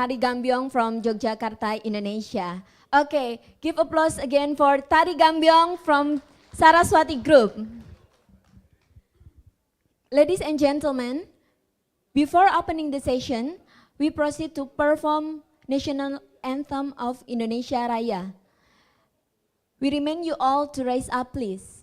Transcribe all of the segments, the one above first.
Tari Gambyong from Yogyakarta, Indonesia. Okay, give applause again for Tari Gambyong from Saraswati Group. Ladies and gentlemen, before opening the session, we proceed to perform National Anthem of Indonesia Raya. We remind you all to rise up, please.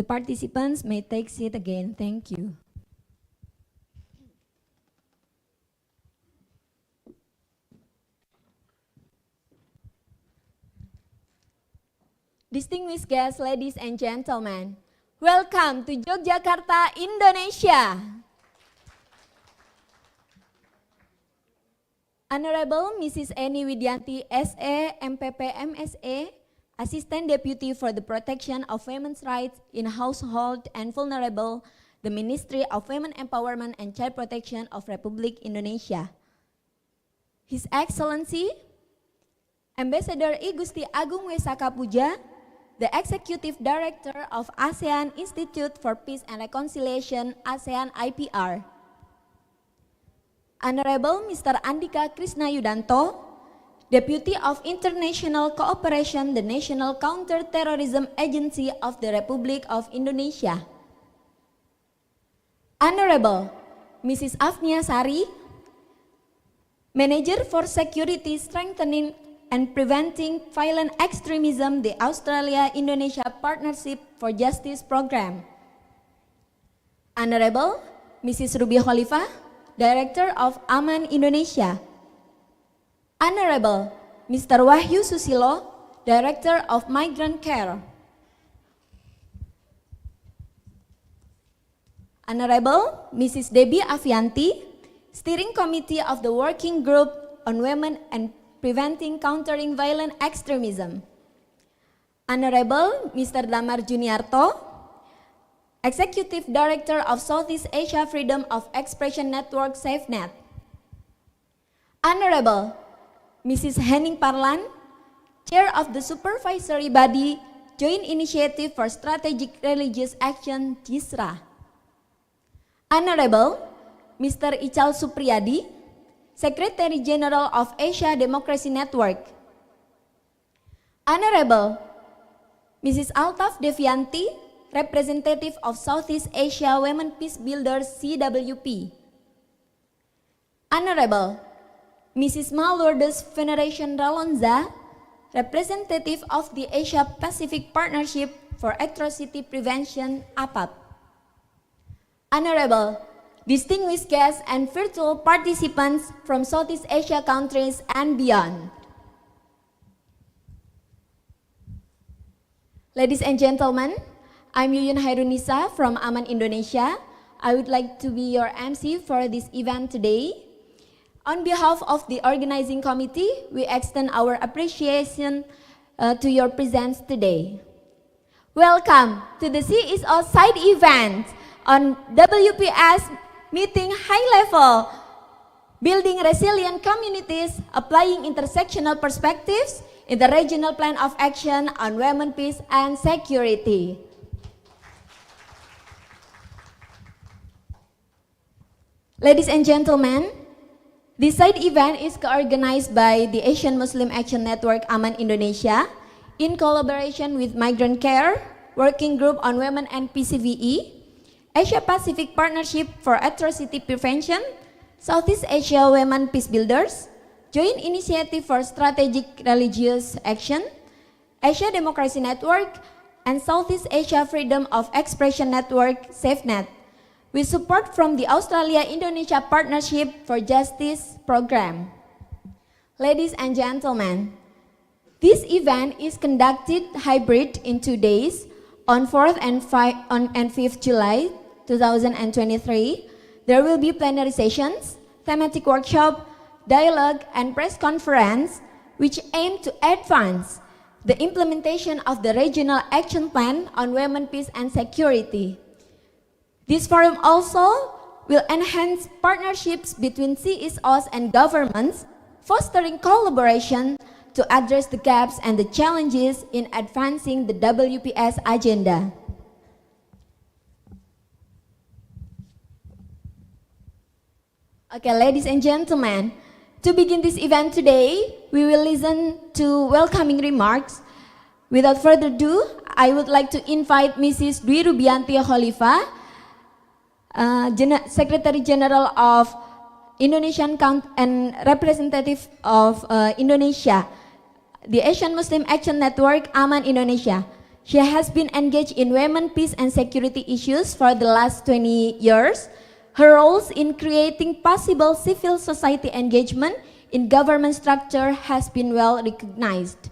The participants may take seat again. Thank you. Distinguished guests, ladies and gentlemen, welcome to Yogyakarta, Indonesia. Honorable Mrs. Eni Widianti, SE, MPP, MSA, Assistant Deputy for the Protection of Women's Rights in Household and Vulnerable, the Ministry of Women Empowerment and Child Protection of Republik Indonesia. His Excellency, Ambassador I Gusti Agung Wesaka Puja, the Executive Director of ASEAN Institute for Peace and Reconciliation, ASEAN IPR. Honorable Mr. Andika Krishna Yudanto, Deputy of International Cooperation, the National Counter-Terrorism Agency of the Republic of Indonesia. Honorable Mrs. Afnia Sari, Manager for Security Strengthening and Preventing Violent Extremism, the Australia-Indonesia Partnership for Justice Program. Honorable Mrs. Ruby Khalifah, Director of Aman Indonesia. Honorable Mr. Wahyu Susilo, Director of Migrant Care. Honorable Mrs. Debbie Avianti, Steering Committee of the Working Group on Women and Preventing Countering Violent Extremism. Honorable Mr. Damar Juniarto, Executive Director of Southeast Asia Freedom of Expression Network SafeNet. Honorable Mrs. Henning Parlan, Chair of the Supervisory Body Joint Initiative for Strategic Religious Action JISRA. Honorable Mr. Ical Supriyadi, Secretary General of Asia Democracy Network. Honorable Mrs. Altaf Devianti, Representative of Southeast Asia Women Peace Builders CWP. Honorable Mrs. Lourdes Veneration Ralonza, Representative of the Asia Pacific Partnership for Atrocity Prevention APAP. Honorable distinguished guests and virtual participants from Southeast Asia countries and beyond. Ladies and gentlemen, I'm Yuyun Hairunisa from Aman Indonesia. I would like to be your MC for this event today. On behalf of the organizing committee, we extend our appreciation to your presence today. Welcome to the CSO side event on WPS meeting high level, building resilient communities, applying intersectional perspectives in the regional plan of action on women, peace, and security. Ladies and gentlemen, this side event is co-organized by the Asian Muslim Action Network Aman Indonesia in collaboration with Migrant Care, Working Group on Women and PCVE, Asia Pacific Partnership for Atrocity Prevention, Southeast Asia Women Peace Builders, Joint Initiative for Strategic Religious Action, Asia Democracy Network, and Southeast Asia Freedom of Expression Network SafeNet, with support from the Australia-Indonesia Partnership for Justice Program. Ladies and gentlemen, this event is conducted hybrid in 2 days, on 4th and 5th July 2023. There will be plenary sessions, thematic workshop, dialogue, and press conference, which aim to advance the implementation of the Regional Action Plan on Women, Peace, and Security. This forum also will enhance partnerships between CSOs and governments, fostering collaboration to address the gaps and the challenges in advancing the WPS agenda. Okay, ladies and gentlemen, to begin this event today, we will listen to welcoming remarks. Without further ado, I would like to invite Mrs. Dwi Rubianti Khalifa, Secretary General of Indonesian and representative of Indonesia, the Asian Muslim Action Network Aman Indonesia. She has been engaged in women, peace, and security issues for the last 20 years. Her roles in creating possible civil society engagement in government structure has been well recognized.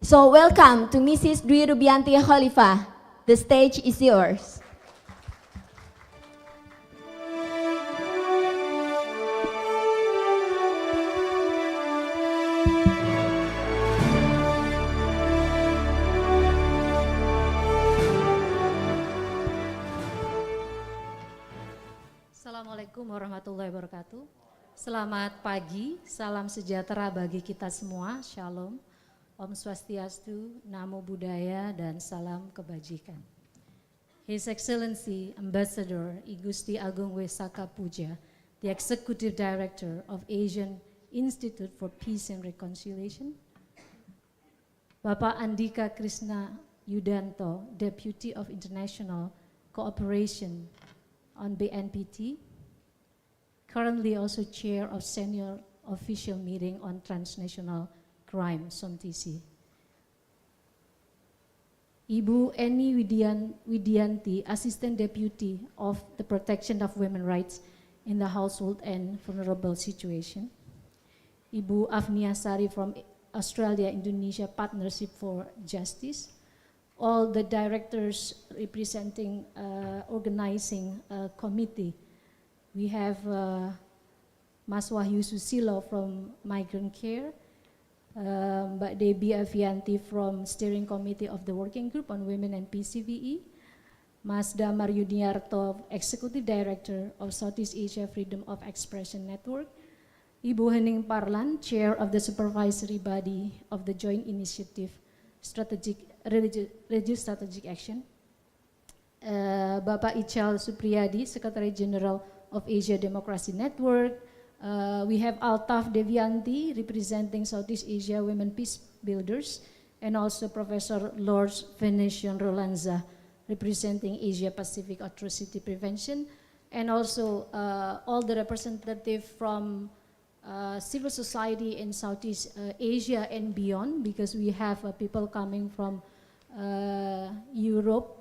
So welcome to Mrs. Dwi Rubianti Khalifa. The stage is yours. Assalamualaikum warahmatullahi wabarakatuh. Selamat pagi, salam sejahtera bagi kita semua, Shalom, Om Swastiastu, Namo Buddhaya, dan salam kebajikan. His Excellency Ambassador I Gusti Agung Wesaka Puja, the Executive Director of Asian Institute for Peace and Reconciliation, Bapak Andika Krishna Yudanto, Deputy of International Cooperation on BNPT, currently also Chair of Senior Official Meeting on Transnational Crime, SOMTC. Ibu Eni Widianti, Assistant Deputy of the Protection of Women's Rights in the Household and Vulnerable Situation. Ibu Afnia Sari from Australia-Indonesia Partnership for Justice. All the directors representing organizing committee. We have Mas Wahyu Susilo from Migrant Care, Mbak Debbie Avianti from Steering Committee of the Working Group on Women and PCVE, Mas Damar Yudniarto, Executive Director of Southeast Asia Freedom of Expression Network, Ibu Hening Parlan, Chair of the Supervisory Body of the Joint Initiative Religious Strategic Action, Bapak Ichal Supriyadi, Secretary General of Asia Democracy Network. We have Altaf Devianti representing Southeast Asia Women Peace Builders, and also Professor Lors Venetian Rolanza representing Asia Pacific Atrocity Prevention, and also all the representatives from civil society in Southeast Asia and beyond, because we have people coming from Europe,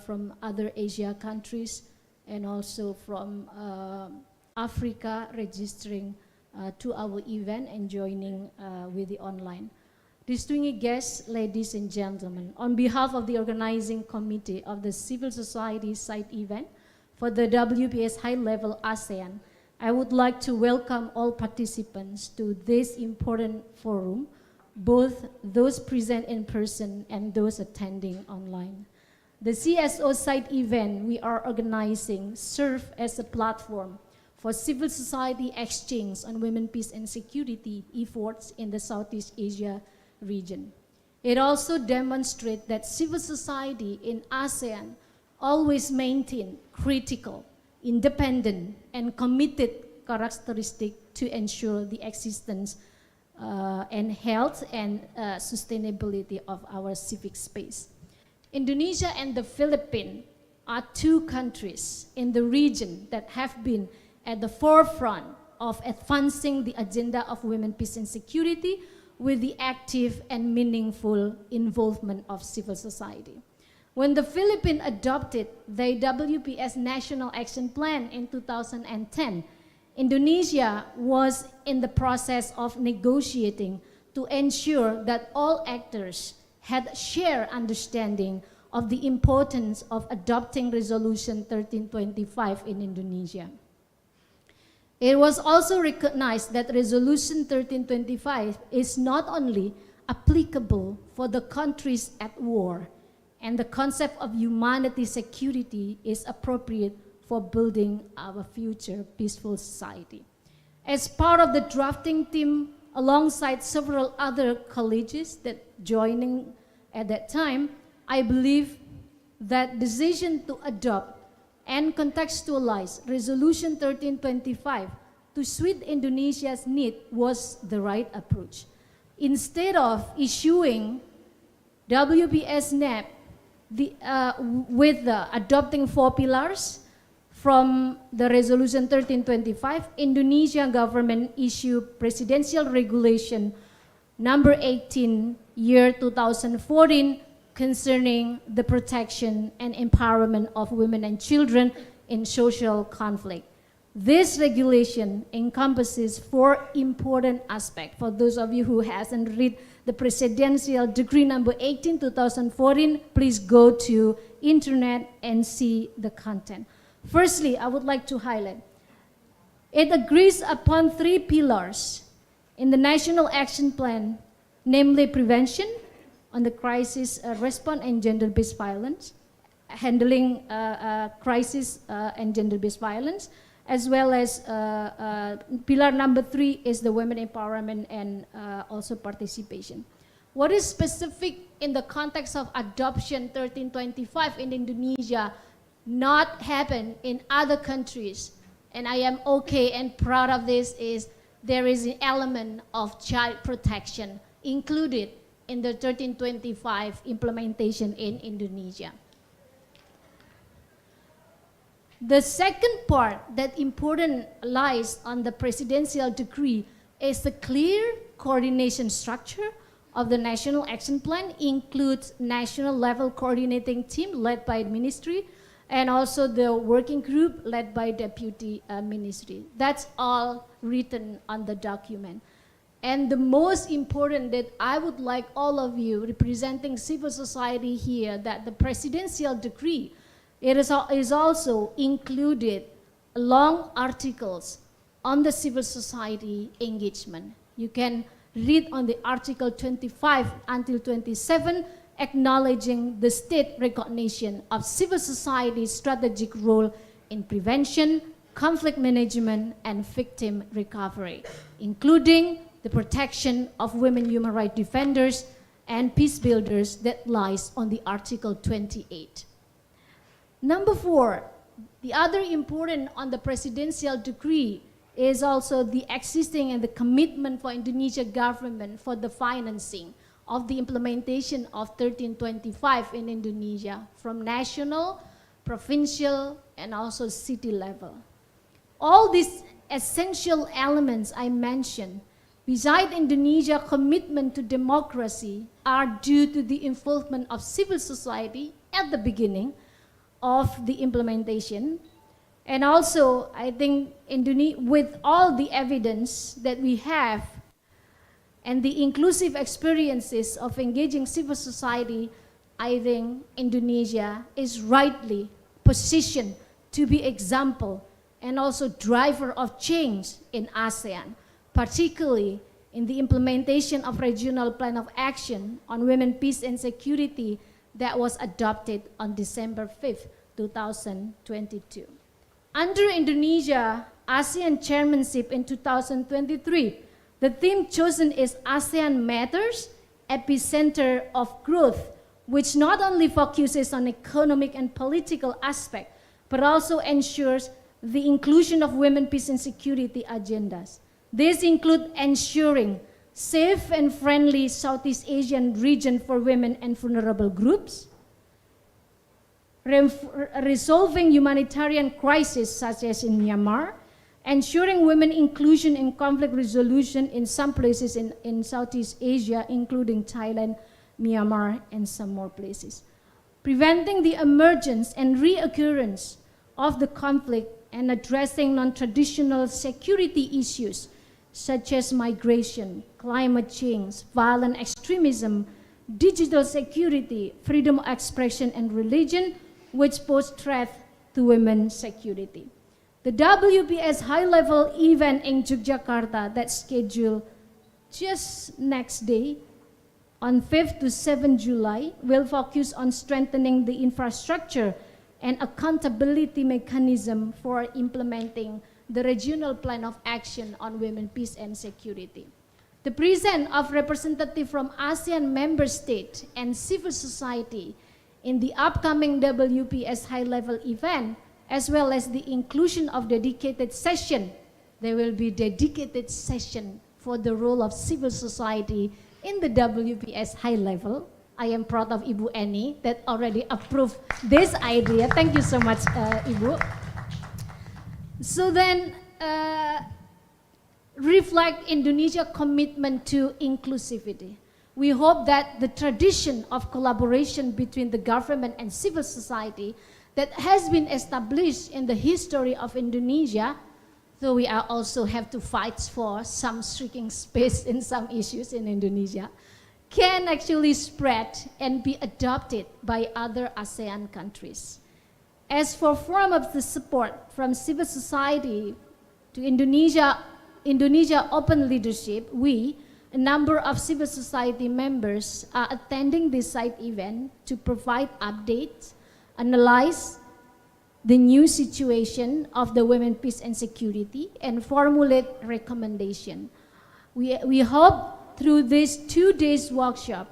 from other Asia countries, and also from Africa registering to our event and joining with the online. Distinguished guests, ladies and gentlemen, on behalf of the organizing committee of the Civil Society Site event for the WPS High Level ASEAN, I would like to welcome all participants to this important forum, both those present in person and those attending online. The CSO Site event we are organizing serves as a platform for civil society exchange on women, peace, and security efforts in the Southeast Asia region. It also demonstrates that civil society in ASEAN always maintain critical, independent, and committed characteristics to ensure the existence and health and sustainability of our civic space. Indonesia and the Philippines are two countries in the region that have been at the forefront of advancing the agenda of women, peace, and security with the active and meaningful involvement of civil society. When the Philippines adopted the WPS National Action Plan in 2010, Indonesia was in the process of negotiating to ensure that all actors had shared understanding of the importance of adopting Resolution 1325 in Indonesia. It was also recognized that Resolution 1325 is not only applicable for the countries at war, and the concept of humanity security is appropriate for building our future peaceful society. As part of the drafting team, alongside several other colleagues that joining at that time, I believe that decision to adopt and contextualize Resolution 1325 to suit Indonesia's need was the right approach. Instead of issuing WPS NAP with adopting 4 pillars from the Resolution 1325, Indonesian government issued Presidential Regulation number 18, year 2014, concerning the protection and empowerment of women and children in social conflict. This regulation encompasses 4 important aspects. For those of you who hasn't read the Presidential Decree number 18, 2014, please go to internet and see the content. Firstly, I would like to highlight, it agrees upon 3 pillars in the National Action Plan, namely prevention on the crisis response and gender-based violence, handling crisis and gender-based violence, as well as pillar number 3 is the women empowerment and also participation. What is specific in the context of adoption 1325 in Indonesia not happen in other countries, and I am okay and proud of this, is there is an element of child protection included in the 1325 implementation in Indonesia. The second part that important lies on the presidential decree is the clear coordination structure of the National Action Plan, includes national level coordinating team led by ministry, and also the working group led by deputy ministry. That's all written on the document. And the most important that I would like all of you representing civil society here, that the presidential decree, it is also included long articles on the civil society engagement. You can read on the Article 25 until 27, acknowledging the state recognition of civil society's strategic role in prevention, conflict management, and victim recovery, including the protection of women human rights defenders and peace builders that lies on the Article 28. Number 4, the other important on the presidential decree is also the existing and the commitment for Indonesia government for the financing of the implementation of 1325 in Indonesia from national, provincial, and also city level. All these essential elements I mentioned, beside Indonesia's commitment to democracy, are due to the involvement of civil society at the beginning of the implementation. And also, I think with all the evidence that we have and the inclusive experiences of engaging civil society, I think Indonesia is rightly positioned to be example and also driver of change in ASEAN, particularly in the implementation of Regional Plan of Action on Women, Peace and Security that was adopted on December 5th, 2022. Under Indonesia ASEAN chairmanship in 2023, the theme chosen is ASEAN Matters, Epicenter of Growth, which not only focuses on economic and political aspect, but also ensures the inclusion of women, peace and security agendas. These include ensuring safe and friendly Southeast Asian region for women and vulnerable groups, resolving humanitarian crises such as in Myanmar, ensuring women inclusion in conflict resolution in some places in Southeast Asia, including Thailand, Myanmar, and some more places, preventing the emergence and reoccurrence of the conflict and addressing non-traditional security issues such as migration, climate change, violent extremism, digital security, freedom of expression, and religion, which pose threat to women's security. The WPS high-level event in Yogyakarta that's scheduled just next day, on 5th to 7th July, will focus on strengthening the infrastructure and accountability mechanism for implementing the Regional Plan of Action on Women, Peace and Security. The presence of representatives from ASEAN member states and civil society in the upcoming WPS high-level event, as well as the inclusion of dedicated session, there will be dedicated session for the role of civil society in the WPS high-level. I am proud of Ibu Eni that already approved this idea. Thank you so much, Ibu. So then, reflect Indonesia's commitment to inclusivity. We hope that the tradition of collaboration between the government and civil society that has been established in the history of Indonesia, though we also have to fight for some shrinking space in some issues in Indonesia, can actually spread and be adopted by other ASEAN countries. As for form of the support from civil society to Indonesia Open Leadership, we, a number of civil society members, are attending this side event to provide updates, analyze the new situation of the women, peace and security, and formulate recommendation. We hope through this 2 days workshop,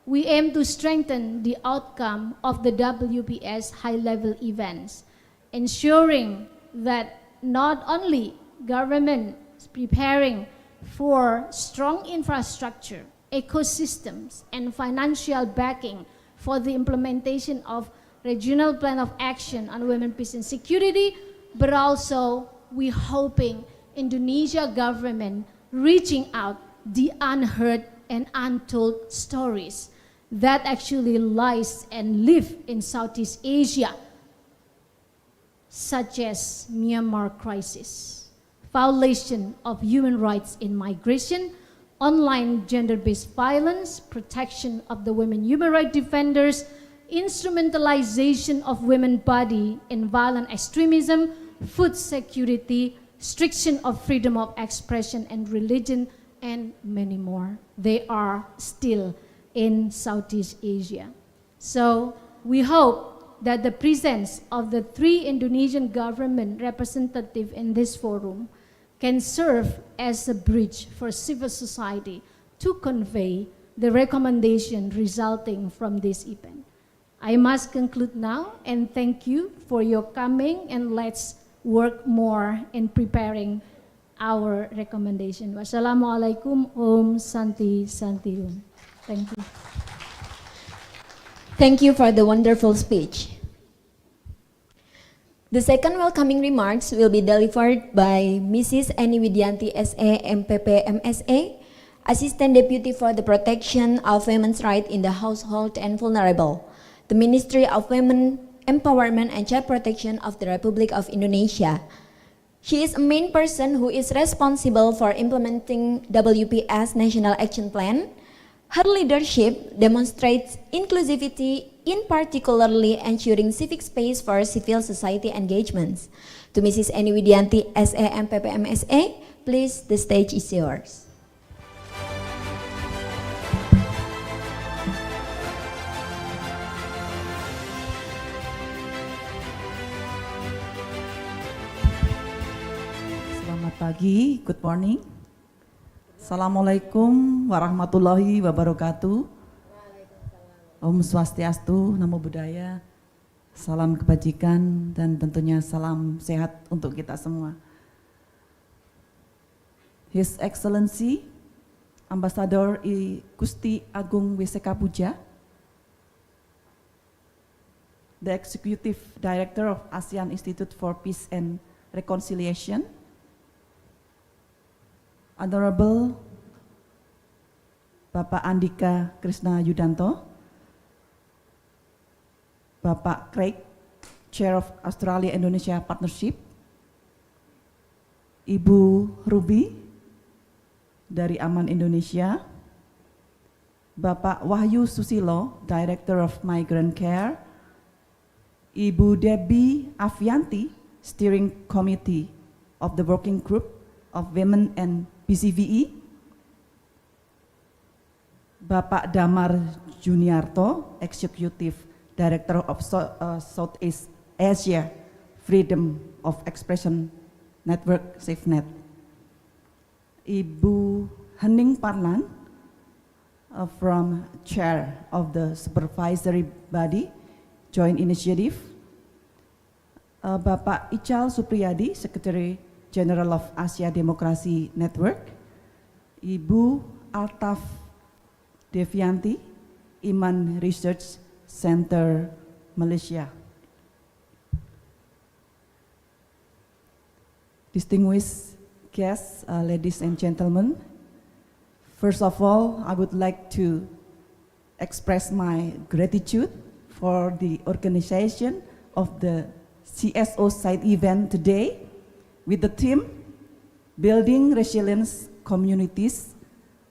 we aim to strengthen the outcome of the WPS high-level events, ensuring that not only government is preparing for strong infrastructure, ecosystems, and financial backing for the implementation of Regional Plan of Action on Women, Peace and Security, but also we hoping Indonesia government reaching out the unheard and untold stories that actually lies and live in Southeast Asia, such as Myanmar crisis, violation of human rights in migration, online gender-based violence, protection of the women human rights defenders, instrumentalization of women's body in violent extremism, food security, restriction of freedom of expression and religion, and many more. They are still in Southeast Asia. So we hope that the presence of the 3 Indonesian government representatives in this forum can serve as a bridge for civil society to convey the recommendation resulting from this event. I must conclude now and thank you for your coming, and let's work more in preparing our recommendation. Wassalamualaikum, Om Santi Santi Om. Thank you. Thank you for the wonderful speech. The second welcoming remarks will be delivered by Mrs. Eni Widianti SA, MPP, MSA, Assistant Deputy for the Protection of Women's Rights in the Household and Vulnerable, the Ministry of Women Empowerment and Child Protection of the Republic of Indonesia. She is a main person who is responsible for implementing WPS National Action Plan. Her leadership demonstrates inclusivity, in particularly ensuring civic space for civil society engagements. To Mrs. Eni Widianti, SA, MPP, MSA, please, the stage is yours. Selamat pagi, good morning. Assalamualaikum warahmatullahi wabarakatuh. Om Swastiastu, Namo Buddhaya, salam kebajikan dan tentunya salam sehat untuk kita semua. His Excellency Ambassador I Gusti Agung W.C.K. Puja, the Executive Director of ASEAN Institute for Peace and Reconciliation, Honorable Bapak Andika Krishna Yudanto, Bapak Craig, Chair of Australia-Indonesia Partnership, Ibu Ruby dari Aman Indonesia, Bapak Wahyu Susilo, Director of Migrant Care, Ibu Debbie Avianti, Steering Committee of the Working Group of Women and BCVE, Bapak Damar Juniarto, Executive Director of Southeast Asia Freedom of Expression Network, SafeNet, Ibu Hening Parlan, from Chair of the Supervisory Body Joint Initiative, Bapak Ical Supriyadi, Secretary General of Asia Demokrasi Network, Ibu Altaf Devianti, Iman Research Center, Malaysia. Distinguished guests, ladies and gentlemen, first of all, I would like to express my gratitude for the organization of the CSO side event today, with the theme, Building Resilience Communities,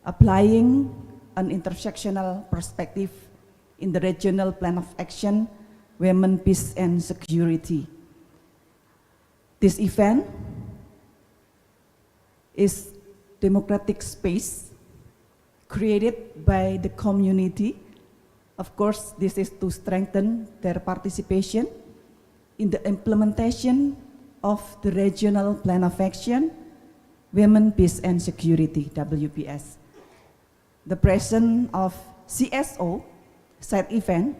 Applying an Intersectional Perspective in the Regional Plan of Action, Women, Peace and Security. This event is democratic space created by the community. Of course, this is to strengthen their participation in the implementation of the Regional Plan of Action, Women, Peace and Security, WPS. The presence of CSO side event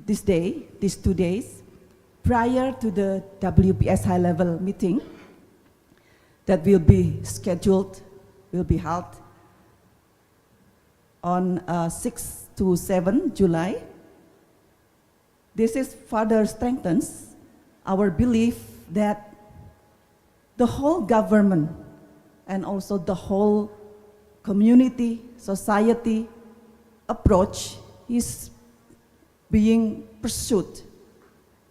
these 2 days, prior to the WPS high-level meeting that will be held on 6 to 7 July. This is further strengthens our belief that the whole government and also the whole community, society approach is being pursued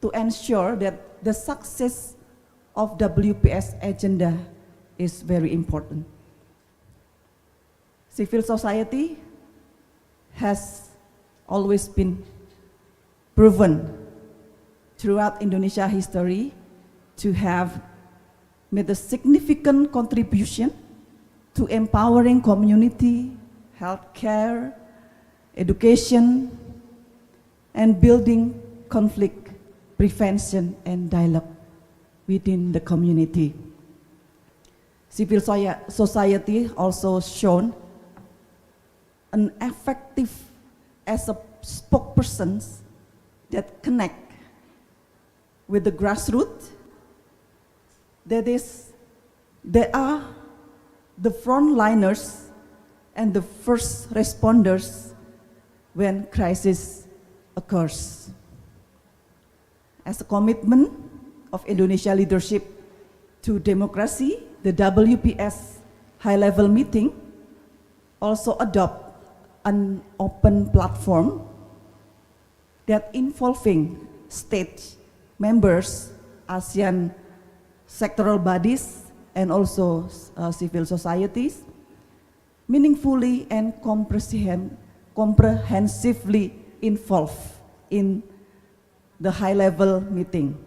to ensure that the success of WPS agenda is very important. Civil society has always been proven throughout Indonesia history to have made a significant contribution to empowering community, healthcare, education, and building conflict prevention and dialogue within the community. Civil society also shown an effective as a spokesperson that connect with the grassroots. That is, they are the frontliners and the first responders when crisis occurs. As a commitment of Indonesia leadership to democracy, the WPS high-level meeting also adopt an open platform that involving state members, ASEAN sectoral bodies, and also civil societies, meaningfully and comprehensively involved in the high-level meeting.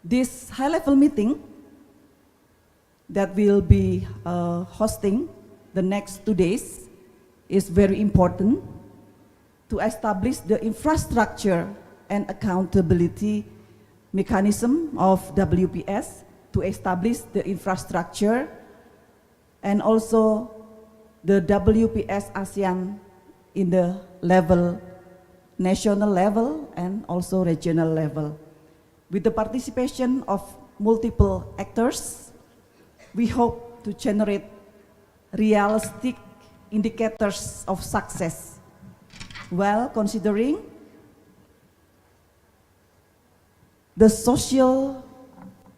This high-level meeting that we'll be hosting the next 2 days is very important to establish the infrastructure and accountability mechanism of WPS, to establish the infrastructure and also the WPS ASEAN in the level, national level and also regional level. With the participation of multiple actors, we hope to generate realistic indicators of success while considering the social,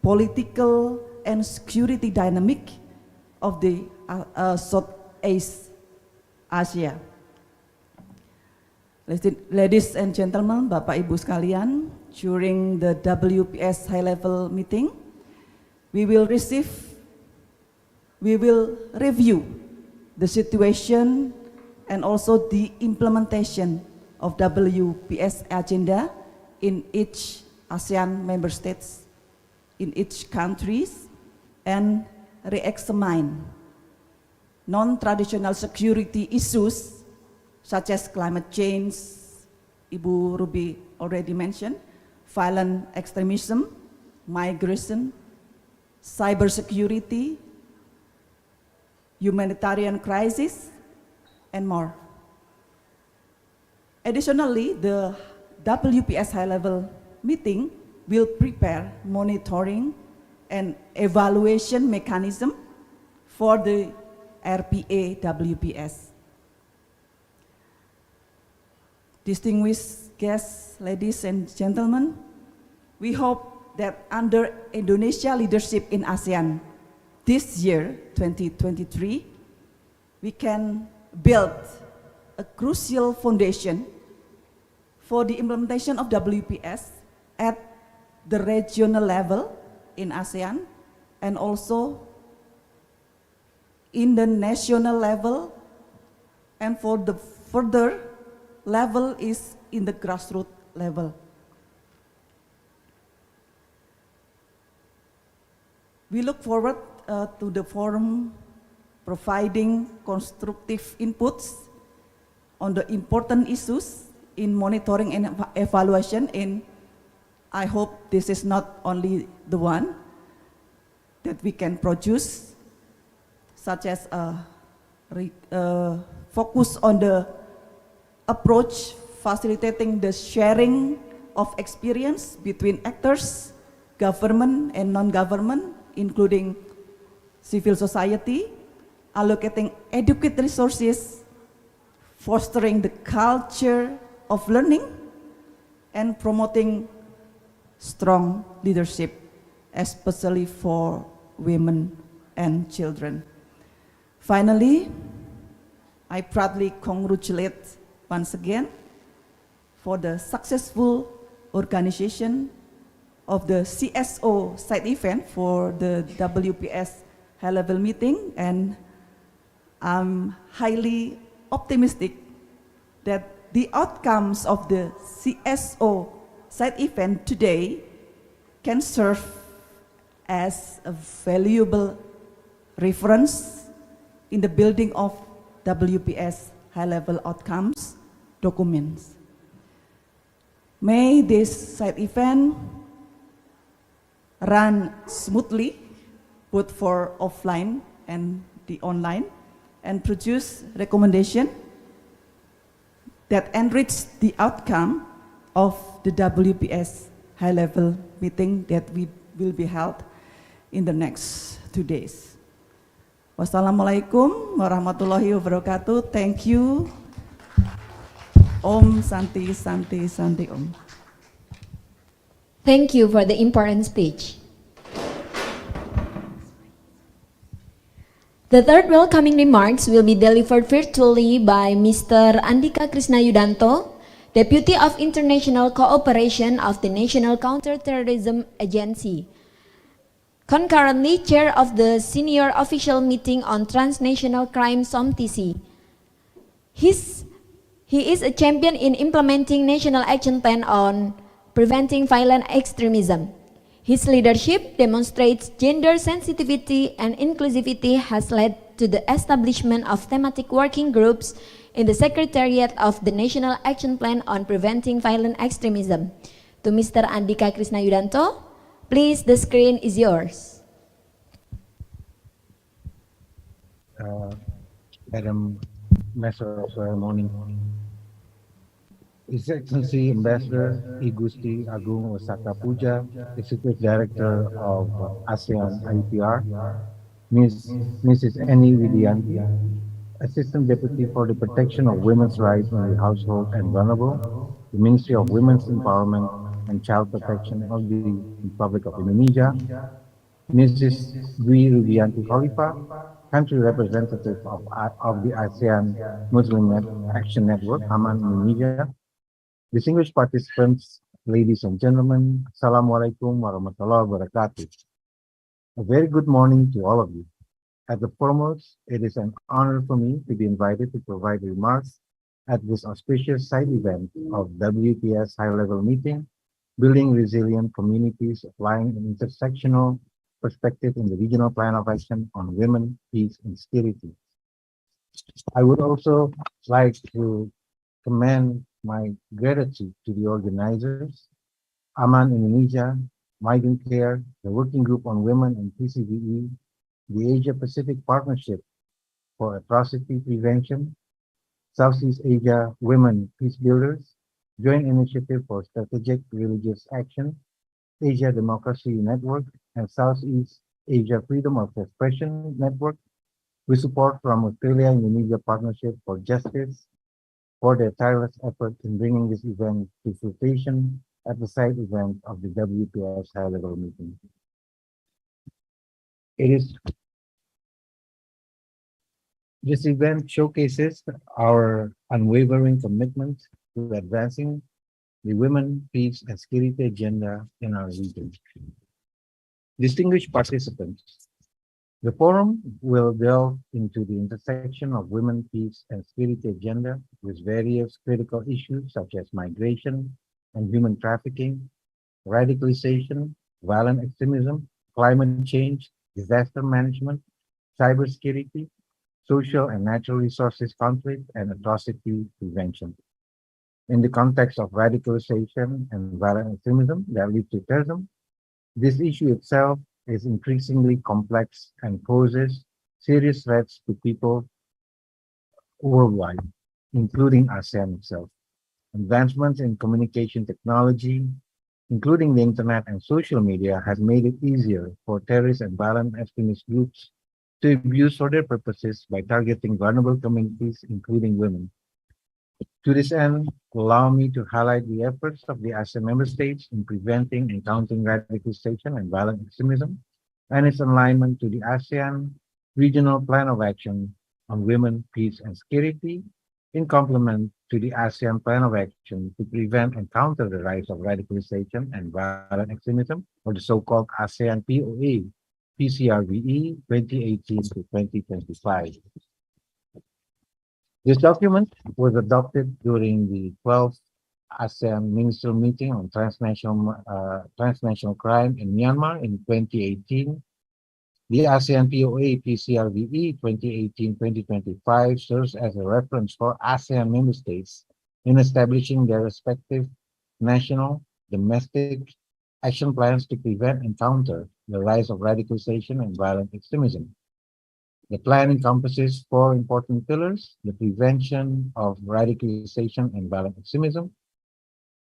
political, and security dynamic of the Southeast Asia. Ladies and gentlemen, Bapak Ibu sekalian, during the WPS high-level meeting, we will review the situation and also the implementation of WPS agenda in each ASEAN member states, in each countries, and re-examine non-traditional security issues such as climate change, Ibu Ruby already mentioned, violent extremism, migration, cybersecurity, humanitarian crisis, and more. Additionally, the WPS high-level meeting will prepare monitoring and evaluation mechanism for the RPA WPS. Distinguished guests, ladies and gentlemen, we hope that under Indonesia leadership in ASEAN this year, 2023, we can build a crucial foundation for the implementation of WPS at the regional level in ASEAN and also in the national level, and for the further level is in the grassroots level. We look forward to the forum providing constructive inputs on the important issues in monitoring and evaluation, and I hope this is not only the one that we can produce, such as focus on the approach facilitating the sharing of experience between actors, government and non-government, including civil society, allocating adequate resources, fostering the culture of learning, and promoting strong leadership, especially for women and children. Finally, I proudly congratulate once again for the successful organization of the CSO side event for the WPS high-level meeting, and I'm highly optimistic that the outcomes of the CSO side event today can serve as a valuable reference in the building of WPS high-level outcomes documents. May this side event run smoothly, both for offline and the online, and produce recommendation that enrich the outcome of the WPS high-level meeting that will be held in the next 2 days. Wassalamualaikum warahmatullahi wabarakatuh. Thank you. Om Santi Santi Santi Om. Thank you for the important speech. The third welcoming remarks will be delivered virtually by Mr. Andika Krishna Yudanto, Deputy of International Cooperation of the National Counterterrorism Agency, concurrently Chair of the Senior Official Meeting on Transnational Crime SOMTC. He is a champion in implementing National Action Plan on preventing violent extremism. His leadership demonstrates gender sensitivity and inclusivity has led to the establishment of thematic working groups in the Secretariat of the National Action Plan on Preventing Violent Extremism. To Mr. Andika Krishna Yudanto, please, the screen is yours. Madam Master of Ceremony, His Excellency Ambassador I Gusti Agung Osaka Puja, Executive Director of ASEAN IPR, Mrs. Annie Widianti, Assistant Deputy for the Protection of Women's Rights in the Household and Vulnerable, the Ministry of Women's Empowerment and Child Protection of the Republic of Indonesia, Mrs. Dwi Rubianti Khalifa, Country Representative of the ASEAN Muslim Action Network, AMAN Indonesia, distinguished participants, ladies and gentlemen, Assalamualaikum warahmatullahi wabarakatuh. A very good morning to all of you. At the foremost, it is an honor for me to be invited to provide remarks at this auspicious side event of WPS high-level meeting, Building Resilient Communities, Applying an Intersectional Perspective in the Regional Plan of Action on Women, Peace, and Security. I would also like to commend my gratitude to the organizers, AMAN Indonesia, Migrant Care, the Working Group on Women and PCVE, the Asia Pacific Partnership for Atrocity Prevention, Southeast Asia Women Peace Builders, Joint Initiative for Strategic Religious Action, Asia Democracy Network, and Southeast Asia Freedom of Expression Network, with support from Australia-Indonesia Partnership for Justice, for their tireless effort in bringing this event to fruition at the side event of the WPS high-level meeting. This event showcases our unwavering commitment to advancing the women, peace, and security agenda in our region. Distinguished participants, the forum will delve into the intersection of women, peace, and security agenda with various critical issues such as migration and human trafficking, radicalization, violent extremism, climate change, disaster management, cybersecurity, social and natural resources conflict, and atrocity prevention. In the context of radicalization and violent extremism that lead to terrorism, this issue itself is increasingly complex and poses serious threats to people worldwide, including ASEAN itself. Advancements in communication technology, including the internet and social media, have made it easier for terrorist and violent extremist groups to abuse for their purposes by targeting vulnerable communities, including women. To this end, allow me to highlight the efforts of the ASEAN member states in preventing and countering radicalization and violent extremism, and its alignment to the ASEAN Regional Plan of Action on Women, Peace, and Security, in complement to the ASEAN Plan of Action to prevent and counter the rise of radicalization and violent extremism, or the so-called ASEAN POA, PCRVE 2018 to 2025. This document was adopted during the 12th ASEAN Ministerial Meeting on transnational crime in Myanmar in 2018 The ASEAN POA PCRVE 2018-2025 serves as a reference for ASEAN member states in establishing their respective national, domestic action plans to prevent and counter the rise of radicalization and violent extremism. The plan encompasses four important pillars: the prevention of radicalization and violent extremism,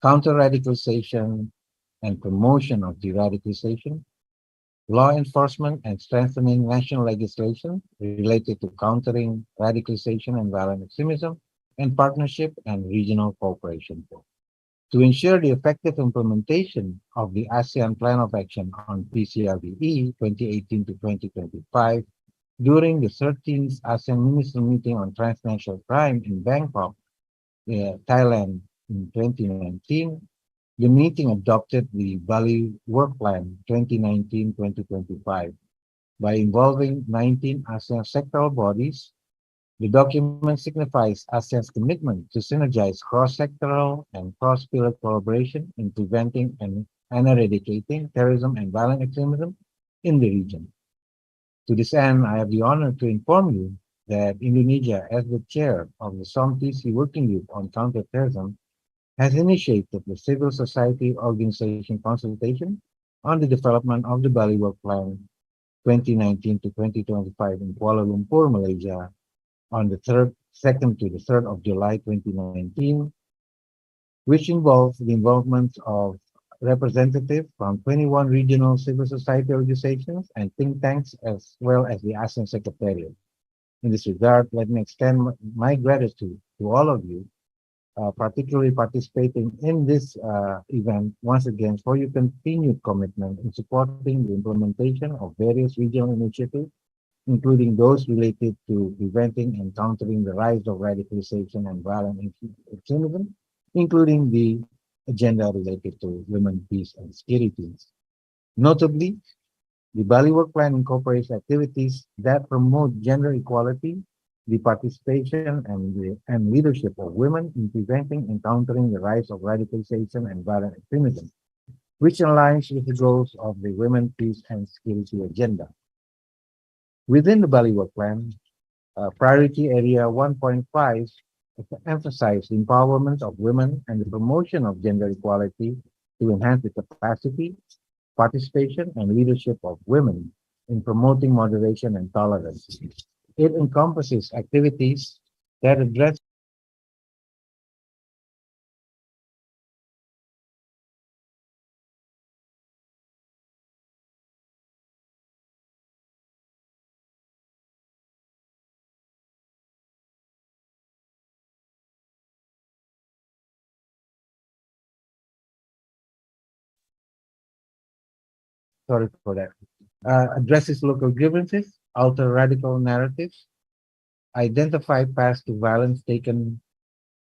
counter radicalization and promotion of de-radicalization, law enforcement and strengthening national legislation related to countering radicalization and violent extremism, and partnership and regional cooperation. To ensure the effective implementation of the ASEAN Plan of Action on PCRBE 2018 to 2025, during the 13th ASEAN Minister Meeting on Transnational Crime in Bangkok, Thailand in 2019, the meeting adopted the Bali Work Plan 2019-2025 by involving 19 ASEAN sectoral bodies. The document signifies ASEAN's commitment to synergize cross-sectoral and cross-pillar collaboration in preventing and eradicating terrorism and violent extremism in the region. To this end, I have the honor to inform you that Indonesia, as the chair of the SOMTC Working Group on Counterterrorism, has initiated the civil society organization consultation on the development of the Bali Work Plan 2019 to 2025 in Kuala Lumpur, Malaysia, on the 2nd to the 3rd of July 2019, which involves the involvement of representatives from 21 regional civil society organizations and think tanks, as well as the ASEAN Secretariat. In this regard, let me extend my gratitude to all of you, particularly participating in this event once again for your continued commitment in supporting the implementation of various regional initiatives, including those related to preventing and countering the rise of radicalization and violent extremism, including the agenda related to women, peace, and security. Notably, the Bali Work Plan incorporates activities that promote gender equality, the participation and leadership of women in preventing and countering the rise of radicalization and violent extremism, which aligns with the goals of the Women, Peace, and Security agenda. Within the Bali Work Plan, Priority Area 1.5 emphasized the empowerment of women and the promotion of gender equality to enhance the capacity, participation, and leadership of women in promoting moderation and tolerance. It encompasses activities that address. Sorry for that. Addresses local grievances, alter radical narratives, identify paths to violence taken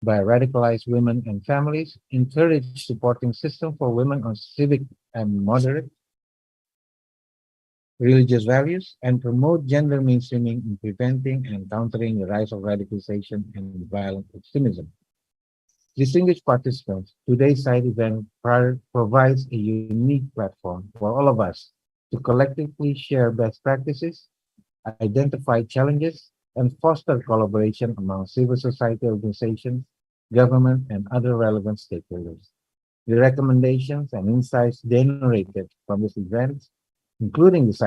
by radicalized women and families, encourage supporting system for women on civic and moderate religious values, and promote gender mainstreaming in preventing and countering the rise of radicalization and violent extremism. Distinguished participants, today's side event provides a unique platform for all of us to collectively share best practices, identify challenges, and foster collaboration among civil society organizations, government, and other relevant stakeholders. The recommendations and insights generated from this event, including this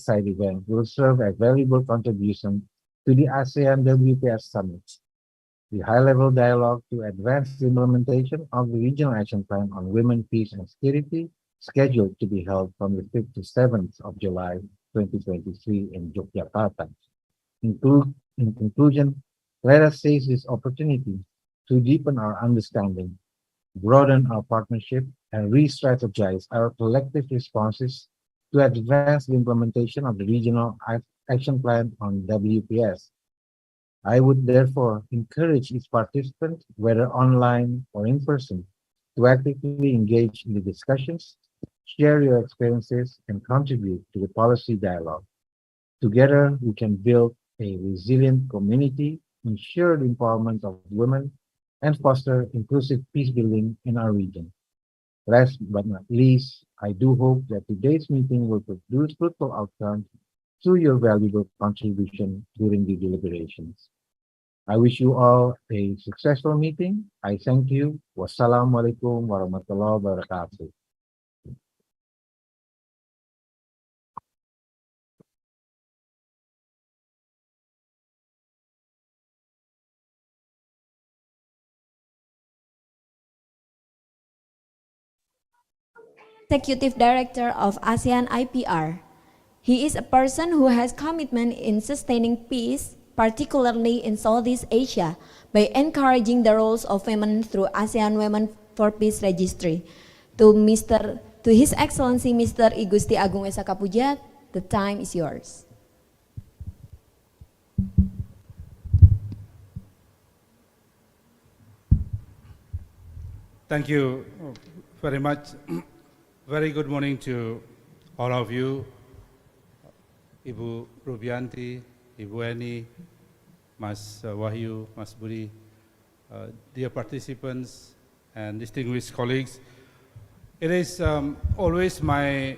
side event, will serve as valuable contribution to the ASEAN WPS Summit, the high-level dialogue to advance the implementation of the Regional Action Plan on Women, Peace, and Security, scheduled to be held from the 5th to 7th of July 2023 in Yogyakarta. In conclusion, let us seize this opportunity to deepen our understanding, broaden our partnership, and re-strategize our collective responses to advance the implementation of the Regional Action Plan on WPS. I would therefore encourage each participant, whether online or in person, to actively engage in the discussions, share your experiences, and contribute to the policy dialogue. Together, we can build a resilient community, ensure the empowerment of women, and foster inclusive peace building in our region. Last but not least, I do hope that today's meeting will produce fruitful outcomes through your valuable contribution during the deliberations. I wish you all a successful meeting. I thank you. Wassalamualaikum warahmatullahi wabarakatuh. Executive Director of ASEAN IPR. He is a person who has commitment in sustaining peace, particularly in Southeast Asia, by encouraging the roles of women through ASEAN Women for Peace Registry. To His Excellency Mr. I Gusti Agung Esa Kapujat, the time is yours. Thank you very much. Very good morning to all of you, Ibu Rubianti, Ibu Eni, Mas Wahyu, Mas Budi, dear participants and distinguished colleagues. It is always my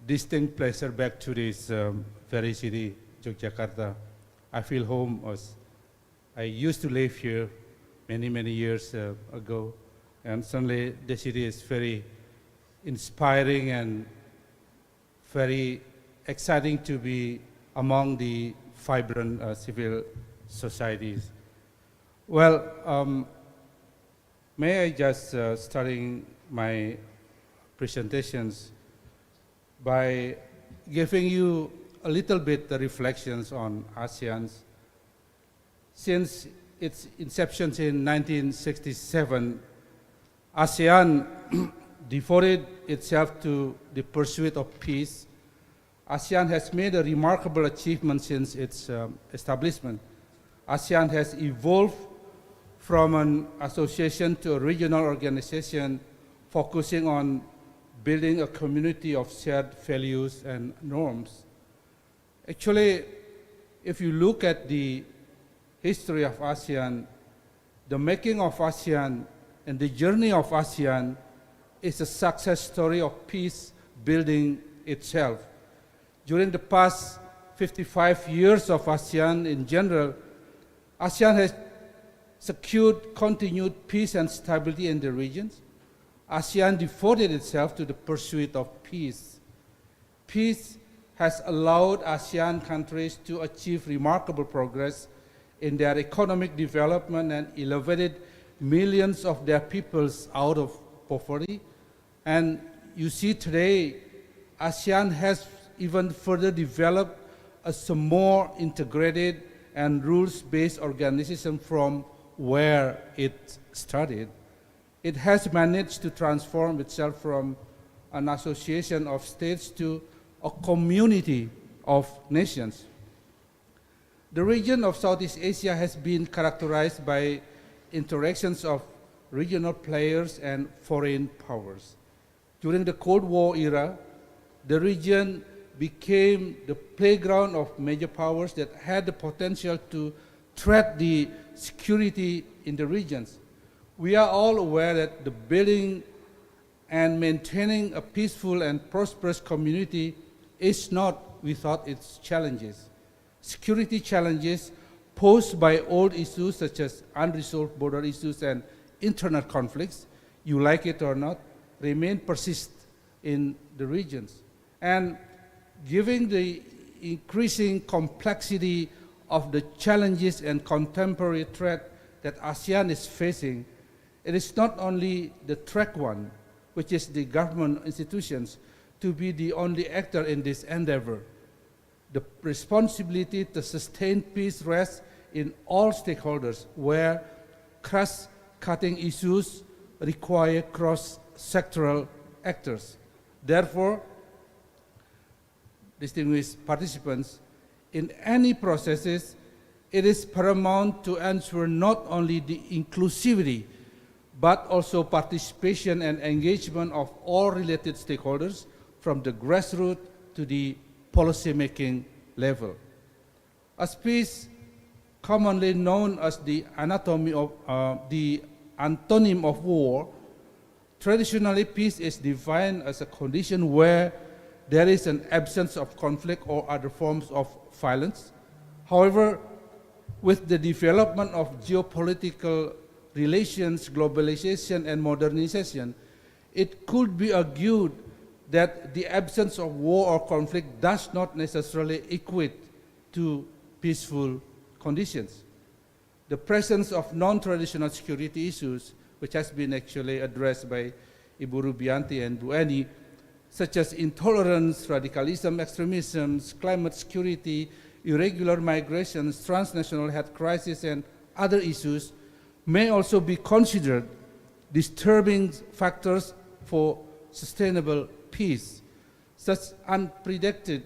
distinct pleasure back to this very city, Yogyakarta. I feel home as I used to live here many years ago, and certainly the city is very inspiring and very exciting to be among the vibrant civil societies. Well, may I just starting my presentations by giving you a little bit the reflections on ASEAN's. Since its inception in 1967, ASEAN devoted itself to the pursuit of peace. ASEAN has made a remarkable achievement since its establishment. ASEAN has evolved from an association to a regional organization focusing on building a community of shared values and norms. Actually, if you look at the history of ASEAN, the making of ASEAN and the journey of ASEAN is a success story of peace building itself. During the past 55 years of ASEAN in general, ASEAN has secured continued peace and stability in the regions. ASEAN devoted itself to the pursuit of peace. Peace has allowed ASEAN countries to achieve remarkable progress in their economic development and elevated millions of their peoples out of poverty. And you see today, ASEAN has even further developed as a more integrated and rules-based organization from where it started. It has managed to transform itself from an association of states to a community of nations. The region of Southeast Asia has been characterized by interactions of regional players and foreign powers. During the Cold War era, the region became the playground of major powers that had the potential to threat the security in the regions. We are all aware that the building and maintaining a peaceful and prosperous community is not without its challenges. Security challenges posed by old issues such as unresolved border issues and internal conflicts, you like it or not, persist in the regions. And given the increasing complexity of the challenges and contemporary threat that ASEAN is facing, it is not only the track one, which is the government institutions, to be the only actor in this endeavor. The responsibility to sustain peace rests in all stakeholders, where cross-cutting issues require cross-sectoral actors. Therefore, distinguished participants, in any processes, it is paramount to ensure not only the inclusivity, but also participation and engagement of all related stakeholders from the grassroots to the policy-making level. As peace, commonly known as the antonym of war, traditionally peace is defined as a condition where there is an absence of conflict or other forms of violence. However, with the development of geopolitical relations, globalization, and modernization, it could be argued that the absence of war or conflict does not necessarily equate to peaceful conditions. The presence of non-traditional security issues, which has been actually addressed by Ibu Rubianti and Bu Eni, such as intolerance, radicalism, extremism, climate security, irregular migrations, transnational health crisis, and other issues, may also be considered disturbing factors for sustainable peace. Such unpredicted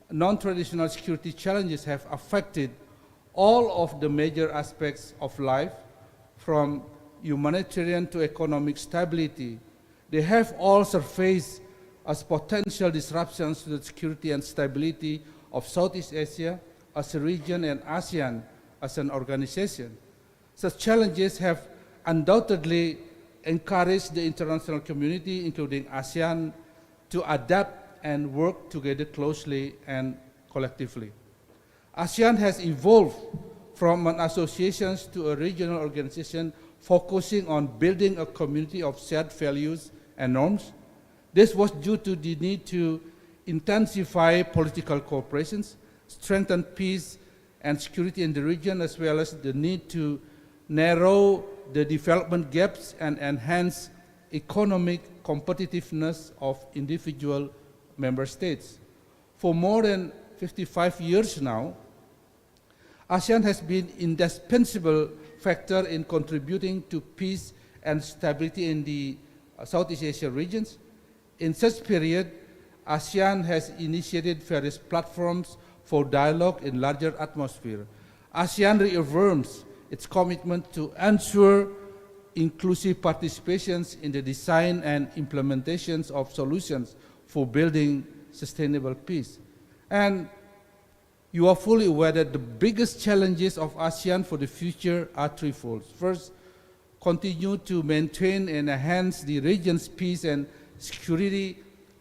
non-traditional security challenges have affected all of the major aspects of life, from humanitarian to economic stability. They have all surfaced as potential disruptions to the security and stability of Southeast Asia as a region and ASEAN as an organization. Such challenges have undoubtedly encouraged the international community, including ASEAN, to adapt and work together closely and collectively. ASEAN has evolved from an association to a regional organization focusing on building a community of shared values and norms. This was due to the need to intensify political cooperation, strengthen peace and security in the region, as well as the need to narrow the development gaps and enhance economic competitiveness of individual member states. For more than 55 years now, ASEAN has been an indispensable factor in contributing to peace and stability in the Southeast Asia regions. In such period, ASEAN has initiated various platforms for dialogue in larger atmosphere. ASEAN reaffirms its commitment to ensure inclusive participations in the design and implementations of solutions for building sustainable peace. And you are fully aware that the biggest challenges of ASEAN for the future are threefold. First, continue to maintain and enhance the region's peace and security,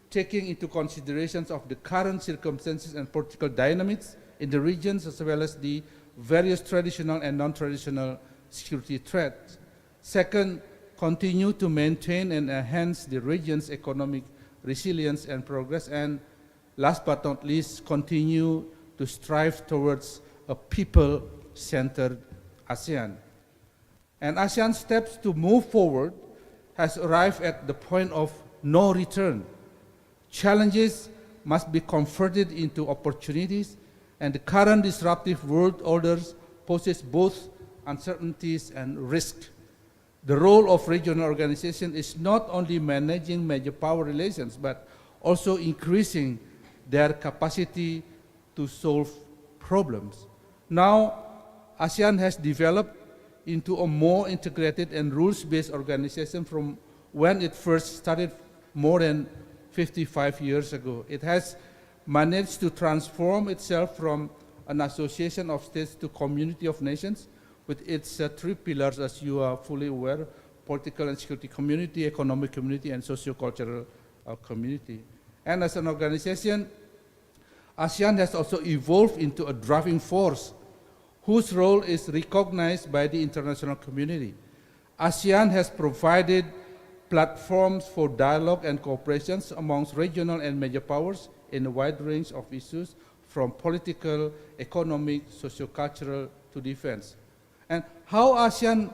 taking into considerations of the current circumstances and political dynamics in the regions, as well as the various traditional and non-traditional security threats. Second, continue to maintain and enhance the region's economic resilience and progress. And last but not least, continue to strive towards a people-centered ASEAN. And ASEAN's steps to move forward has arrived at the point of no return. Challenges must be converted into opportunities, and the current disruptive world orders poses both uncertainties and risk. The role of regional organization is not only managing major power relations, but also increasing their capacity to solve problems. Now, ASEAN has developed into a more integrated and rules-based organization from when it first started more than 55 years ago. It has managed to transform itself from an association of states to community of nations with its three pillars, as you are fully aware: political and security community, economic community, and socio-cultural community. And as an organization, ASEAN has also evolved into a driving force whose role is recognized by the international community. ASEAN has provided platforms for dialogue and cooperation amongst regional and major powers in a wide range of issues, from political, economic, socio-cultural to defense. And how ASEAN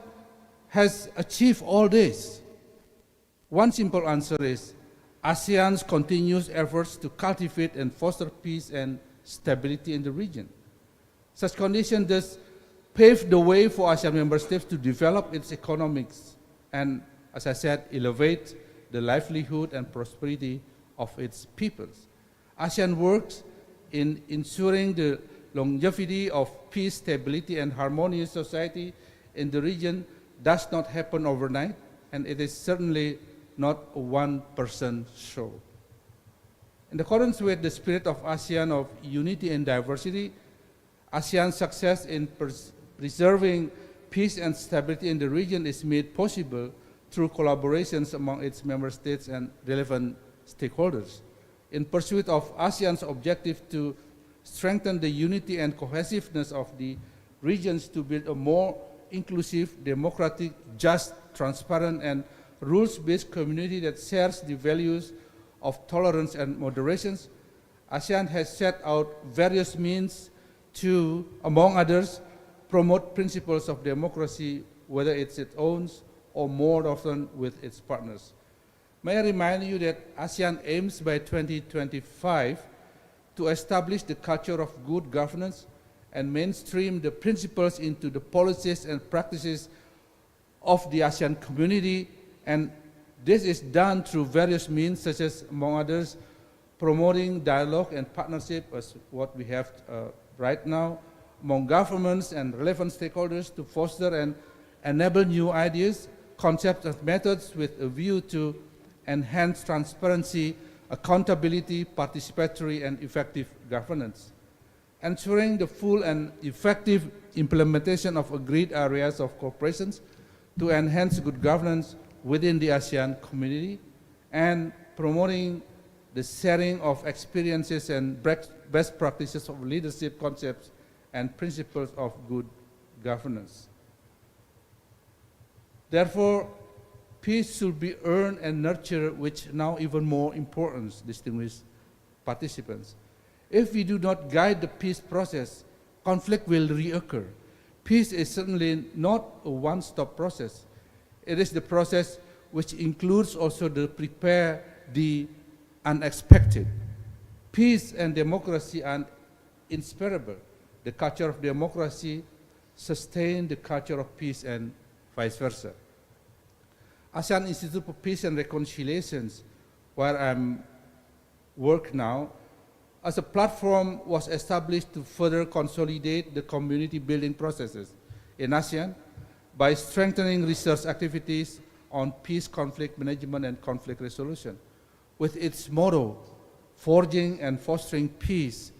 has achieved all this? One simple answer is ASEAN's continuous efforts to cultivate and foster peace and stability in the region. Such conditions thus pave the way for ASEAN member states to develop its economics and, as I said, elevate the livelihood and prosperity of its peoples. ASEAN works in ensuring the longevity of peace, stability, and harmonious society in the region does not happen overnight, and it is certainly not a one-person show. In accordance with the spirit of ASEAN of unity and diversity, ASEAN's success in preserving peace and stability in the region is made possible through collaborations among its member states and relevant stakeholders. in pursuit of ASEAN's objective to strengthen the unity and cohesiveness of the regions to build a more inclusive, democratic, just, transparent, and rules-based community that shares the values of tolerance and moderation, ASEAN has set out various means to, among others, promote principles of democracy, whether it's its own or more often with its partners. May I remind you that ASEAN aims by 2025 to establish the culture of good governance and mainstream the principles into the policies and practices of the ASEAN community, and this is done through various means such as, among others, promoting dialogue and partnership as what we have right now among governments and relevant stakeholders to foster and enable new ideas, concepts and methods with a view to enhance transparency, accountability, participatory and effective governance. Ensuring the full and effective implementation of agreed areas of cooperation to enhance good governance within the ASEAN community, and promoting the sharing of experiences and best practices of leadership concepts and principles of good governance. Therefore, peace should be earned and nurtured, which now even more important, distinguished participants. If we do not guide the peace process, conflict will reoccur. Peace is certainly not a one-stop process. It is the process which includes also the prepare the unexpected. Peace and democracy are inseparable. The culture of democracy sustains the culture of peace and vice versa. ASEAN Institute for Peace and Reconciliation, where I'm work now, as a platform was established to further consolidate the community building processes in ASEAN by strengthening research activities on peace, conflict management, and conflict resolution. With its motto, forging and fostering peace,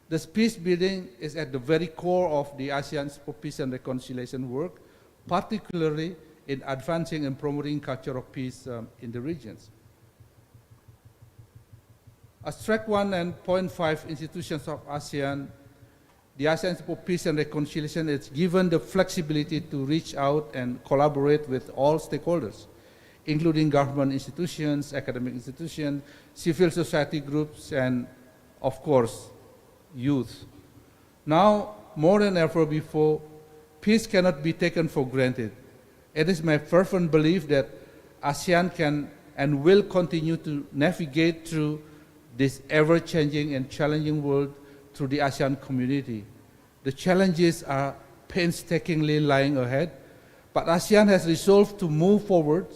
this peace building is at the very core of the ASEAN for Peace and Reconciliation work, particularly in advancing and promoting culture of peace in the regions. As Track 1 and Point 5 institutions of ASEAN, the ASEAN for Peace and Reconciliation is given the flexibility to reach out and collaborate with all stakeholders, including government institutions, academic institutions, civil society groups, and of course, youth. Now, more than ever before, peace cannot be taken for granted. It is my fervent belief that ASEAN can and will continue to navigate through this ever-changing and challenging world through the ASEAN community. The challenges are painstakingly lying ahead, but ASEAN has resolved to move forward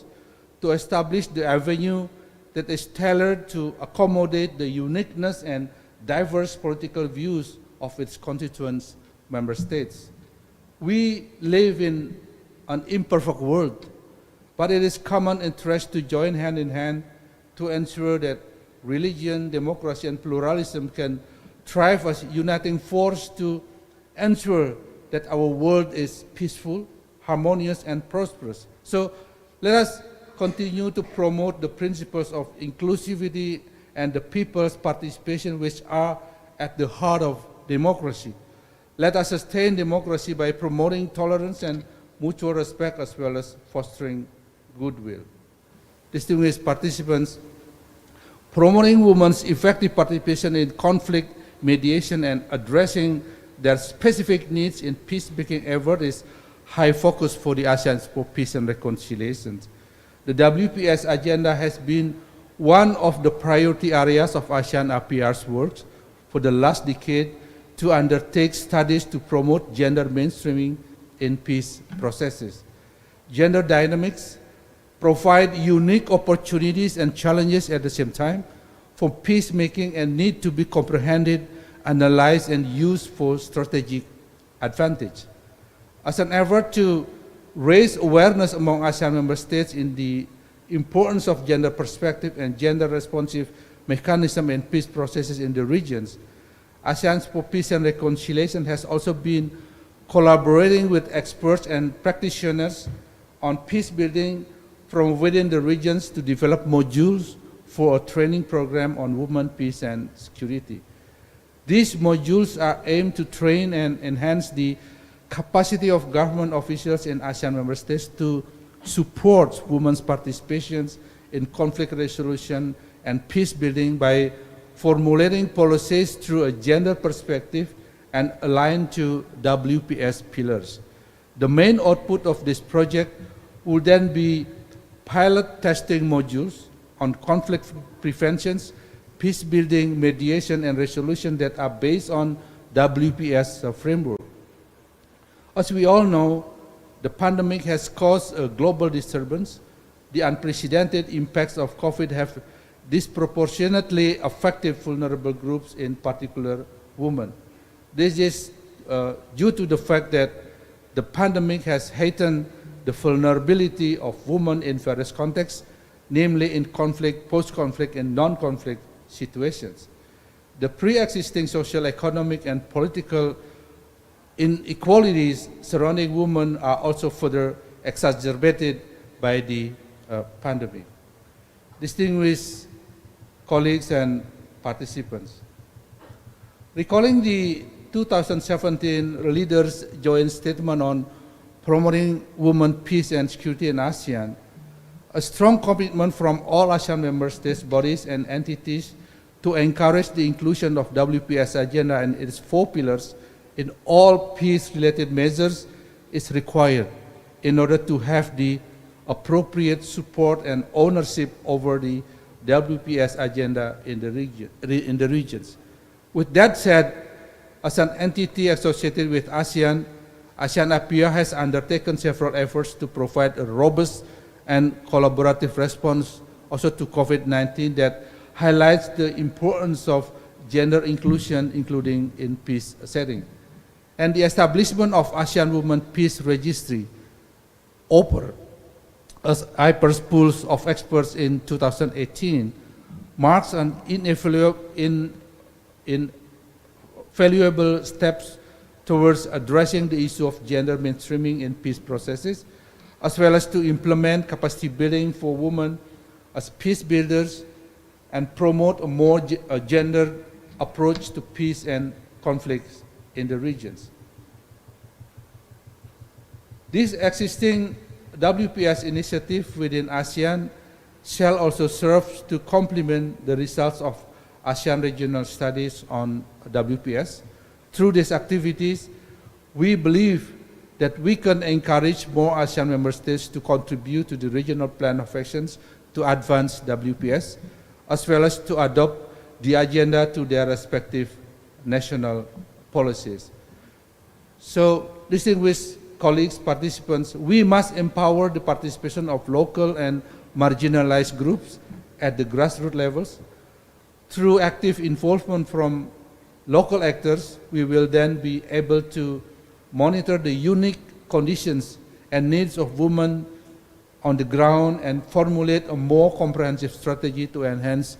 to establish the avenue that is tailored to accommodate the uniqueness and diverse political views of its constituent member states. We live in an imperfect world, but it is common interest to join hand in hand to ensure that religion, democracy, and pluralism can thrive as uniting force to ensure that our world is peaceful, harmonious, and prosperous. So let us continue to promote the principles of inclusivity and the people's participation, which are at the heart of democracy. Let us sustain democracy by promoting tolerance and mutual respect, as well as fostering goodwill. Distinguished participants, promoting women's effective participation in conflict mediation and addressing their specific needs in peacemaking effort is high focus for the ASEAN for Peace and Reconciliation. The WPS agenda has been one of the priority areas of ASEAN APR's work for the last decade to undertake studies to promote gender mainstreaming in peace processes. Gender dynamics provide unique opportunities and challenges at the same time for peacemaking and need to be comprehended, analyzed, and used for strategic advantage. As an effort to raise awareness among ASEAN member states in the importance of gender perspective and gender-responsive mechanism in peace processes in the regions, ASEAN for Peace and Reconciliation has also been collaborating with experts and practitioners on peace building from within the regions to develop modules for a training program on women, peace, and security. These modules are aimed to train and enhance the capacity of government officials in ASEAN member states to support women's participations in conflict resolution and peace building by formulating policies through a gender perspective and aligned to WPS pillars. The main output of this project will then be pilot testing modules on conflict preventions, peace building, mediation, and resolution that are based on WPS framework. As we all know, the pandemic has caused a global disturbance. The unprecedented impacts of COVID have disproportionately affected vulnerable groups, in particular women. This is due to the fact that the pandemic has heightened the vulnerability of women in various contexts, namely in conflict, post-conflict, and non-conflict situations. The pre-existing social, economic, and political inequalities surrounding women are also further exacerbated by the pandemic. Distinguished colleagues and participants, recalling the 2017 Leaders' Joint Statement on promoting women, peace, and security in ASEAN, a strong commitment from all ASEAN member states, bodies, and entities to encourage the inclusion of WPS agenda and its 4 pillars in all peace-related measures is required in order to have the appropriate support and ownership over the WPS agenda in the regions. With that said, as an entity associated with ASEAN, ASEAN-APIA has undertaken several efforts to provide a robust and collaborative response also to COVID-19 that highlights the importance of gender inclusion, including in peace setting. And the establishment of ASEAN Women Peace Registry, OPER, as IPER's pools of experts in 2018, marks an invaluable steps towards addressing the issue of gender mainstreaming in peace processes, as well as to implement capacity building for women as peace builders and promote a more gendered approach to peace and conflicts in the regions. This existing WPS initiative within ASEAN shall also serve to complement the results of ASEAN regional studies on WPS. Through these activities, we believe that we can encourage more ASEAN member states to contribute to the regional plan of actions to advance WPS, as well as to adopt the agenda to their respective national policies. So, distinguished colleagues, participants, we must empower the participation of local and marginalized groups at the grassroots levels. Through active involvement from local actors, we will then be able to monitor the unique conditions and needs of women on the ground and formulate a more comprehensive strategy to enhance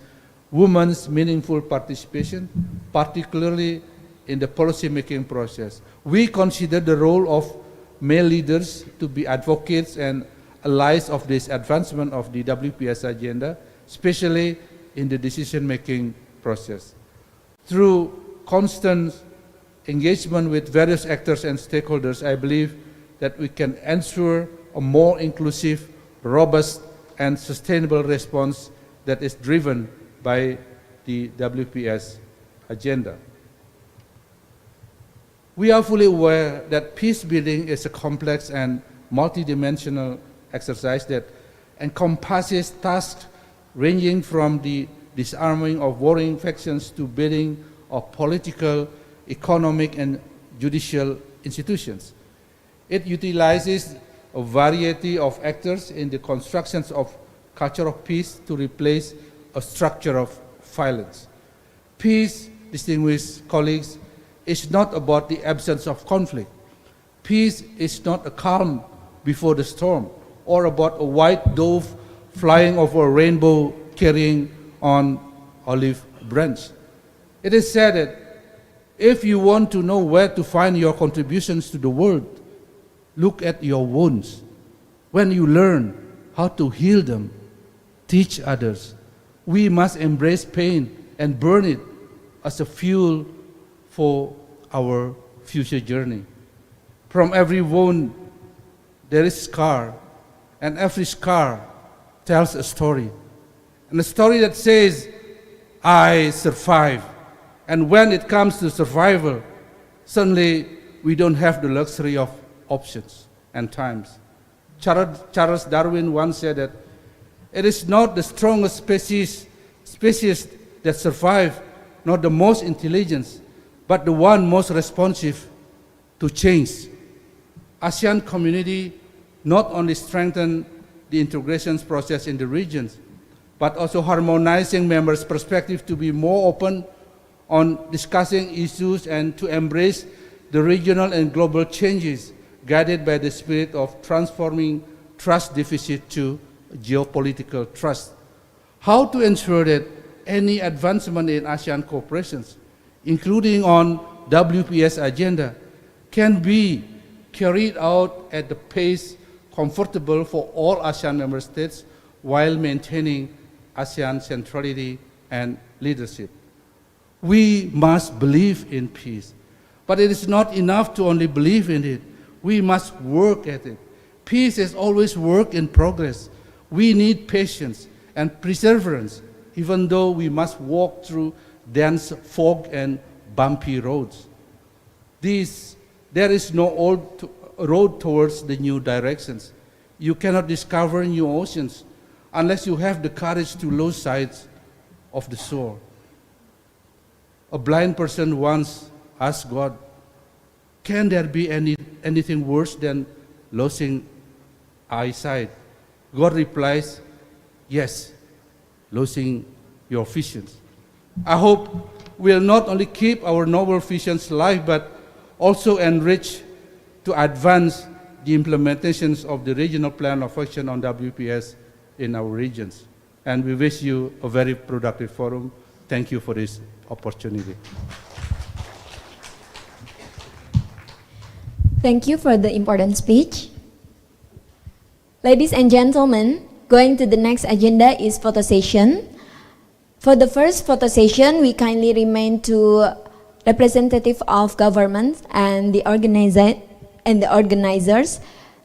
women's meaningful participation, particularly in the policy-making process. We consider the role of male leaders to be advocates and allies of this advancement of the WPS agenda, especially in the decision-making process. Through constant engagement with various actors and stakeholders, I believe that we can ensure a more inclusive, robust, and sustainable response that is driven by the WPS agenda. We are fully aware that peace building is a complex and multidimensional exercise that encompasses tasks ranging from the disarming of warring factions to building of political, economic, and judicial institutions. It utilizes a variety of actors in the constructions of culture of peace to replace a structure of violence. Peace, distinguished colleagues, is not about the absence of conflict. Peace is not a calm before the storm or about a white dove flying over a rainbow carrying on olive branch. It is said that if you want to know where to find your contributions to the world, look at your wounds. When you learn how to heal them, teach others. We must embrace pain and burn it as a fuel for our future journey. From every wound, there is scar, and every scar tells a story. And a story that says, I survived. And when it comes to survival, suddenly we don't have the luxury of options and times. Charles Darwin once said that it is not the strongest species that survive, not the most intelligent, but the one most responsive to change. ASEAN community not only strengthen the integration process in the regions, but also harmonizing members' perspective to be more open on discussing issues and to embrace the regional and global changes guided by the spirit of transforming trust deficit to geopolitical trust. How to ensure that any advancement in ASEAN cooperation, including on WPS agenda, can be carried out at the pace comfortable for all ASEAN member states while maintaining ASEAN centrality and leadership. We must believe in peace, but it is not enough to only believe in it. We must work at it. Peace is always work in progress. We need patience and perseverance, even though we must walk through dense fog and bumpy roads. There is no old road towards the new directions. You cannot discover new oceans unless you have the courage to lose sight of the shore. A blind person once asked God, can there be anything worse than losing eyesight? God replies, yes, losing your visions. I hope we'll not only keep our noble visions alive, but also enrich to advance the implementations of the regional plan of action on WPS in our regions. And we wish you a very productive forum. Thank you for this opportunity. Thank you for the important speech. Ladies and gentlemen, going to the next agenda is photo session. For the first photo session, we kindly remain to representative of government and the organizers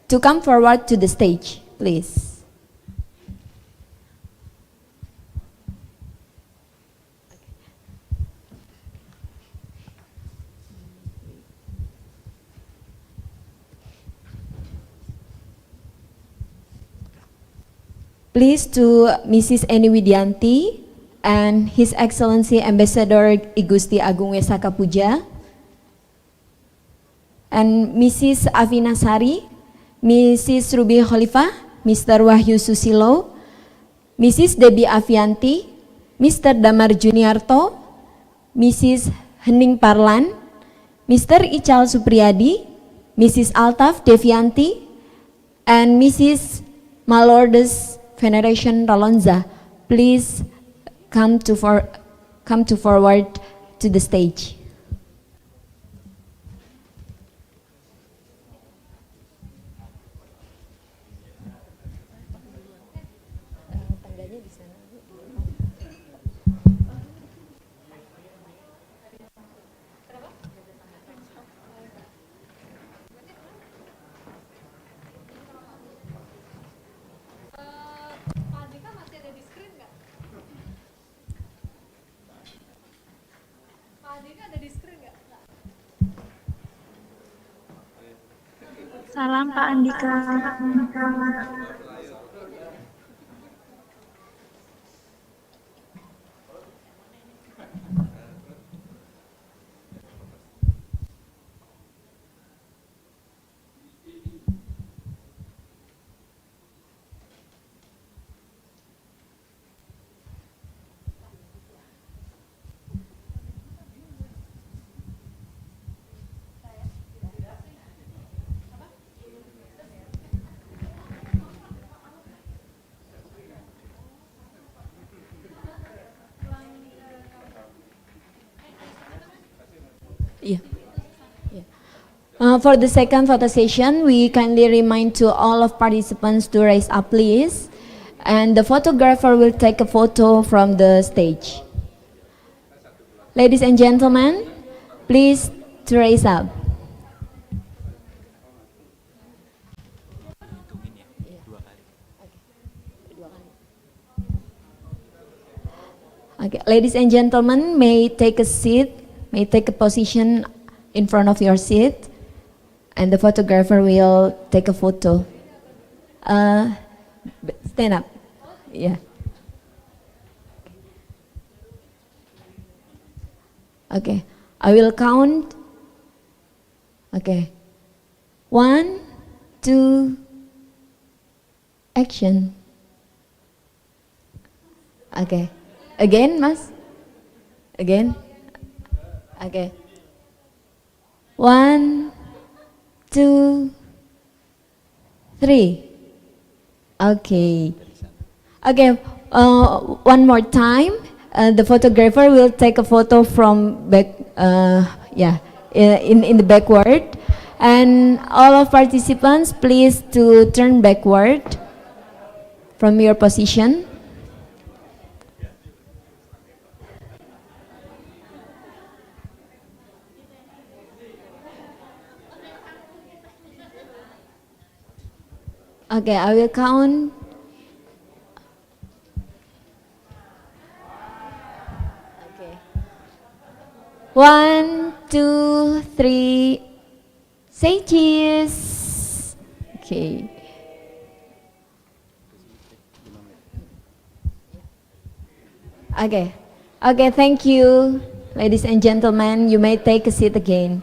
to come forward to the stage, please. Please to Mrs. Eni Widianti and His Excellency Ambassador Igusti Agung Wesaka Puja, and Mrs. Afina Sari, Mrs. Ruby Khalifah, Mr. Wahyu Susilo, Mrs. Debbie Avianti, Mr. Damar Juniarto, Mrs. Hening Parlan, Mr. Ical Supriyadi, Mrs. Altaf Devianti, and Mrs. Malordes Veneration Rolonza. Please come to forward to the stage. Salam Pak Andika. Yeah. For the second photo session, we kindly remind to all of participants to raise up, please. And the photographer will take a photo from the stage. Ladies and gentlemen, please to raise up. Okay, ladies and gentlemen, may take a seat, may take a position in front of your seat, and the photographer will take a photo. Stand up. Yeah. Okay, I will count. Okay. 1, 2, action. Okay. Again, Mas? Again? Okay. 1, 2, 3. Okay. Okay, one more time. The photographer will take a photo from back, yeah, in the backward. And all of participants, please to turn backward from your position. Okay, I will count. Okay. 1, 2, 3. Say cheese. Okay. Okay. Okay, thank you. Ladies and gentlemen, you may take a seat again.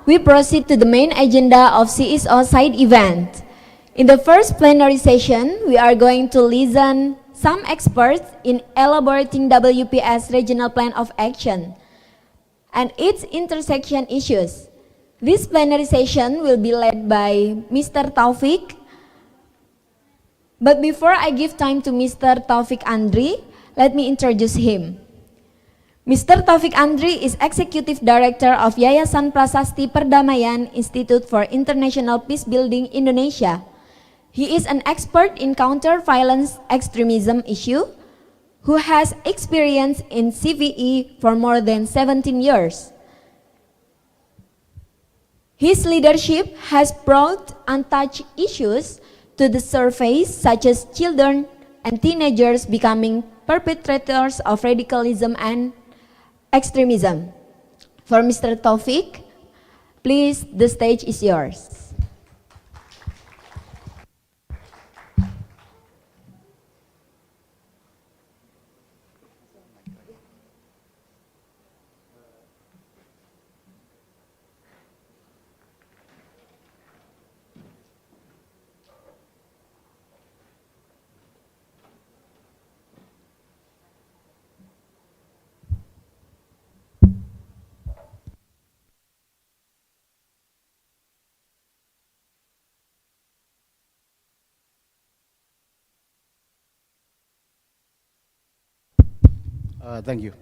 we proceed to the main agenda of CSO side event. In the first plenary session, we are going to listen some experts in elaborating WPS Regional Plan of Action and its intersection issues. This plenary session will be led by Mr. Taufik. But before I give time to Mr. Taufik Andri, let me introduce him. Mr. Taufik Andri is Executive Director of Yayasan Prasasti Perdamaian Institute for International Peacebuilding Indonesia. He is an expert in counter-violence extremism issue who has experience in CVE for more than 17 years. His leadership has brought untouched issues to the surface, such as children and teenagers becoming perpetrators of radicalism and extremism. For Mr. Taufik, please, the stage is yours. Thank you.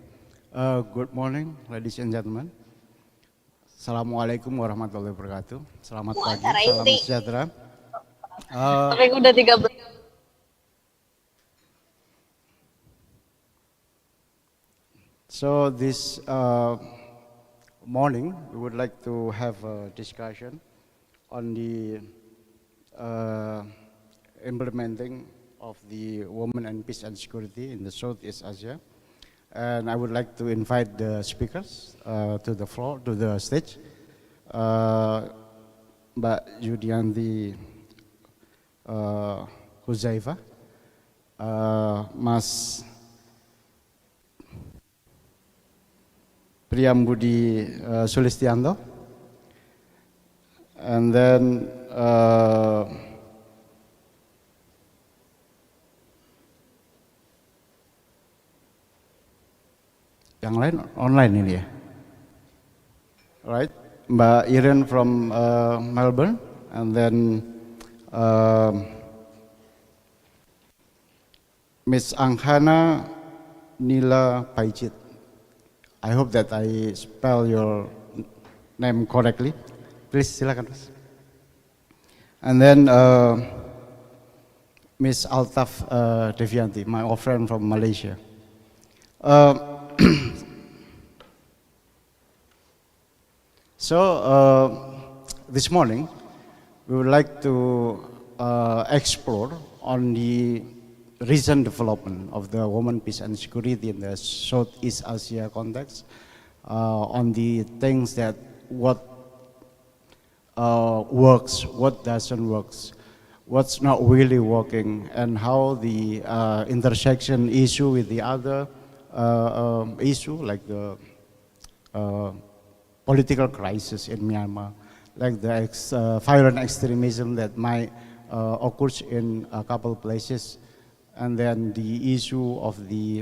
Good morning, ladies and gentlemen. Assalamualaikum warahmatullahi wabarakatuh. Selamat pagi, salam sejahtera. So this morning, we would like to have a discussion on the implementing of the Women and Peace and Security in the Southeast Asia. And I would like to invite the speakers to the floor, to the stage. Mbak Yudianti Huzaifa, Mas Priyambudi Sulistianto, and then yang lain online ini ya, right? Mbak Iren from Melbourne, and then Miss Anghana Nila Paicit. I hope that I spell your name correctly. Please, silakan, Mas. And then Miss Altaf Devianti, my old friend from Malaysia. So this morning, we would like to explore on the recent development of the women, peace and security in the Southeast Asia context, on the things that what works, what doesn't work, what's not really working, and how the intersection issue with the other issue like the political crisis in Myanmar, like the violent extremism that might occur in a couple places, and then the issue of the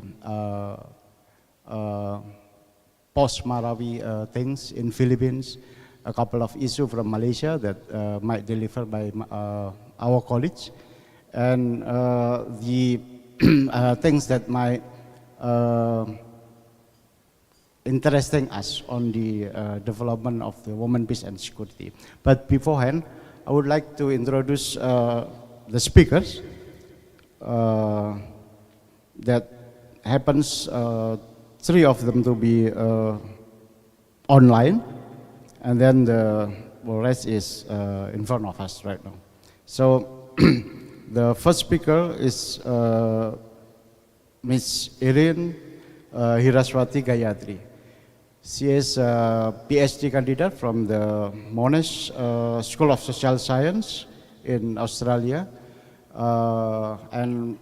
post-Marawi things in Philippines, a couple of issues from Malaysia that might deliver by our colleagues, and the things that might interesting us on the development of the women, peace and security. But beforehand, I would like to introduce the speakers that happens, three of them to be online, and then the rest is in front of us right now. So the first speaker is Miss Irin Hiraswati Gayatri. She is a PhD candidate from the Monash School of Social Science in Australia, and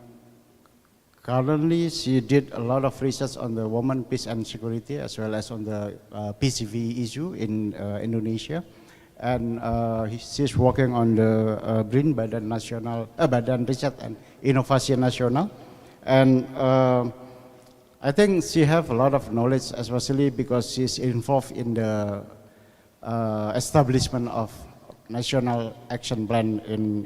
currently, she did a lot of research on the women, peace and security, as well as on the PCV issue in Indonesia. And she's working on the BRIN, Badan Nasional, Badan Riset and Inovasi Nasional. And I think she have a lot of knowledge, especially because she's involved in the establishment of National Action Plan in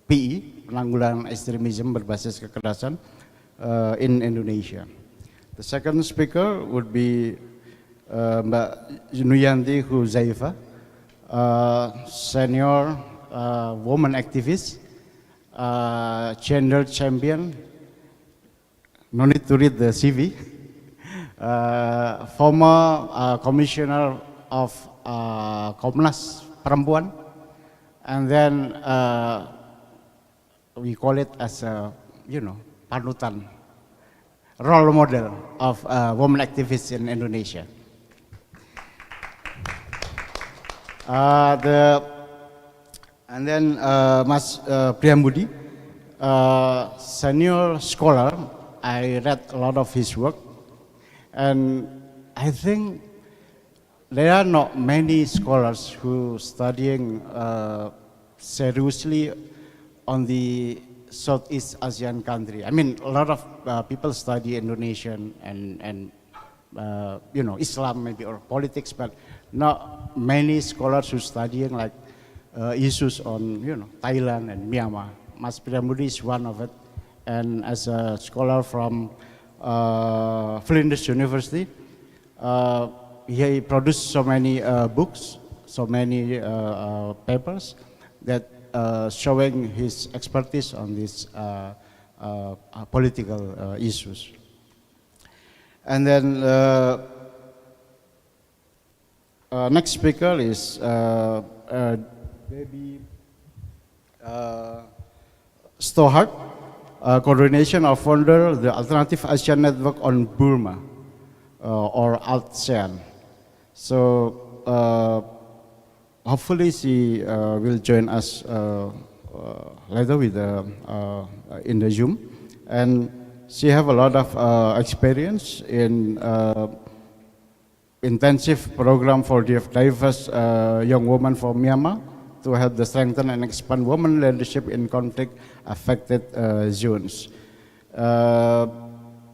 PI, penanggulangan ekstremisme berbasis kekerasan in Indonesia. The second speaker would be Mbak Nuyanti Huzaifa, senior woman activist, gender champion. No need to read the CV. Former commissioner of Komnas Perempuan, and then we call it as a, panutan, role model of women activists in Indonesia. And then Mas Priyambudi, senior scholar. I read a lot of his work, and I think there are not many scholars who studying seriously on the Southeast Asian country. I mean, a lot of people study Indonesian and Islam maybe or politics, but not many scholars who studying like issues on Thailand and Myanmar. Mas Priyambudi is one of it, and as a scholar from Flinders University, he produced so many books, so many papers that showing his expertise on these political issues. And then next speaker is Debbie Stohart, coordination of founder the Alternative Asian Network on Burma, or ALTSEAN. So hopefully she will join us later with in the Zoom, and she have a lot of experience in intensive program for diverse young women from Myanmar to help the strengthen and expand women leadership in conflict-affected zones.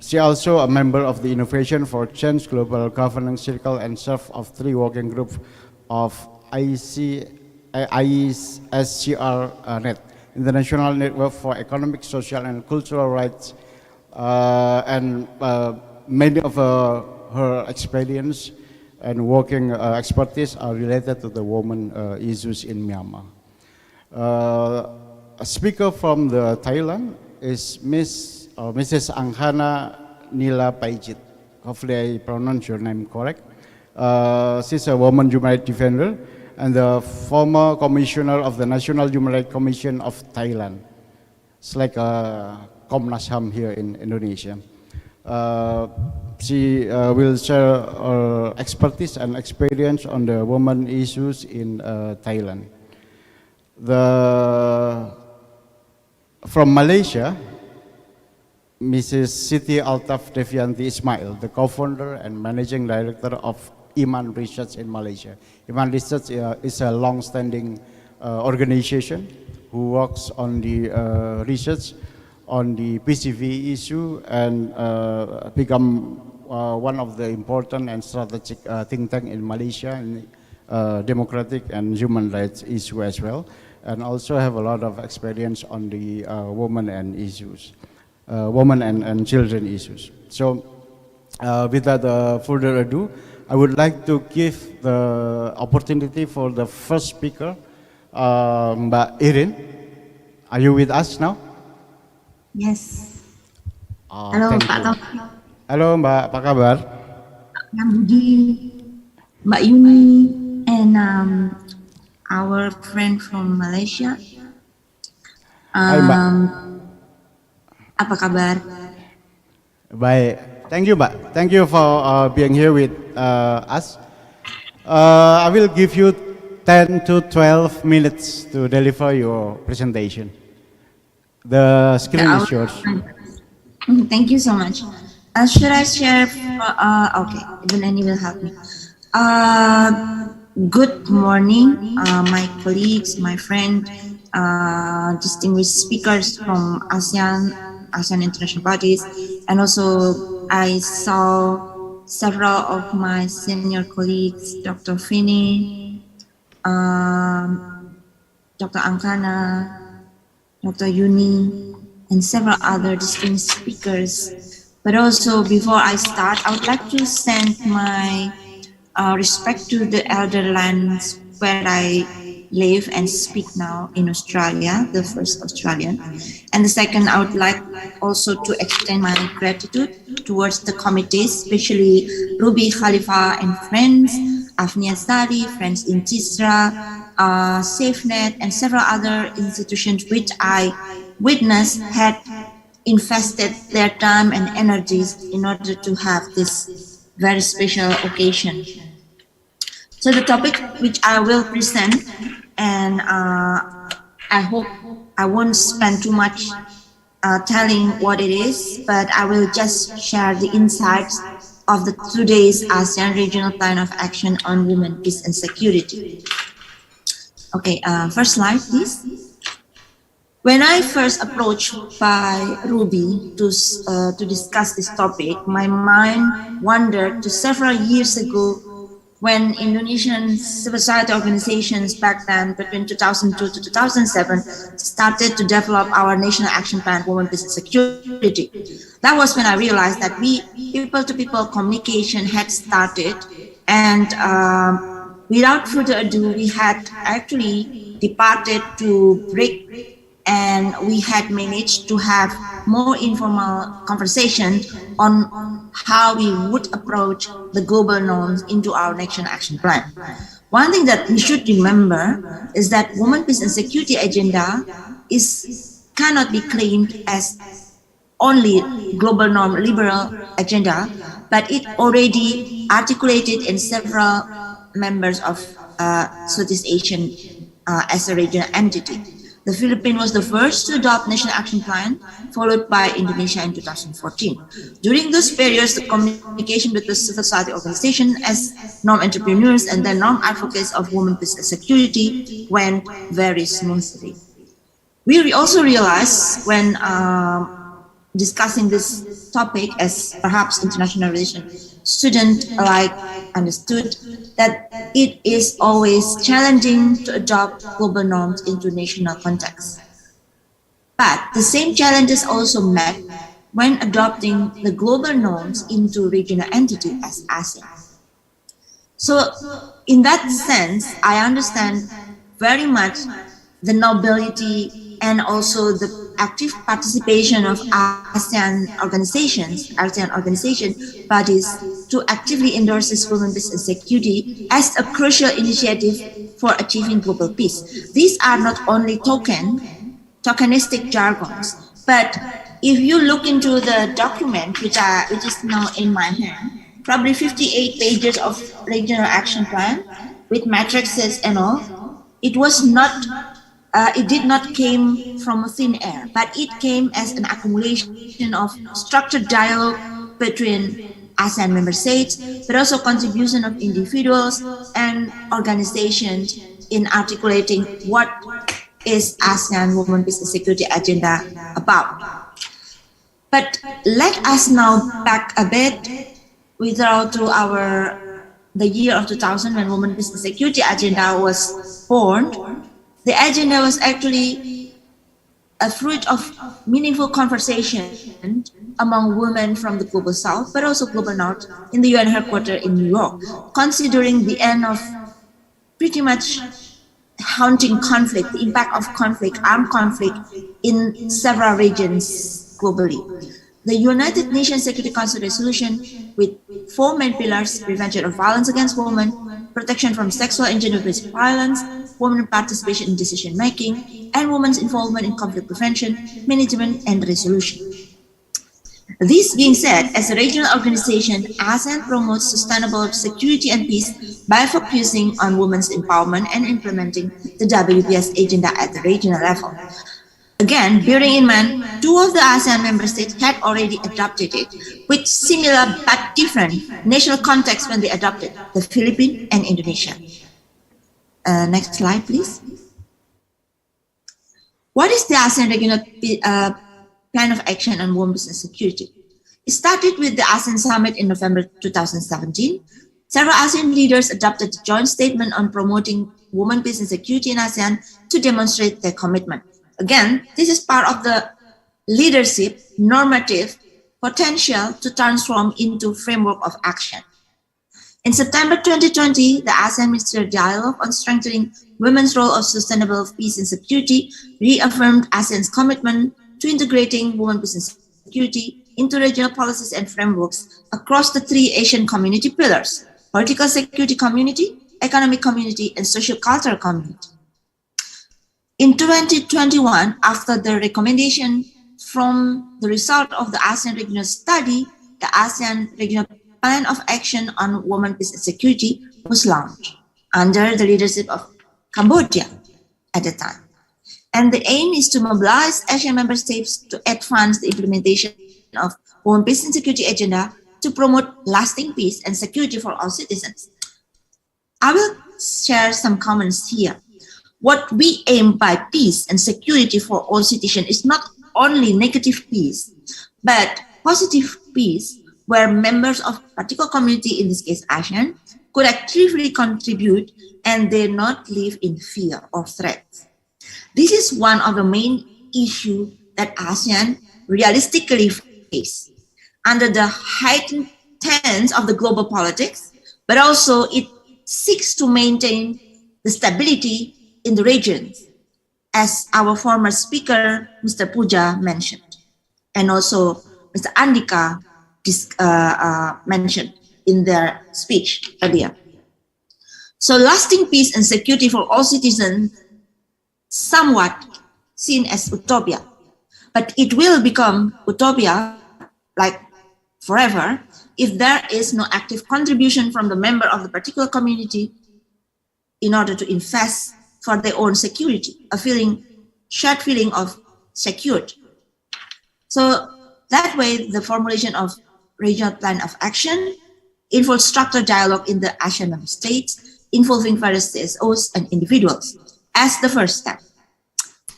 She also a member of the Innovation for Change Global Governance Circle and serve of 3 working groups of ISCR Net, International Network for Economic, Social, and Cultural Rights, and many of her experience and working expertise are related to the women issues in Myanmar. A speaker from the Thailand is Mrs. Anghana Nila Paijit. Hopefully I pronounce your name correct. She's a woman human rights defender and the former commissioner of the National Human Rights Commission of Thailand. It's like a Komnas HAM here in Indonesia. She will share her expertise and experience on the women issues in Thailand. From Malaysia, Mrs. Siti Altaf Devianti Ismail, the co-founder and managing director of Iman Research in Malaysia. Iman Research is a long-standing organization who works on the research on the PCV issue and become one of the important and strategic think tank in Malaysia in democratic and human rights issue as well, and also have a lot of experience on the women and issues, women and children issues. So without further ado, I would like to give the opportunity for the first speaker, Mbak Irin. Are you with us now? Yes. Halo Thank Pak you. Taufik, Halo Mbak, apa kabar? Yang Budi, Mbak Yuni, and our friend from Malaysia. Hai Mbak. Apa kabar? Baik, thank you Mbak. Thank you for being here with us. I will give you 10 to 12 minutes to deliver your presentation. The screen is yours. Thank you so much. Should I share? Okay, Ibu will help me. Good morning, my colleagues, my friend, distinguished speakers from ASEAN international bodies, and also I saw several of my senior colleagues, Dr. Finney, Dr. Ankana, Dr. Yuni, and several other distinguished speakers. But also, before I start, I would like to send my respect to the elder lands where I live and speak now in Australia, the first Australian. And the second, I would like also to extend my gratitude towards the committees, especially Ruby Khalifa and friends, Afnia Sari, friends in Tisra, SafeNet, and several other institutions which I witnessed had invested their time and energies in order to have this very special occasion. So the topic which I will present, and I hope I won't spend too much telling what it is, but I will just share the insights of the today's ASEAN Regional Plan of Action on Women, Peace and Security. Okay, first slide, please. When I first approached by Ruby to discuss this topic, my mind wandered to several years ago when Indonesian civil society organizations back then, between 2002 to 2007, started to develop our National Action Plan, Women, Peace and Security. That was when I realized that people-to-people communication had started, and without further ado, we had actually departed to break, and we had managed to have more informal conversation on how we would approach the global norms into our National Action Plan. One thing that we should remember is that Women, Peace and Security agenda cannot be claimed as only global norm liberal agenda, but it already articulated in several members of Southeast Asian as a regional entity. The Philippines was the first to adopt National Action Plan, followed by Indonesia in 2014. During those periods, the communication with the civil society organization as norm entrepreneurs and then norm advocates of women, peace and security went very smoothly. We also realized when discussing this topic, as perhaps international relations students alike understood, that it is always challenging to adopt global norms into national context. But the same challenges also met when adopting the global norms into regional entity as ASEAN. So in that sense, I understand very much the nobility and also the active participation of ASEAN organization bodies to actively endorse this women, peace and security as a crucial initiative for achieving global peace. These are not only tokenistic jargons, but if you look into the document which is now in my hand, probably 58 pages of regional action plan with matrices and all, it was not it did not came from thin air, but it came as an accumulation of structured dialogue between ASEAN member states, but also contribution of individuals and organizations in articulating what is ASEAN Women, Peace and Security agenda about. But let us now back a bit, withdraw to the year of 2000 when Women, Peace and Security agenda was born. The agenda was actually a fruit of meaningful conversation among women from the global south, but also global north in the UN headquarters in New York, considering the end of pretty much haunting conflict, the impact of conflict, armed conflict in several regions globally. The United Nations Security Council resolution with 4 main pillars: prevention of violence against women, protection from sexual and gender-based violence, women participation in decision making, and women's involvement in conflict prevention, management, and resolution. This being said, as a regional organization, ASEAN promotes sustainable security and peace by focusing on women's empowerment and implementing the WPS agenda at the regional level. Again, bearing in mind, two of the ASEAN member states had already adopted it with similar but different national contexts when they adopted, the Philippines and Indonesia. Next slide, please. What is the ASEAN Regional Plan of Action on Women, Peace and Security? It started with the ASEAN Summit in November 2017. Several ASEAN leaders adopted a joint statement on promoting women, peace and security in ASEAN to demonstrate their commitment. Again, this is part of the leadership normative potential to transform into framework of action. In September 2020, the ASEAN Ministerial Dialogue on Strengthening Women's Role of Sustainable Peace and Security reaffirmed ASEAN's commitment to integrating women, peace and security into regional policies and frameworks across the three Asian community pillars: political security community, economic community, and social cultural community. In 2021, after the recommendation from the result of the ASEAN Regional Study, the ASEAN Regional Plan of Action on Women, Peace and Security was launched under the leadership of Cambodia at the time. And the aim is to mobilize Asian member states to advance the implementation of Women, Peace and Security agenda to promote lasting peace and security for all citizens. I will share some comments here. What we aim by peace and security for all citizens is not only negative peace, but positive peace where members of particular community, in this case ASEAN, could actively contribute and they not live in fear or threats. This is one of the main issues that ASEAN realistically face under the heightened tense of the global politics, but also it seeks to maintain the stability in the region, as our former speaker, Mr. Puja, mentioned, and also Mr. Andika mentioned in their speech earlier. So lasting peace and security for all citizens somewhat seen as utopia, but it will become utopia like forever if there is no active contribution from the member of the particular community in order to invest for their own security, shared feeling of secured. So that way, the formulation of regional plan of action involves structured dialogue in the ASEAN member states involving various CSOs and individuals as the first step.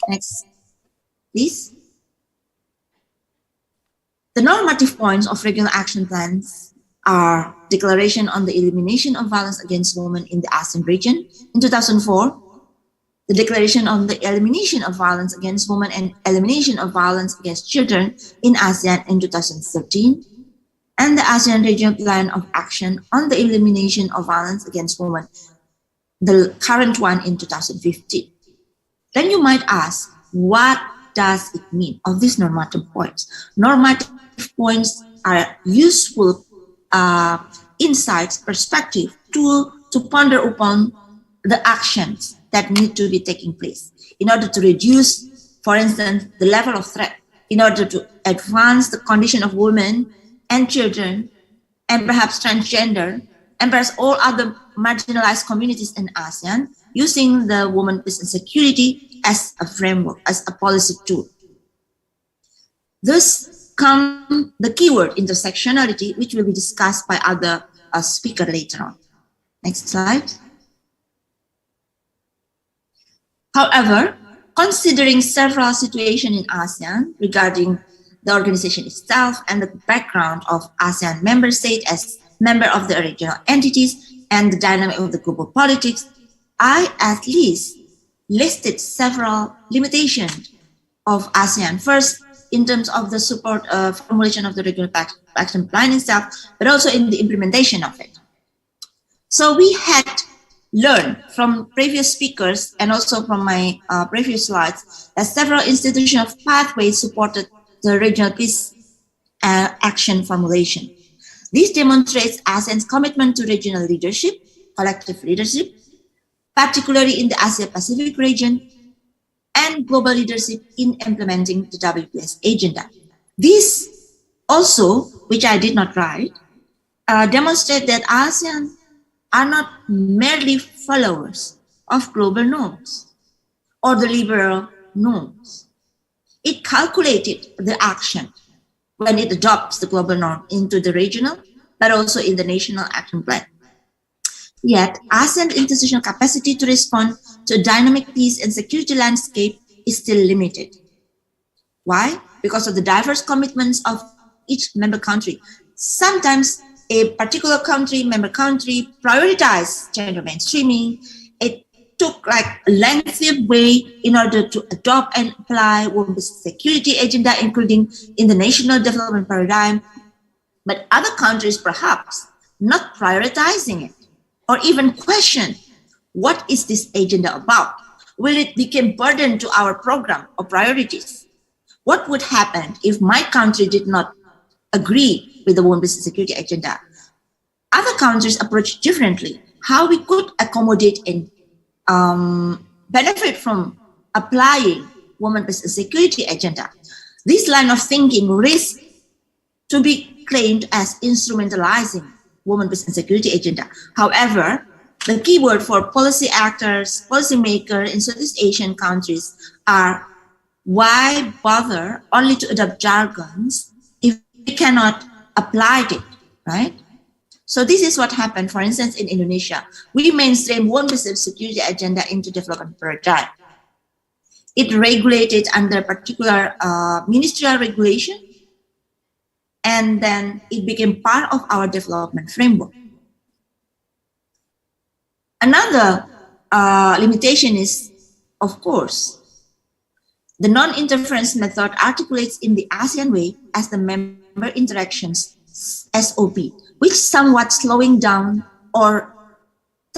Next, please. The normative points of regional action plans are Declaration on the Elimination of Violence Against Women in the ASEAN region in 2004, the Declaration on the Elimination of Violence Against Women and Elimination of Violence Against Children in ASEAN in 2013, and the ASEAN Regional Plan of Action on the Elimination of Violence Against Women, the current one in 2015. Then you might ask, what does it mean of these normative points? Normative points are useful insights, perspective, tool to ponder upon the actions that need to be taking place in order to reduce, for instance, the level of threat, in order to advance the condition of women and children, and perhaps transgender, and perhaps all other marginalized communities in ASEAN, using the women, peace and security as a framework, as a policy tool. Thus come the keyword intersectionality, which will be discussed by other speakers later on. Next slide. However, considering several situations in ASEAN regarding the organization itself and the background of ASEAN member states as member of the regional entities and the dynamic of the global politics, I at least listed several limitations of ASEAN. First, in terms of the support formulation of the regional action plan itself, but also in the implementation of it. So we had learned from previous speakers and also from my previous slides that several institutional pathways supported the regional peace action formulation. This demonstrates ASEAN's commitment to regional leadership, collective leadership, particularly in the Asia-Pacific region, and global leadership in implementing the WPS agenda. This also, which I did not write, demonstrate that ASEAN are not merely followers of global norms or the liberal norms, It calculated the action when it adopts the global norm into the regional, but also in the national action plan. Yet, ASEAN's intersectional capacity to respond to a dynamic peace and security landscape is still limited. Why? Because of the diverse commitments of each member country. Sometimes a particular member country, prioritized gender mainstreaming. It took like a lengthy way in order to adopt and apply women's security agenda, including in the national development paradigm. But other countries perhaps not prioritizing it or even question what is this agenda about? Will it become burden to our program or priorities? What would happen if my country did not agree with the women's security agenda? Other countries approach differently. How we could accommodate and benefit from applying women's security agenda. This line of thinking risks to be claimed as instrumentalizing women's security agenda. However, the keyword for policy actors, policymakers in Southeast Asian countries are why bother only to adopt jargons if we cannot apply it, right? So this is what happened, for instance, in Indonesia. We mainstream women's security agenda into development paradigm. It regulated under particular ministerial regulation, and then it became part of our development framework. Another limitation is, of course, the non-interference method articulates in the ASEAN way as the member interactions SOP, which somewhat slowing down or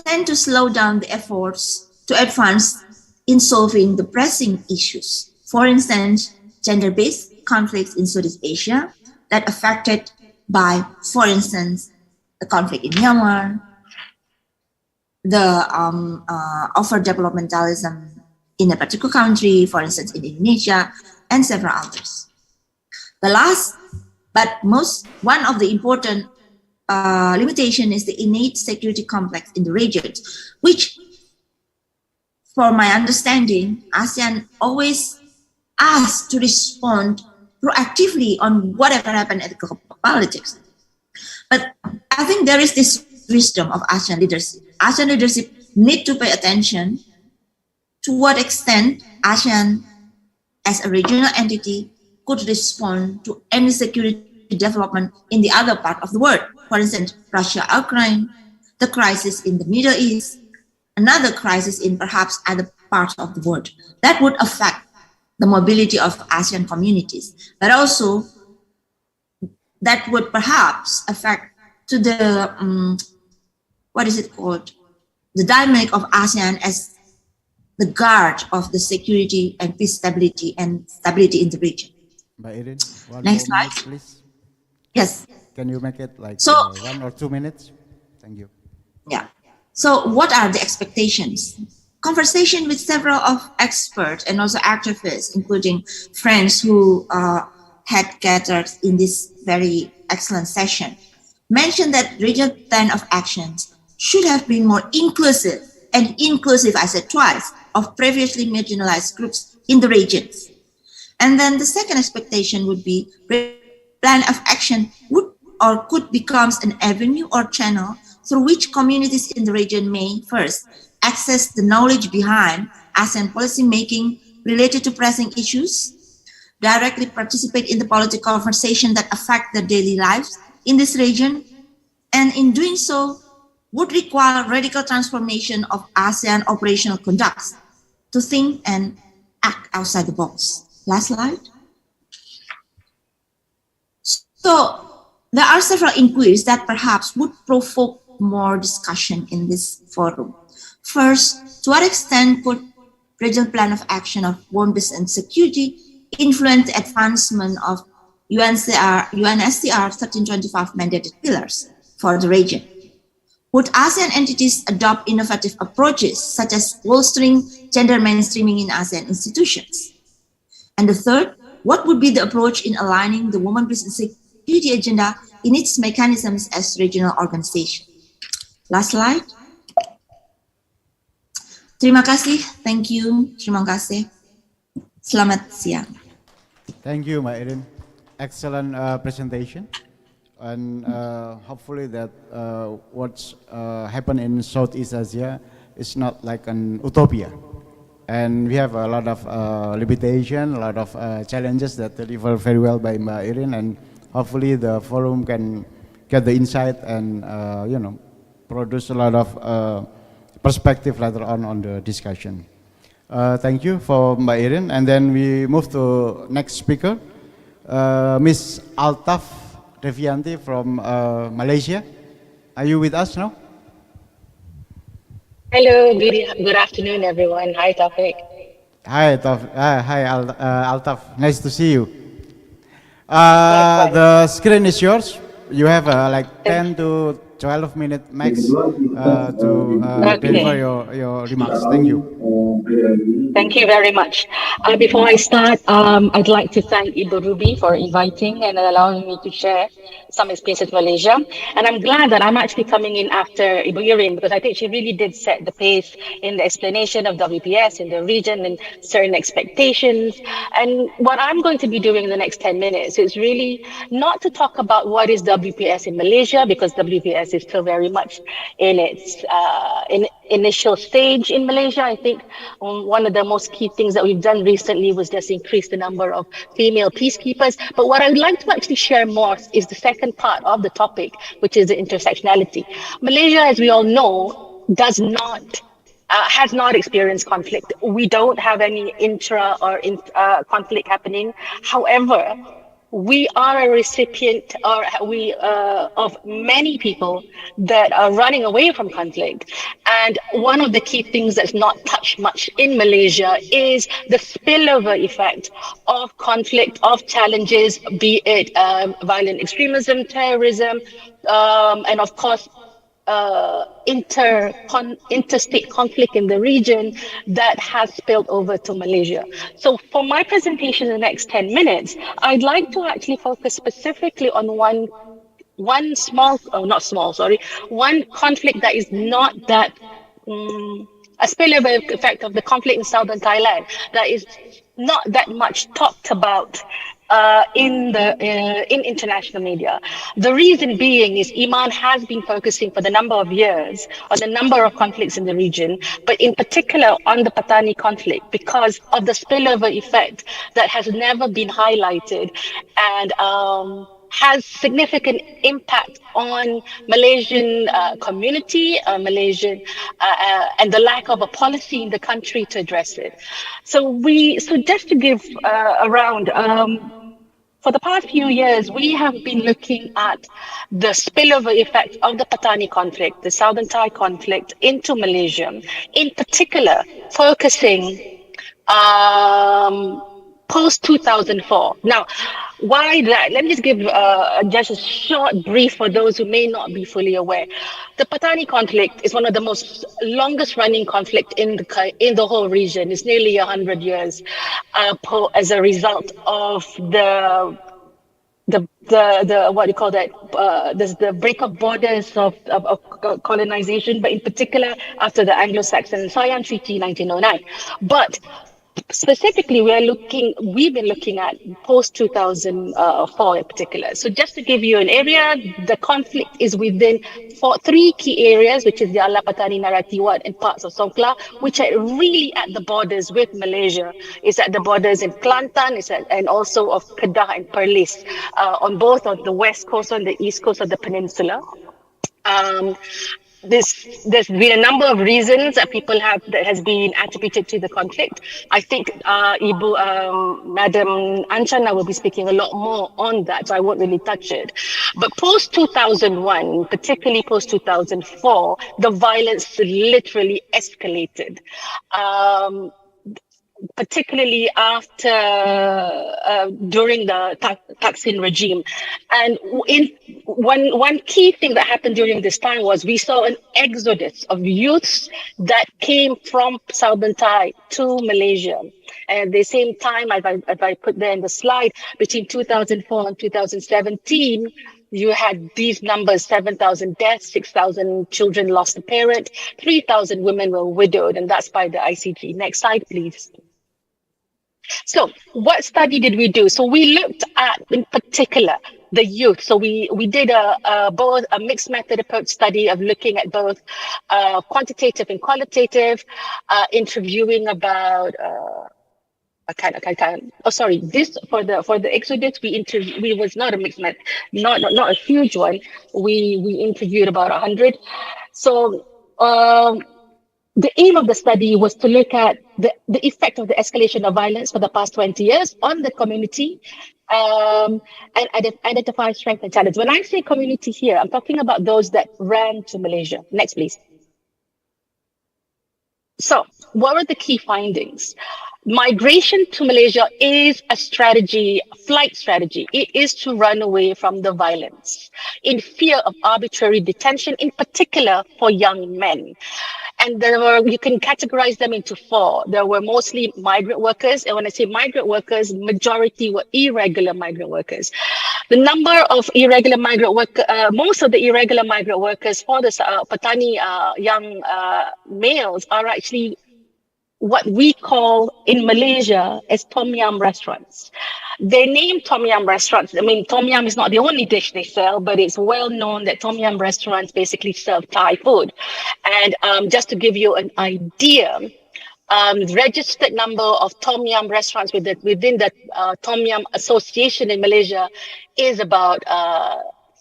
tend to slow down the efforts to advance in solving the pressing issues. For instance, gender-based conflicts in Southeast Asia that affected by, for instance, the conflict in Myanmar, the overdevelopmentalism in a particular country, for instance, in Indonesia, and several others. The last, but one of the important limitation is the innate security complex in the region, which, for my understanding, ASEAN always asks to respond proactively on whatever happened at the global politics. But I think there is this wisdom of ASEAN leadership. ASEAN leadership need to pay attention to what extent ASEAN as a regional entity could respond to any security development in the other part of the world. For instance, Russia, Ukraine, the crisis in the Middle East, another crisis in perhaps other parts of the world. That would affect the mobility of ASEAN communities, but also that would perhaps affect to the, what is it called? The dynamic of ASEAN as the guard of the security and peace stability and stability in the region. Mbak Irin, one Next more slide. minute, please. Yes. Can you make it like So- 1 or 2 minutes? Thank you. Yeah. So what are the expectations? Conversation with several of experts and also activists, including friends who had gathered in this very excellent session, mentioned that regional plan of actions should have been more inclusive, and inclusive, I said twice, of previously marginalized groups in the regions. And then the second expectation would be plan of action would or could become an avenue or channel through which communities in the region may first access the knowledge behind ASEAN policy making related to pressing issues, directly participate in the political conversation that affect their daily lives in this region, and in doing so would require radical transformation of ASEAN operational conducts to think and act outside the box. Last slide. So there are several inquiries that perhaps would provoke more discussion in this forum. First, to what extent could regional plan of action of warm peace and security influence the advancement of UNSCR 1325 mandated pillars for the region? Would ASEAN entities adopt innovative approaches such as bolstering gender mainstreaming in ASEAN institutions? And the third, what would be the approach in aligning the women peace and security agenda in its mechanisms as regional organization? Last slide. Terima kasih, thank you, terima kasih. Selamat siang. Thank you, Mbak Irin. Excellent presentation. And hopefully that what's happened in Southeast Asia is not like an utopia. And we have a lot of limitation, a lot of challenges that delivered very well by Mbak Irin, and hopefully the forum can get the insight and produce a lot of perspective later on the discussion. Thank you for Mbak Irin, and then we move to next speaker, Miss Altaf Devianti from Malaysia. Are you with us now? Hello, good afternoon, everyone. Hi, Taufik. Hi, Altaf. Nice to see you. Likewise. The screen is yours. You have like 10 to 12-minute max to deliver your remarks. Thank you. Thank you very much. Before I start, I'd like to thank Ibu Ruby for inviting and allowing me to share some experiences in Malaysia. And I'm glad that I'm actually coming in after Ibu Irin, because I think she really did set the pace in the explanation of WPS in the region and certain expectations. And what I'm going to be doing in the next 10 minutes is really not to talk about what is WPS in Malaysia, because WPS is still very much in its initial stage in Malaysia. I think one of the most key things that we've done recently was just increase the number of female peacekeepers. But what I'd like to actually share more is the second part of the topic, which is the intersectionality. Malaysia, as we all know, has not experienced conflict. We don't have any intra or conflict happening. However, we are a recipient, of many people that are running away from conflict. And one of the key things that's not touched much in Malaysia is the spillover effect of conflict, of challenges, be it violent extremism, terrorism, and of course, interstate conflict in the region that has spilled over to Malaysia. So for my presentation in the next 10 minutes, I'd like to actually focus specifically on one conflict that is not that a spillover effect of the conflict in southern Thailand that is not that much talked about in international media. The reason being is Iman has been focusing for the number of years on the number of conflicts in the region, but in particular on the Patani conflict because of the spillover effect that has never been highlighted and has significant impact on Malaysian community, Malaysian, and the lack of a policy in the country to address it. So just to give around, for the past few years, we have been looking at the spillover effect of the Patani conflict, the Southern Thai conflict into Malaysia, in particular focusing post 2004. Now, why that? Let me just give just a short brief for those who may not be fully aware. The Patani conflict is one of the most longest running conflict in the whole region. It's nearly 100 years as a result of the what do you call that? There's the break of borders of colonization, but in particular after the Anglo-Saxon Siam Treaty 1909. But specifically, we've been looking at post 2004 in particular. So just to give you an area, the conflict is within three key areas, which is the Alapatani, Naratiwat, and parts of Songkhla, which are really at the borders with Malaysia. It's at the borders in Kelantan, and also of Kedah and Perlis, on both on the west coast and the east coast of the peninsula. There's been a number of reasons that people have that has been attributed to the conflict. I think Madam Anchana will be speaking a lot more on that, so I won't really touch it. But post 2001, particularly post 2004, the violence literally escalated. Particularly during the Thaksin regime. And one key thing that happened during this time was we saw an exodus of youths that came from Southern Thai to Malaysia. And at the same time, as I put there in the slide, between 2004 and 2017, you had these numbers: 7,000 deaths, 6,000 children lost a parent, 3,000 women were widowed, and that's by the ICG. Next slide, please. So what study did we do? So we looked at, in particular, the youth. So we did both a mixed method approach study of looking at both quantitative and qualitative, interviewing about oh, sorry. This for the Exodus, we was not a mixed method, not a huge one. We interviewed about 100. So the aim of the study was to look at the effect of the escalation of violence for the past 20 years on the community, and identify strength and challenge. When I say community here, I'm talking about those that ran to Malaysia. Next, please. So, what were the key findings? Migration to Malaysia is a strategy, flight strategy. It is to run away from the violence in fear of arbitrary detention, in particular for young men. And you can categorize them into four. There were mostly migrant workers. And when I say migrant workers, majority were irregular migrant workers. The number of irregular migrant workers, most of the irregular migrant workers for the Patani young males are actually what we call in Malaysia as Tom Yum restaurants. They name Tom Yum restaurants. I mean, Tom Yum is not the only dish they sell, but it's well known that Tom Yum restaurants basically serve Thai food. And just to give you an idea, registered number of Tom Yum restaurants within the Tom Yum Association in Malaysia is about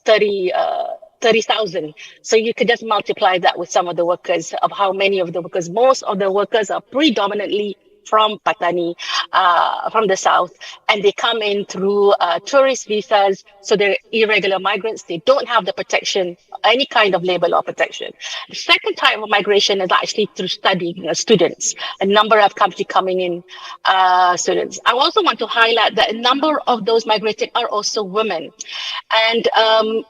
30,000. So you could just multiply that with some of the workers, of how many of the workers. Most of the workers are predominantly from Patani, from the south, and they come in through tourist visas. So they're irregular migrants. They don't have the protection, any kind of labor law protection. The second type of migration is actually through studying students. A number have actually coming in students. I also want to highlight that a number of those migrated are also women, and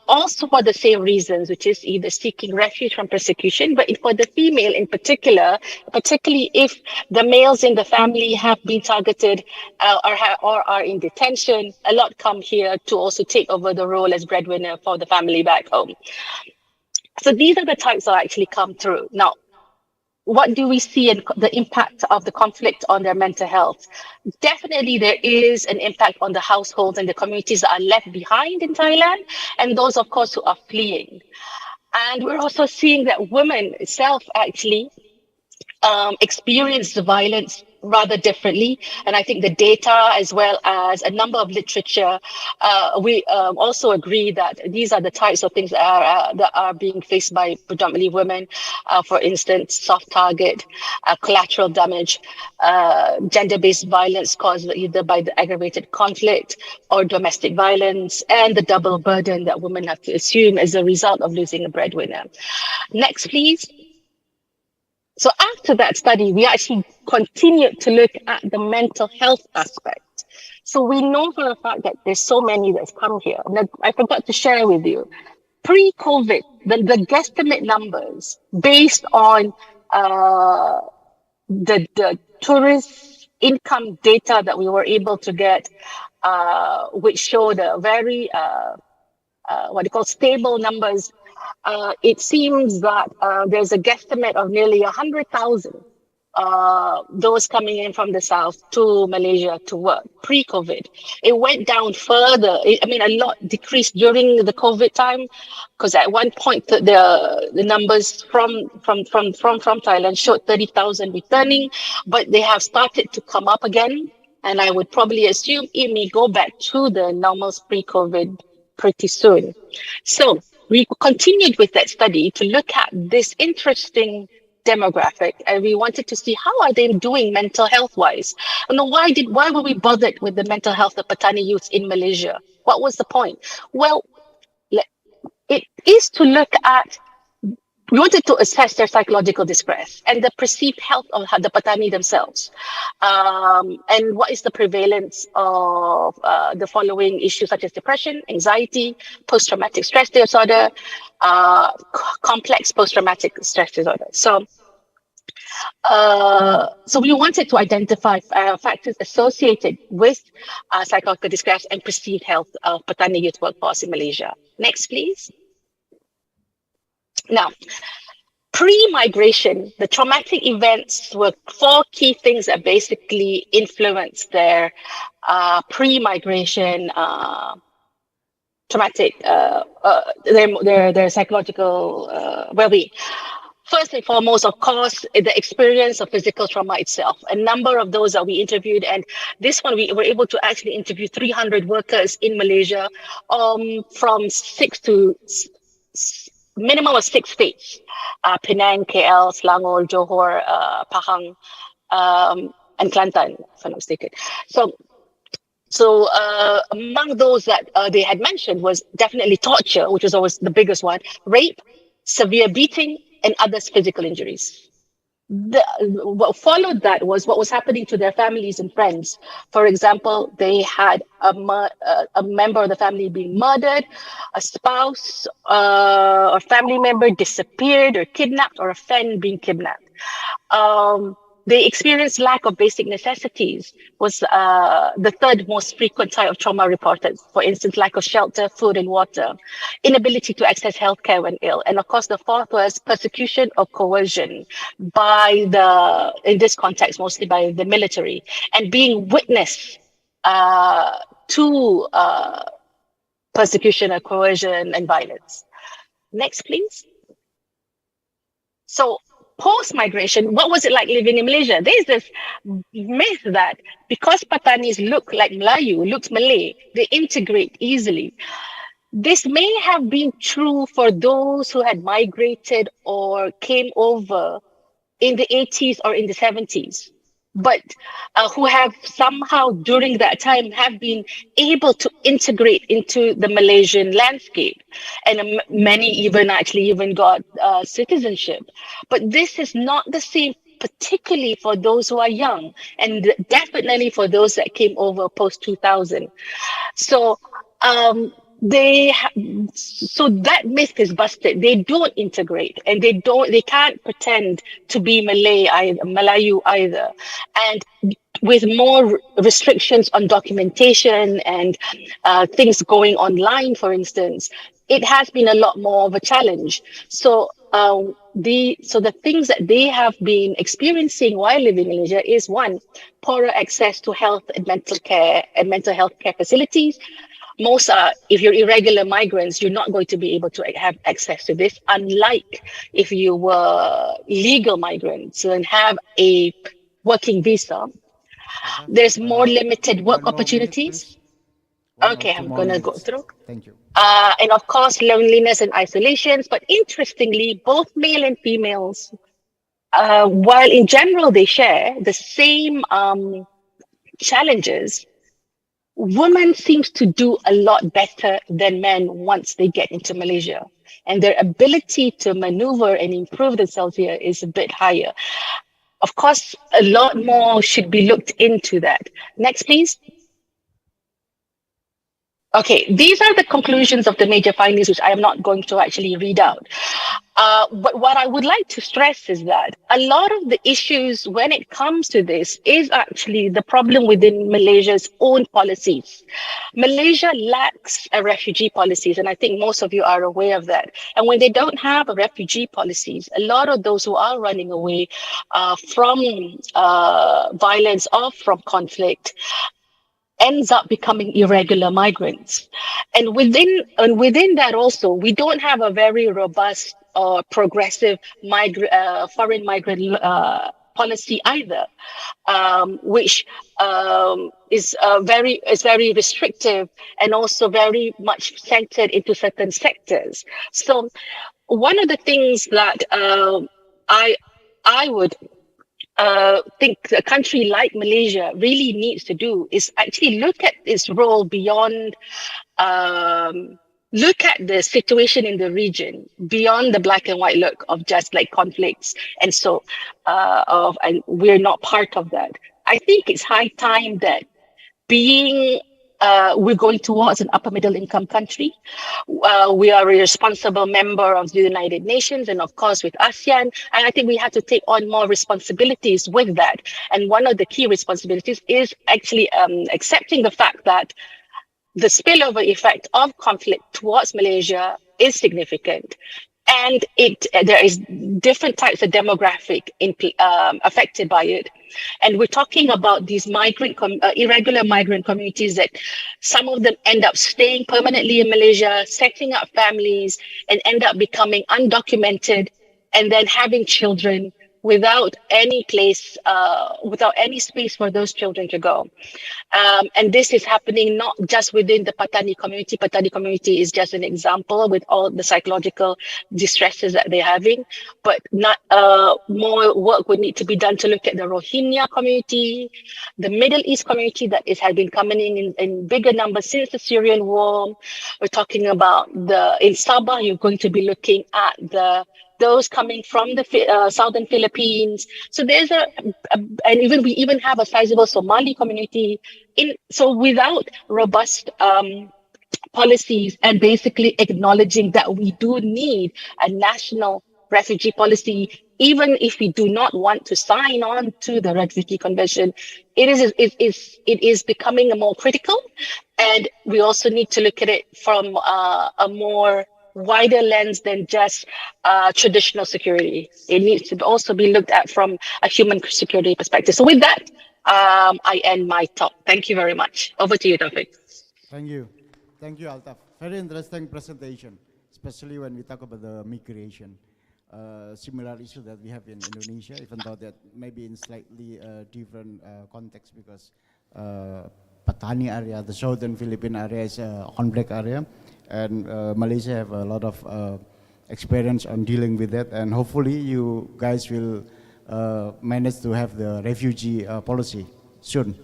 also for the same reasons, which is either seeking refuge from persecution, but for the female in particular, particularly if the males in the family have been targeted or are in detention, a lot come here to also take over the role as breadwinner for the family back home. So these are the types that actually come through. Now, what do we see in the impact of the conflict on their mental health? Definitely there is an impact on the households and the communities that are left behind in Thailand, and those, of course, who are fleeing. And we're also seeing that women itself actually experience the violence rather differently. And I think the data, as well as a number of literature, we also agree that these are the types of things that are being faced by predominantly women. For instance, soft target, collateral damage, gender-based violence caused either by the aggravated conflict or domestic violence, and the double burden that women have to assume as a result of losing a breadwinner. Next, please. So after that study, we actually continued to look at the mental health aspect. So we know for a fact that there's so many that's come here. And I forgot to share with you. Pre-COVID, the guesstimate numbers based on the tourist income data that we were able to get, which showed a very stable numbers. It seems that there's a guesstimate of nearly 100,000 those coming in from the south to Malaysia to work pre-COVID. It went down further. A lot decreased during the COVID time, because at one point the numbers from Thailand showed 30,000 returning, but they have started to come up again. And I would probably assume it may go back to the normals pre-COVID pretty soon. So we continued with that study to look at this interesting demographic, and we wanted to see how are they doing mental health wise. And why were we bothered with the mental health of Patani youth in Malaysia? What was the point? Well, it is to look at, we wanted to assess their psychological distress and the perceived health of the Patani themselves. And what is the prevalence of the following issues such as depression, anxiety, post-traumatic stress disorder, complex post-traumatic stress disorder. So we wanted to identify factors associated with psychological distress and perceived health of Patani youth workforce in Malaysia. Next, please. Now, Pre-migration, the traumatic events were four key things that basically influenced their pre-migration traumatic, their psychological well-being. First and foremost, of course, the experience of physical trauma itself. A number of those that we interviewed, and this one we were able to actually interview 300 workers in Malaysia, from minimum of 6 states: Penang, KL, Selangor, Johor, Pahang, and Kelantan, if I'm not mistaken. So among those that they had mentioned was definitely torture, which was always the biggest one, rape, severe beating, and other physical injuries. What followed that was what was happening to their families and friends. For example, they had a member of the family being murdered, a spouse or family member disappeared or kidnapped, or a friend being kidnapped. They experienced lack of basic necessities was the third most frequent type of trauma reported. For instance, lack of shelter, food and water, inability to access healthcare when ill. And of course, the fourth was persecution or coercion by in this context, mostly by the military, and being witness to persecution or coercion and violence. Next, please. So, post-migration, what was it like living in Malaysia? There's this myth that because Patanis look like Melayu, looks Malay, they integrate easily. This may have been true for those who had migrated or came over in the 80s or in the 70s, but who have somehow during that time have been able to integrate into the Malaysian landscape. And many even got citizenship. But this is not the same, particularly for those who are young, and definitely for those that came over post 2000. So so that myth is busted. They don't integrate, and they can't pretend to be Melayu either. And with more restrictions on documentation and things going online, for instance, it has been a lot more of a challenge. So the things that they have been experiencing while living in Malaysia is, one, poorer access to health and mental health care facilities. Most if you're irregular migrants, you're not going to be able to have access to this, unlike if you were legal migrants and have a working visa. There's more limited work opportunities. Okay, I'm going to go through. Thank you. And of course, loneliness and isolations. But interestingly, both male and females, while in general they share the same challenges, women seems to do a lot better than men once they get into Malaysia. And their ability to maneuver and improve themselves here is a bit higher. Of course, a lot more should be looked into that. Next, please. Okay, these are the conclusions of the major findings, which I am not going to actually read out. But what I would like to stress is that a lot of the issues when it comes to this is actually the problem within Malaysia's own policies. Malaysia lacks a refugee policies, and I think most of you are aware of that. And when they don't have a refugee policies, a lot of those who are running away from violence or from conflict ends up becoming irregular migrants. And within that also, we don't have a very robust or progressive foreign migrant policy either, which is very restrictive and also very much centered into certain sectors. So one of the things that I would think a country like Malaysia really needs to do is actually look at its role beyond, look at the situation in the region beyond the black and white look of just like conflicts. And so and we're not part of that. I think it's high time that we're going towards an upper middle income country. We are a responsible member of the United Nations and of course with ASEAN. And I think we have to take on more responsibilities with that. And one of the key responsibilities is actually accepting the fact that the spillover effect of conflict towards Malaysia is significant. and there is different types of demographic affected by it. And we're talking about these irregular migrant communities that some of them end up staying permanently in Malaysia, setting up families, and end up becoming undocumented, and then having children without any place, without any space for those children to go. And this is happening not just within the Patani community. Patani community is just an example with all the psychological distresses that they're having, but not more work would need to be done to look at the Rohingya community, the Middle East community that has been coming in bigger numbers since the Syrian war. We're talking about in Sabah, you're going to be looking at those coming from the southern Philippines. So there's and we even have a sizable Somali community. So without robust policies and basically acknowledging that we do need a national refugee policy, even if we do not want to sign on to the Refugee Convention, it is becoming more critical, and we also need to look at it from a more wider lens than just traditional security. It needs to also be looked at from a human security perspective. So with that, I end my talk. Thank you very much. Over to you, Taufik. Thank you. Thank you, Altaf. Very interesting presentation, especially when we talk about the migration. Similar issue that we have in Indonesia, even though that maybe in slightly different context, because Patani area, the southern Philippine area is a conflict area, and Malaysia have a lot of experience on dealing with that, and hopefully you guys will manage to have the refugee policy soon.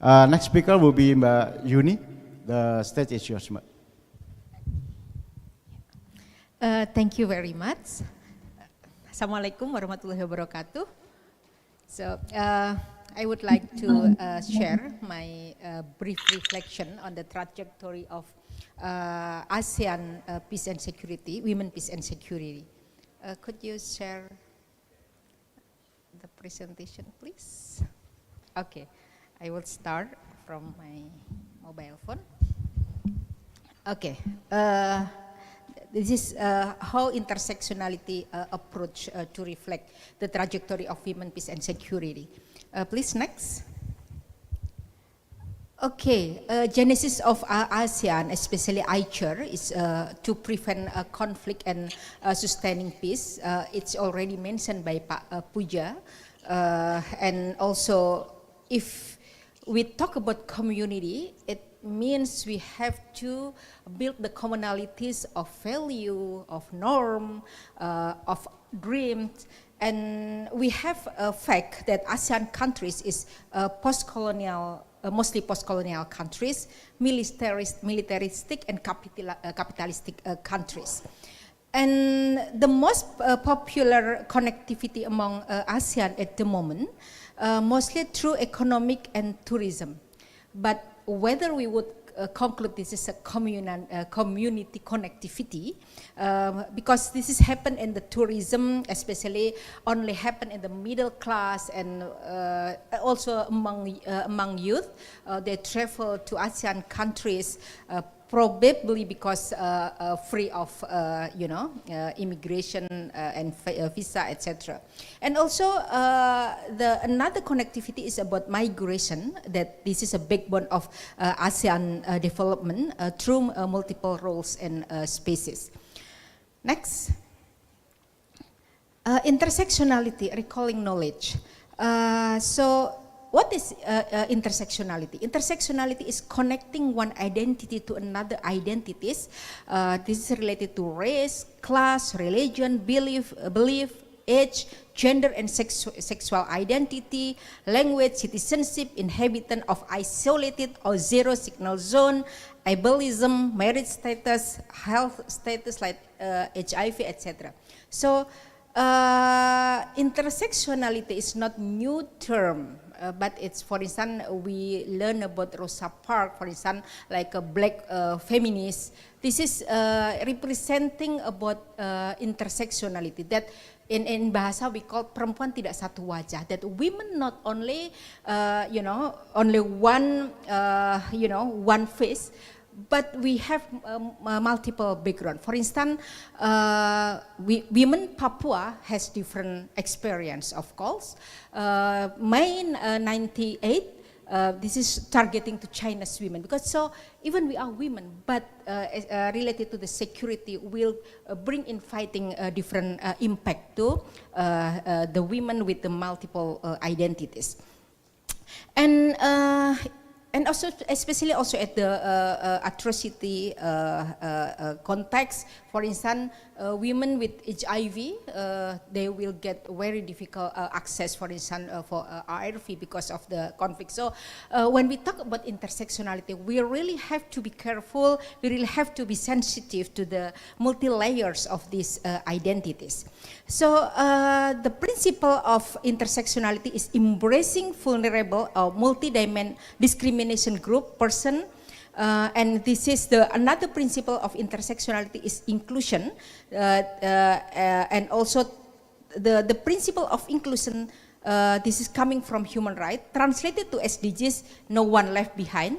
Next speaker will be Mbak Yuni. The stage is yours, Mbak. Thank you very much. Assalamualaikum warahmatullahi wabarakatuh. So I would like to share my brief reflection on the trajectory of ASEAN peace and security, women peace and security. Could you share the presentation, please? Okay, I will start from my mobile phone. Okay. This is how intersectionality approach to reflect the trajectory of women, peace and security. Please next. Okay, genesis of ASEAN, especially ICHR, is to prevent conflict and sustaining peace. It's already mentioned by Pak Puja. And also, if we talk about community, it means we have to build the commonalities of value, of norm, of dreams, and we have a fact that ASEAN countries is post-colonial, mostly post-colonial countries, militaristic and capitalistic countries. And the most popular connectivity among ASEAN at the moment, mostly through economic and tourism. But whether we would conclude this is a community connectivity, because this has happened in the tourism, especially only happen in the middle class and also among youth. They travel to ASEAN countries probably because free of immigration and visa, etc. And also another connectivity is about migration, that this is a backbone of ASEAN development through multiple roles and spaces. Next. Intersectionality, recalling knowledge. So what is intersectionality? Intersectionality is connecting one identity to another identities. This is related to race, class, religion, belief, age, gender and sexual identity, language, citizenship, inhabitant of isolated or zero signal zone, ableism, marriage status, health status like HIV, etc. So intersectionality is not new term. But it's, for instance, we learn about Rosa Parks, for instance, like a black feminist. This is representing about intersectionality, that in bahasa we call perempuan tidak satu wajah, that women not only, only one, one face, but we have multiple background. For instance, women Papua has different experience, of course. May 98, this is targeting to China's women, because so even we are women, but related to the security will bring in fighting different impact to the women with the multiple identities. And also, especially also at the atrocity context, for instance, women with HIV, they will get very difficult access, for instance, for ARV because of the conflict. So when we talk about intersectionality, we really have to be careful, we really have to be sensitive to the multi-layers of these identities. So the principle of intersectionality is embracing vulnerable or multi-dimensional discrimination group, person, and this is another principle of intersectionality is inclusion, and also the principle of inclusion, this is coming from human rights, translated to SDGs, no one left behind,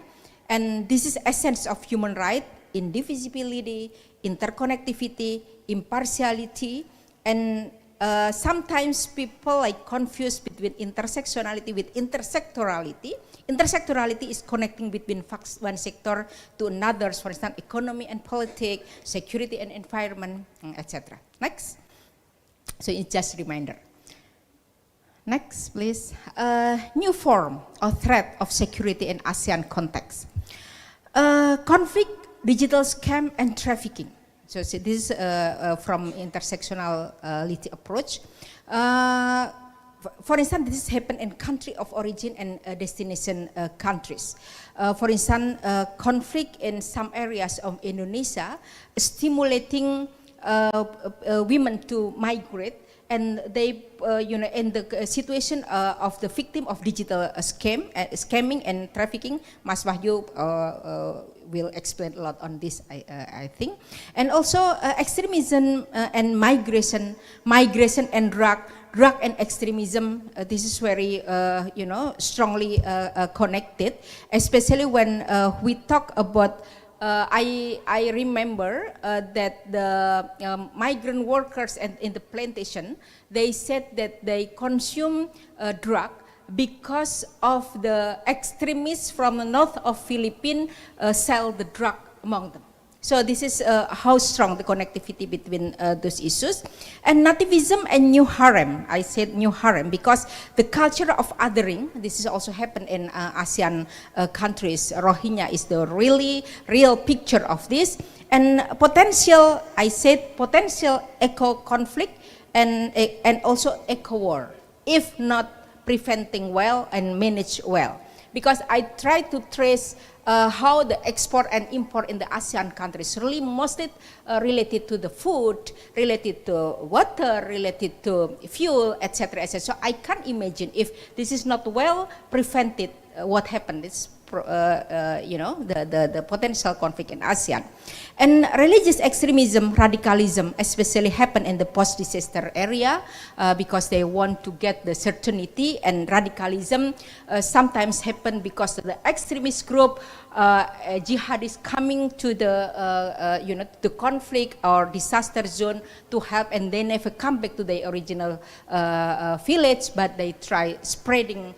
and this is essence of human rights, indivisibility, interconnectivity, impartiality, and sometimes people like confuse between intersectionality with intersectorality. Intersectorality is connecting between one sector to another, for instance, economy and politics, security and environment, etc. Next. So it's just a reminder. Next, please. New form or threat of security in ASEAN context. Conflict, digital scam, and trafficking. So this is from intersectionality approach. For instance, this happen in country of origin and destination countries. For instance, conflict in some areas of Indonesia stimulating women to migrate, and they, in the situation of the victim of digital scamming and trafficking. Mas Wahyu will explain a lot on this, I think. And also extremism and migration and drug and extremism. This is very, strongly connected, especially when we talk about. I remember that the migrant workers in the plantation, they said that they consume drug because of the extremists from the north of Philippines sell the drug among them. So this is how strong the connectivity between those issues. And nativism and new harem. I said new harem because the culture of othering, this is also happened in ASEAN countries. Rohingya is the real picture of this. And potential, I said potential eco-conflict and also eco-war, if not preventing well and managed well. Because I try to trace how the export and import in the ASEAN countries really mostly related to the food, related to water, related to fuel, etc., etc. So I can't imagine if this is not well prevented, what happened. It's the potential conflict in ASEAN. And religious extremism, radicalism, especially happen in the post-disaster area because they want to get the certainty, and radicalism sometimes happen because of the extremist group, jihadists coming to the conflict or disaster zone to help, and they never come back to the original village, but they try spreading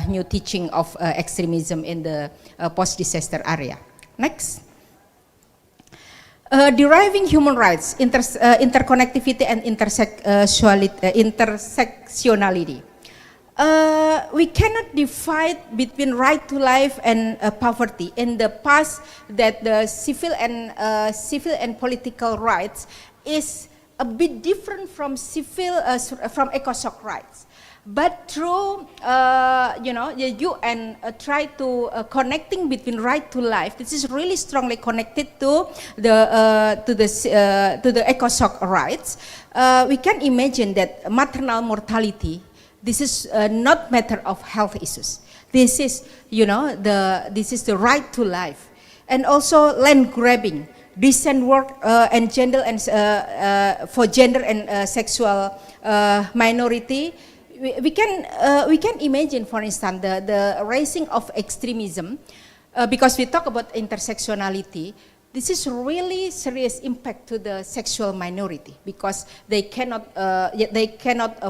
new teaching of extremism in the post-disaster area. Next. Deriving human rights, interconnectivity and intersectionality. We cannot divide between right to life and poverty. In the past, that the civil and political rights is a bit different from from ECOSOC rights. But through the UN try to connecting between right to life, this is really strongly connected to the ECOSOC rights. We can imagine that maternal mortality, this is not matter of health issues. This is this is the right to life, and also land grabbing, decent work and gender and for gender and sexual minority. We can imagine, for instance, the raising of extremism because we talk about intersectionality, this is really serious impact to the sexual minority because they cannot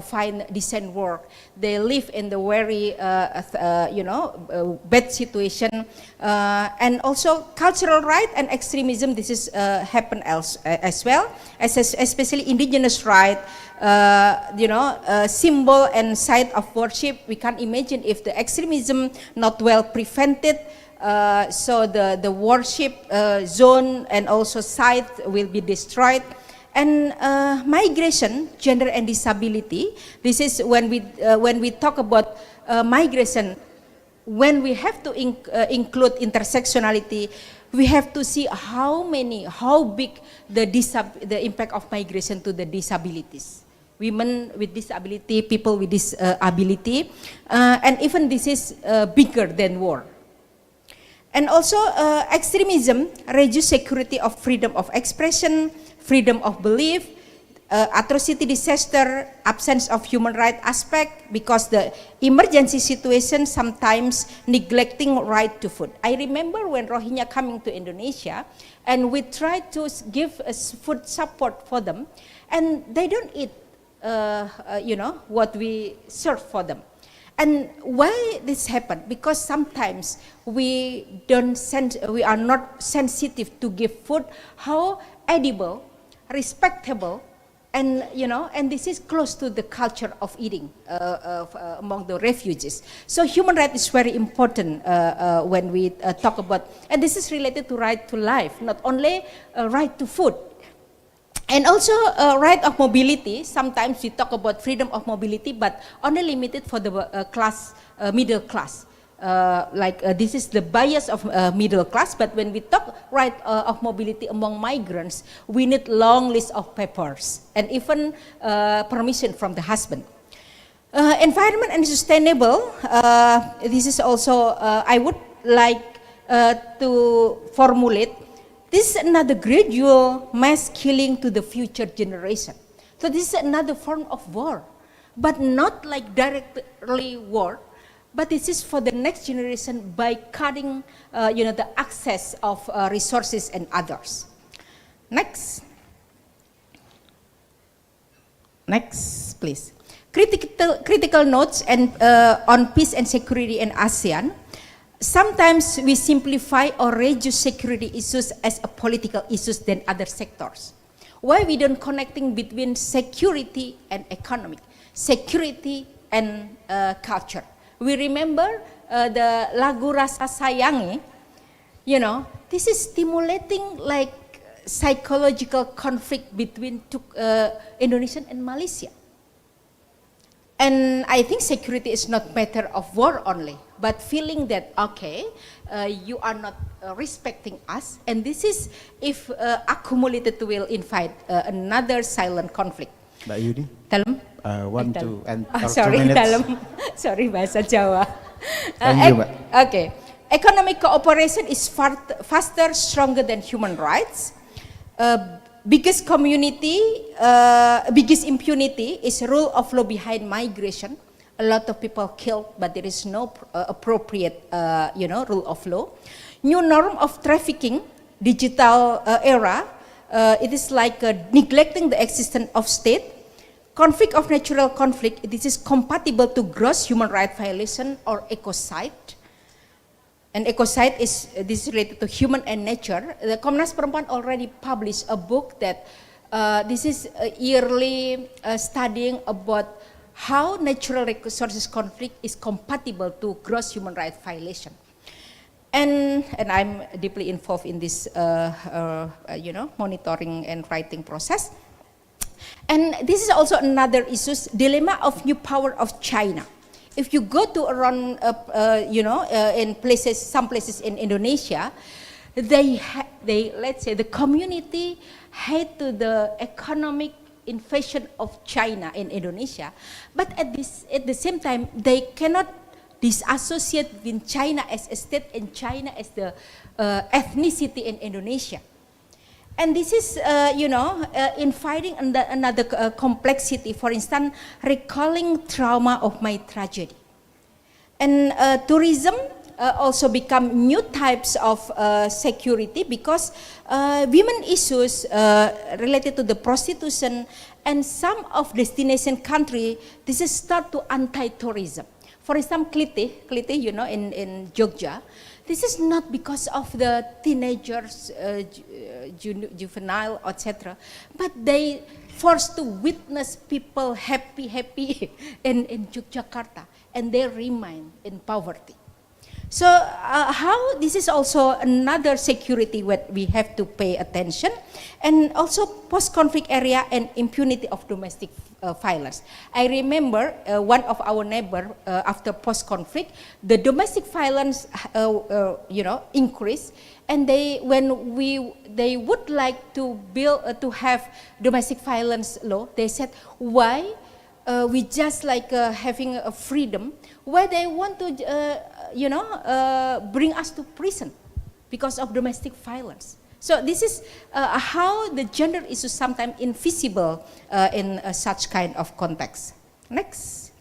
find decent work. They live in the very bad situation, and also cultural right and extremism. This is happen as well, especially indigenous right. Symbol and site of worship. We can't imagine if the extremism not well prevented. So the worship zone and also site will be destroyed. And migration, gender and disability. This is when we talk about migration. When we have to include intersectionality, we have to see how big the impact of migration to the disabilities. Women with disability, people with disability, and even this is bigger than war. And also extremism reduce security of freedom of expression, freedom of belief, atrocity, disaster, absence of human right aspect, because the emergency situation sometimes neglecting right to food. I remember when Rohingya coming to Indonesia, and we tried to give food support for them, and they don't eat, what we serve for them. And why this happened? Because sometimes we are not sensitive to give food how edible, respectable, and this is close to the culture of eating among the refugees. So human right is very important when we talk about, and this is related to right to life, not only right to food. And also right of mobility. Sometimes we talk about freedom of mobility, but only limited for the middle class. This is the bias of middle class, but when we talk right of mobility among migrants, we need long list of papers and even permission from the husband. Environment and sustainable, this is also, I would like to formulate, this is another gradual mass killing to the future generation. So this is another form of war, but not like directly war, but this is for the next generation by cutting, the access of resources and others. Next, please. Critical notes and on peace and security in ASEAN. Sometimes we simplify or reduce security issues as a political issues than other sectors. Why we don't connecting between security and economic, security and culture? We remember the lagu Rasa Sayangi, this is stimulating like psychological conflict between Indonesia and Malaysia. And I think security is not matter of war only, but feeling that, okay, you are not respecting us, and this is, if accumulated, will invite another silent conflict. Mbak Yudi, Dalam? to end Sorry, 2 minutes. dalam. Sorry, bahasa Jawa. Thank you, Mbak. Okay. Economic cooperation is faster, stronger than human rights. Biggest impunity is rule of law behind migration. A lot of people killed, but there is no appropriate, rule of law. New norm of trafficking, digital era. It is like neglecting the existence of state. Conflict of natural conflict. This is compatible to gross human rights violation or ecocide. And ecocide is related to human and nature. The Komnas Perempuan already published a book that this is a yearly studying about how natural resources conflict is compatible to gross human rights violation. And I'm deeply involved in this, monitoring and writing process. And this is also another issue, dilemma of new power of China. If you go to around, in some places in Indonesia, they let's say the community hate to the economic invasion of China in Indonesia, but at the same time they cannot disassociate with China as a state and China as the ethnicity in Indonesia. And this is, inviting another complexity. For instance, recalling trauma of my tragedy. And tourism, also become new types of security because women issues related to the prostitution and some of destination country, this is start to anti-tourism. For example, Klite, you know, in Jogja, this is not because of the teenagers, juvenile, etc., but they forced to witness people happy in Yogyakarta, and they remain in poverty. So how this is also another security what we have to pay attention, and also post-conflict area and impunity of domestic violence. I remember one of our neighbor after post-conflict, the domestic violence you know, increased, and they would like to build to have domestic violence law. They said, why we just like having a freedom, why they want to you know, bring us to prison because of domestic violence. So this is how the gender issue is sometimes invisible in such kind of context. Next.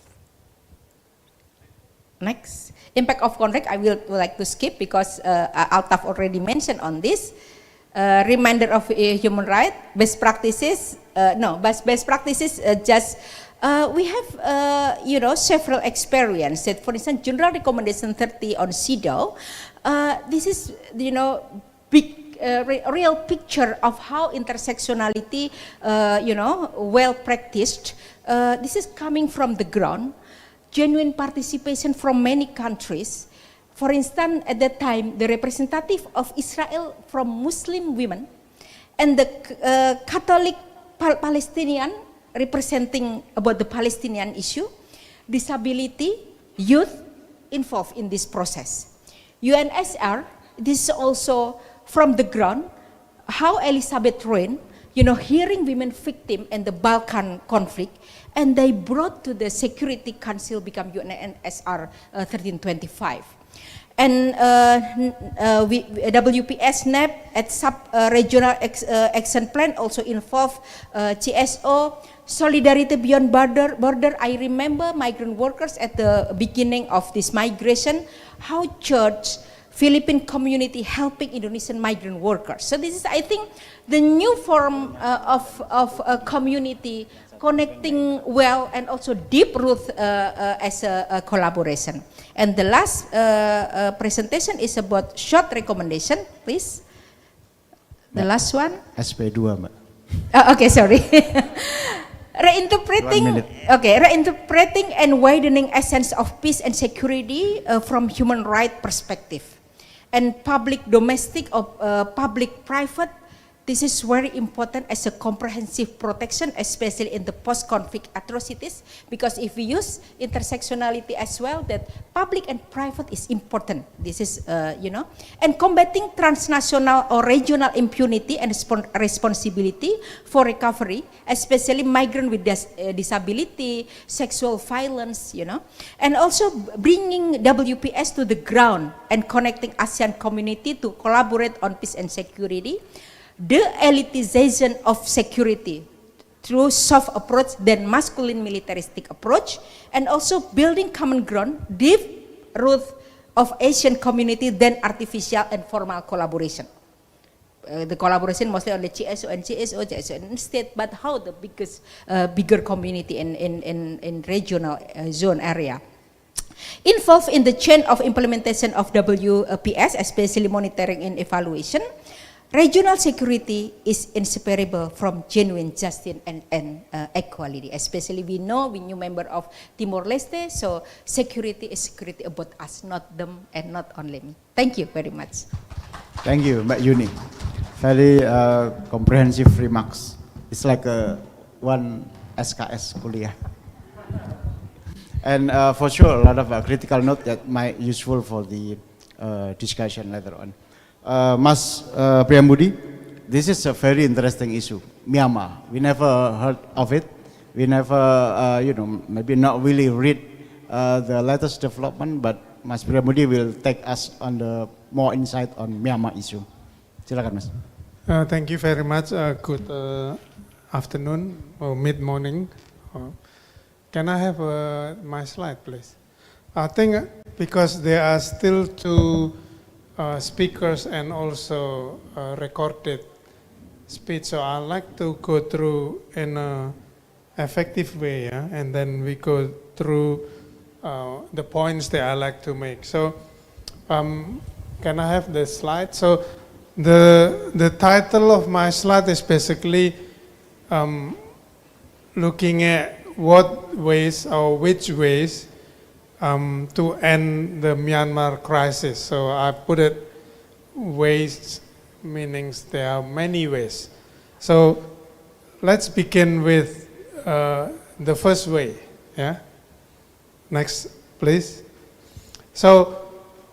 Impact of conflict, I will like to skip because Altaf already mentioned on this. Reminder of human rights, best practices, best practices just we have, you know, several experiences. For instance, General Recommendation 30 on CEDAW, this is, you know, big real picture of how intersectionality, you know, well practiced. This is coming from the ground, genuine participation from many countries. For instance, at that time, the representative of Israel from Muslim women and the Catholic Palestinian representing about the Palestinian issue, disability, youth involved in this process. UNHCR, this is also from the ground, how Elizabeth Reign, you know, hearing women victim in the Balkan conflict, and they brought to the Security Council become UNHCR 1325. And WPS NEP at sub-regional action plan also involve CSO, Solidarity Beyond Border. I remember migrant workers at the beginning of this migration, how church, Philippine community helping Indonesian migrant workers. So this is, I think, the new form of a community connecting well and also deep root as a collaboration. And the last presentation is about short recommendation, please. The last one. SP2, Mbak. Okay, sorry. Reinterpreting and widening essence of peace and security from human rights perspective. And public domestic or public private, this is very important as a comprehensive protection, especially in the post-conflict atrocities, because if we use intersectionality as well, that public and private is important. This is, you know, and combating transnational or regional impunity and responsibility for recovery, especially migrant with disability, sexual violence, you know, and also bringing WPS to the ground and connecting ASEAN community to collaborate on peace and security. The elitization of security through soft approach than masculine militaristic approach, and also building common ground, deep root of Asian community than artificial and formal collaboration. The collaboration mostly on the CSO and state, but how the bigger community in regional zone area. Involved in the chain of implementation of WPS, especially monitoring and evaluation. Regional security is inseparable from genuine justice and equality. Especially we know, we new member of Timor-Leste, so security is security about us, not them and not only me. Thank you very much. Thank you, Mbak Yuni. Very comprehensive remarks. It's like one SKS kuliah. And for sure, a lot of critical note that might useful for the discussion later on. Mas Priyambudi, this is a very interesting issue. Myanmar, we never heard of it. We never, you know, maybe not really read the latest development, but Mas Priyambudi will take us on the more insight on Myanmar issue. Silakan, Mas. Thank you very much. Good afternoon or mid-morning. Can I have my slide, please? I think because there are still two speakers and also recorded speech, so I'd like to go through in a effective way, yeah? And then we go through the points that I like to make. So can I have the slide? So the title of my slide is basically looking at what ways or which ways to end the Myanmar crisis. So I put it ways, meaning there are many ways. So let's begin with the first way. Yeah. Next, please. So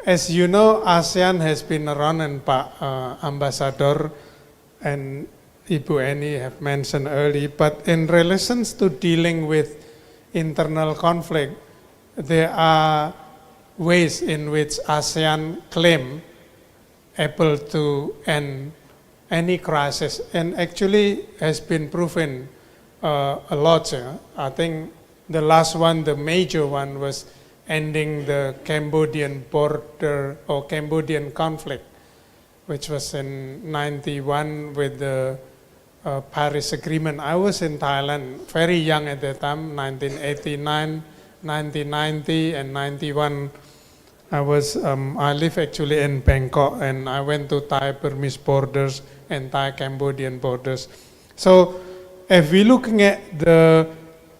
as you know, ASEAN has been around, and Ambassador and Ibu Eni have mentioned earlier, but in relations to dealing with internal conflict, there are ways in which ASEAN claim able to end any crisis, and actually has been proven a lot. I think the last one, the major one, was ending the Cambodian border or Cambodian conflict, which was in 91 with the Paris Agreement. I was in Thailand, very young at that time, 1989, 1990, and 91. I live actually in Bangkok, and I went to Thai-Burmese borders and Thai-Cambodian borders. So if we're looking at the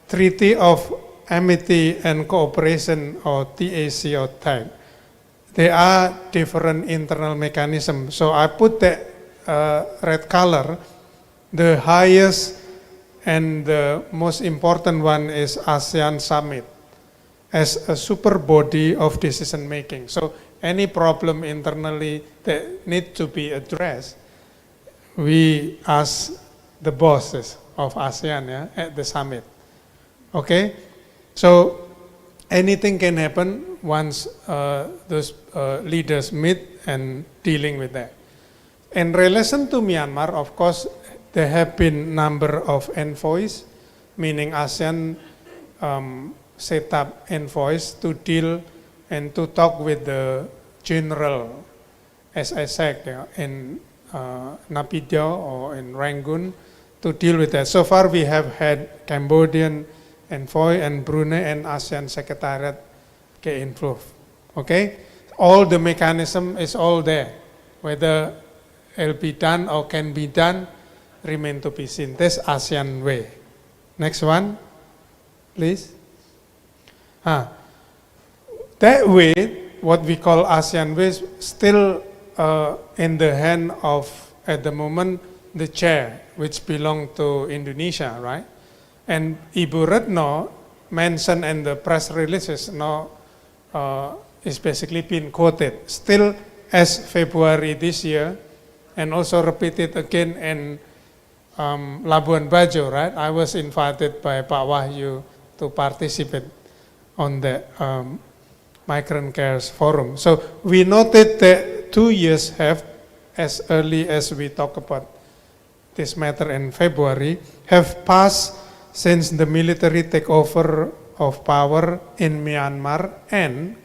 Treaty of Amity and Cooperation, or TAC or TAC, there are different internal mechanisms. So I put that red color. The highest and the most important one is ASEAN Summit as a super body of decision making. So any problem internally that need to be addressed, we ask the bosses of ASEAN at the summit. Okay? So anything can happen once those leaders meet and dealing with that. In relation to Myanmar, of course, there have been number of envoys, meaning ASEAN set up envoys to deal and to talk with the general, as I said, in Naypyidaw or in Rangoon, to deal with that. So far we have had Cambodian envoy and Brunei and ASEAN Secretariat get involved. Okay? All the mechanism is all there. Whether it'll be done or can be done, remain to be seen. That's ASEAN way. Next one, please. That way, what we call ASEAN way, still in the hand of, at the moment, the chair, which belong to Indonesia, right? And Ibu Retno mentioned in the press releases now is basically been quoted. Still as February this year, and also repeated again in Labuan Bajo, right? I was invited by Pak Wahyu to participate on the Migrant Cares Forum. So we noted that 2 years have, as early as we talk about this matter in February, have passed since the military takeover of power in Myanmar and,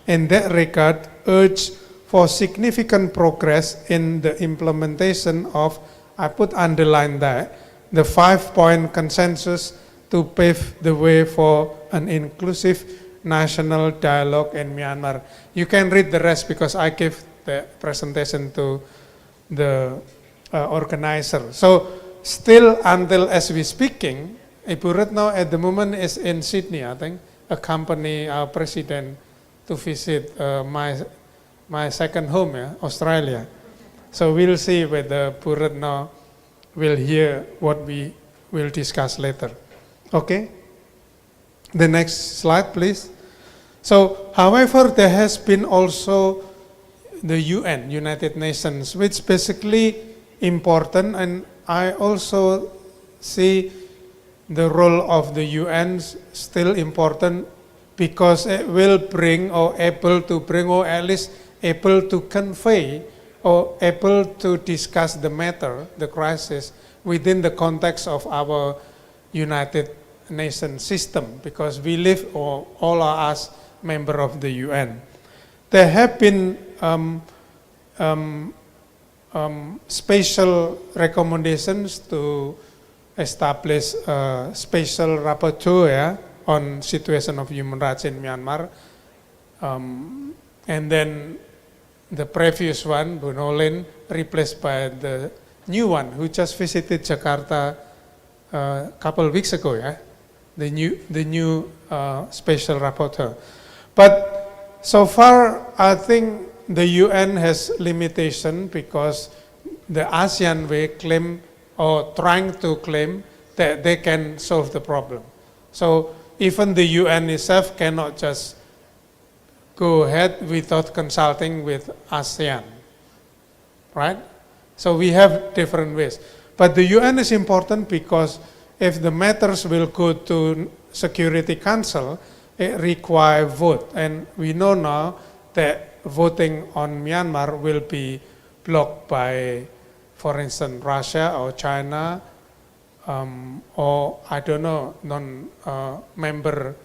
in that regard, urge for significant progress in the implementation of, I put underline that, the 5-point consensus to pave the way for an inclusive national dialogue in Myanmar. You can read the rest because I gave the presentation to the organizer. So still until as we speaking, Ibu Retno at the moment is in Sydney, I think, accompany our president to visit my second home, Australia. So we'll see whether Ibu Retno will hear what we will discuss later. Okay? The next slide, please. So, however, there has been also the UN, United Nations, which basically important, and I also see the role of the UN still important because it will bring or able to bring or at least able to convey or able to discuss the matter, the crisis, within the context of our United Nations system, because we live, or all of us member of the UN. There have been special recommendations to establish a special rapporteur on situation of human rights in Myanmar. And then the previous one, Bunolin, replaced by the new one who just visited Jakarta a couple of weeks ago, yeah? The new special rapporteur. But so far, I think the UN has limitation because the ASEAN way claim or trying to claim that they can solve the problem. So even the UN itself cannot just go ahead without consulting with ASEAN, right? So we have different ways. But the UN is important because if the matters will go to Security Council, it requires vote. And we know now that voting on Myanmar will be blocked by, for instance, Russia or China, or I don't know, non-member,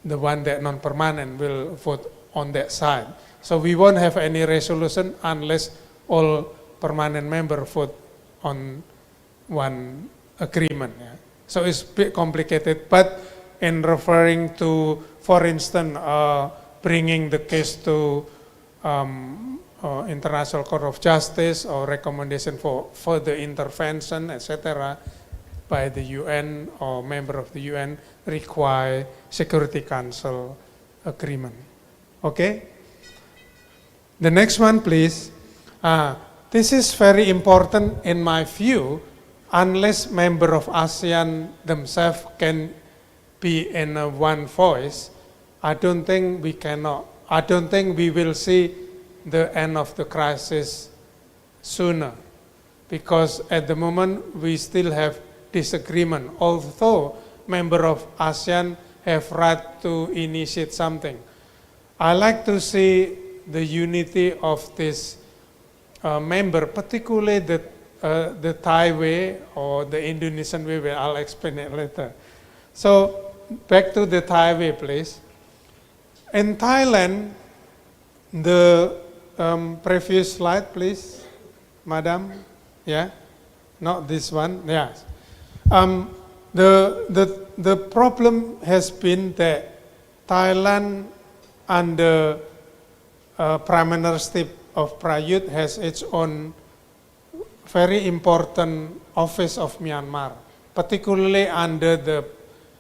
the one that non-permanent will vote on that side. So we won't have any resolution unless all permanent members vote on one agreement. Yeah. So it's a bit complicated, but in referring to, for instance, bringing the case to International Court of Justice or recommendation for further intervention, etc., by the UN or member of the UN require Security Council agreement. Okay? The next one, please. This is very important in my view. Unless member of ASEAN themselves can be in one voice, I don't think we cannot. I don't think we will see the end of the crisis sooner, because at the moment we still have disagreement. Although member of ASEAN have right to initiate something, I like to see the unity of this member, particularly the Thai way or the Indonesian way, where I'll explain it later. So back to the Thai way, please. In Thailand, the previous slide, please, Madam. Yeah, not this one. Yes. The problem has been that Thailand under Prime Minister of Prayut has its own very important office of Myanmar, particularly under the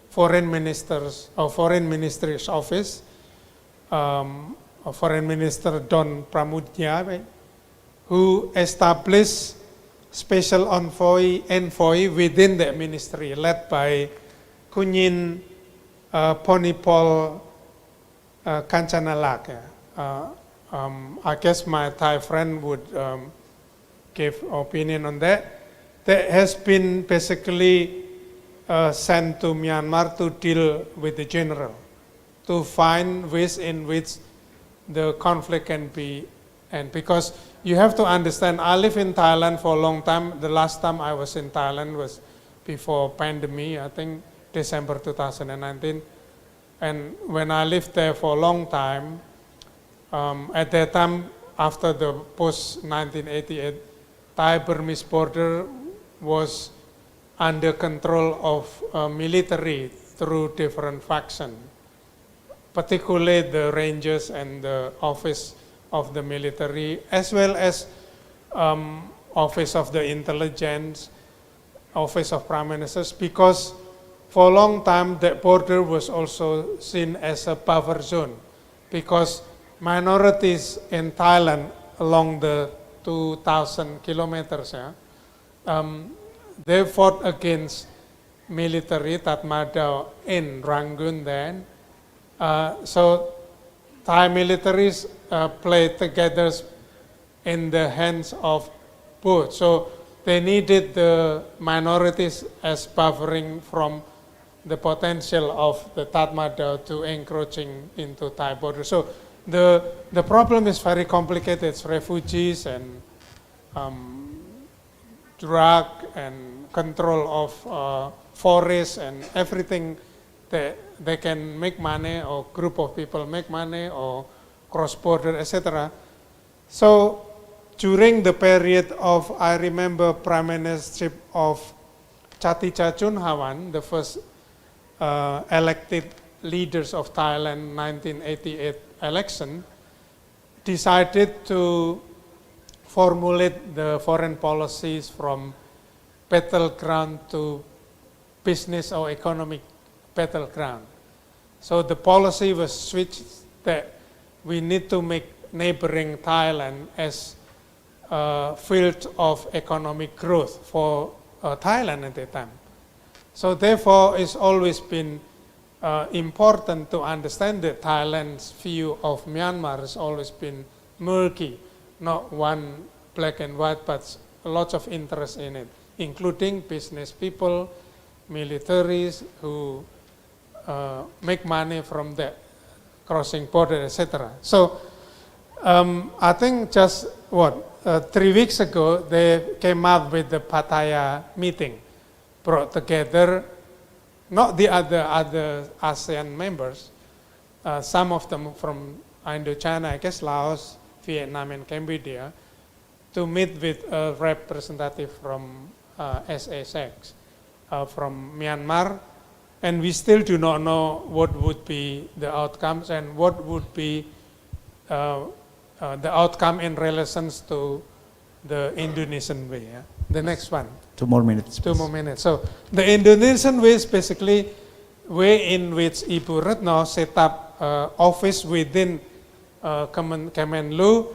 Foreign Minister's or Foreign Minister's office, Foreign Minister Don Pramudya, who established special envoy within the ministry, led by Kunyin Ponipol Kanchanalak. I guess my Thai friend would give opinion on that. That has been basically sent to Myanmar to deal with the general, to find ways in which the conflict can be, and because you have to understand, I live in Thailand for a long time. The last time I was in Thailand was before pandemic, I think December 2019. And when I lived there for a long time, at that time, after the post-1988, Thai-Burmese border was under control of military through different factions, particularly the Rangers and the office of the military, as well as office of the intelligence, office of prime ministers, because for a long time that border was also seen as a buffer zone, because minorities in Thailand along the 2,000 kilometers, they fought against military Tatmadaw in Rangoon then. So Thai militaries played together in the hands of both. So they needed the minorities as buffering from the potential of the Tatmadaw to encroaching into Thai border. So the problem is very complicated. It's refugees and drug and control of forests and everything they can make money, or group of people make money, or cross-border, etc. So during the period of, I remember, prime ministership of Chati Chachunhawan, the first elected leaders of Thailand 1988 election, decided to formulate the foreign policies from battleground to business or economic battleground. So the policy was switched that we need to make neighboring Thailand as a field of economic growth for Thailand at that time. So therefore, it's always been important to understand that Thailand's view of Myanmar has always been murky, not one black and white, but lots of interest in it, including business people, militaries who make money from the crossing border, etc. So I think just 3 weeks ago, they came up with the Pattaya meeting, brought together not the other ASEAN members, some of them from Indochina, I guess Laos, Vietnam, and Cambodia, to meet with a representative from SASEX, from Myanmar, and we still do not know what would be the outcomes and what would be the outcome in relations to the Indonesian way. Yeah? The next one. 2 more minutes. 2 more minutes. So the Indonesian way is basically way in which Ibu Retno set up office within Kemenlu,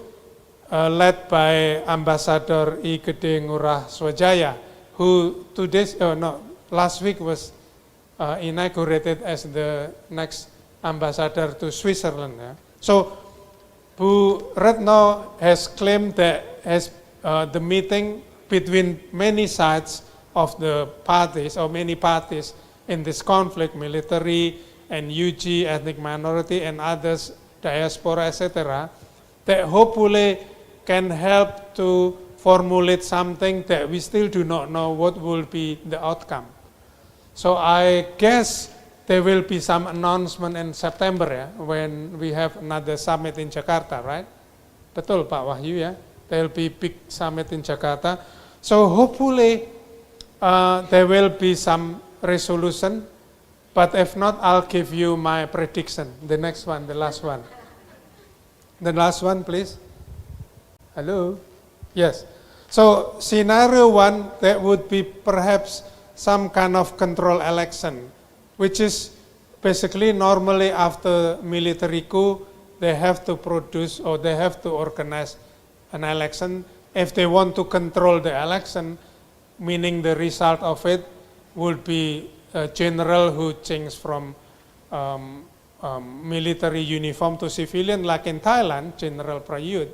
led by Ambassador I Gede Ngurah Swajaya, who last week was inaugurated as the next ambassador to Switzerland. Yeah? So Bu Retno has claimed that the meeting between many sides of the parties, or many parties in this conflict, military and UG, ethnic minority, and others, diaspora, etc., that hopefully can help to formulate something that we still do not know what will be the outcome. So I guess there will be some announcement in September, when we have another summit in Jakarta, right? Betul Pak Wahyu ya? There will be big summit in Jakarta. So hopefully there will be some resolution, but if not, I'll give you my prediction. The next one, the last one. The last one, please. Hello? Yes. So scenario 1, that would be perhaps some kind of control election, which is basically normally after military coup, they have to produce, or they have to organize an election. If they want to control the election, meaning the result of it would be a general who changed from military uniform to civilian, like in Thailand, General Prayut.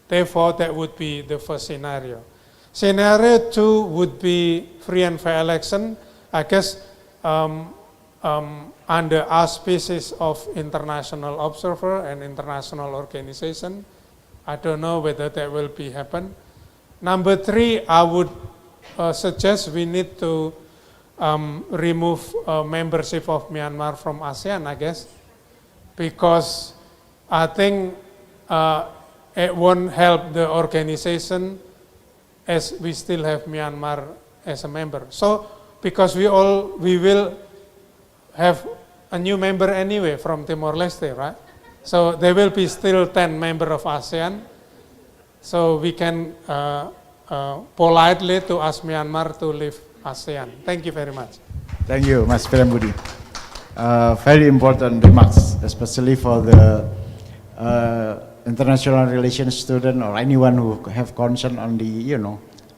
Therefore, that would be the first scenario. Scenario 2 would be free and fair election. I guess under auspices of international observer and international organization. I don't know whether that will be happen. Number 3, I would suggest we need to remove membership of Myanmar from ASEAN, I guess, because I think it won't help the organization as we still have Myanmar as a member. So, because we will have a new member anyway from Timor-Leste, right? So there will be still 10 members of ASEAN. So we can politely to ask Myanmar to leave ASEAN. Thank you very much. Thank you, Mas Priyambudi. Very important remarks, especially for the international relations student or anyone who have concern on the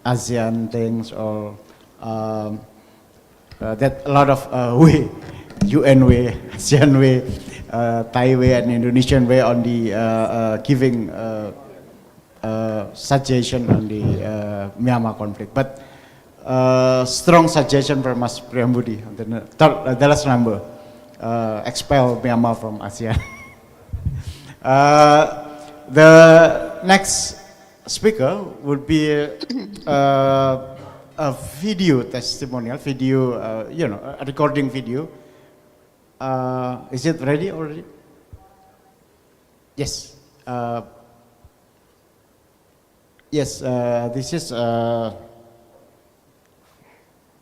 ASEAN things, or that a lot of way, UN way, ASEAN way, Thai way, and Indonesian way on the giving suggestion on the Myanmar conflict. But strong suggestion from Mas Priyambudi, the last number, expel Myanmar from ASEAN. The next speaker would be a video testimonial, a recording video Is it ready already? Yes. Yes, this is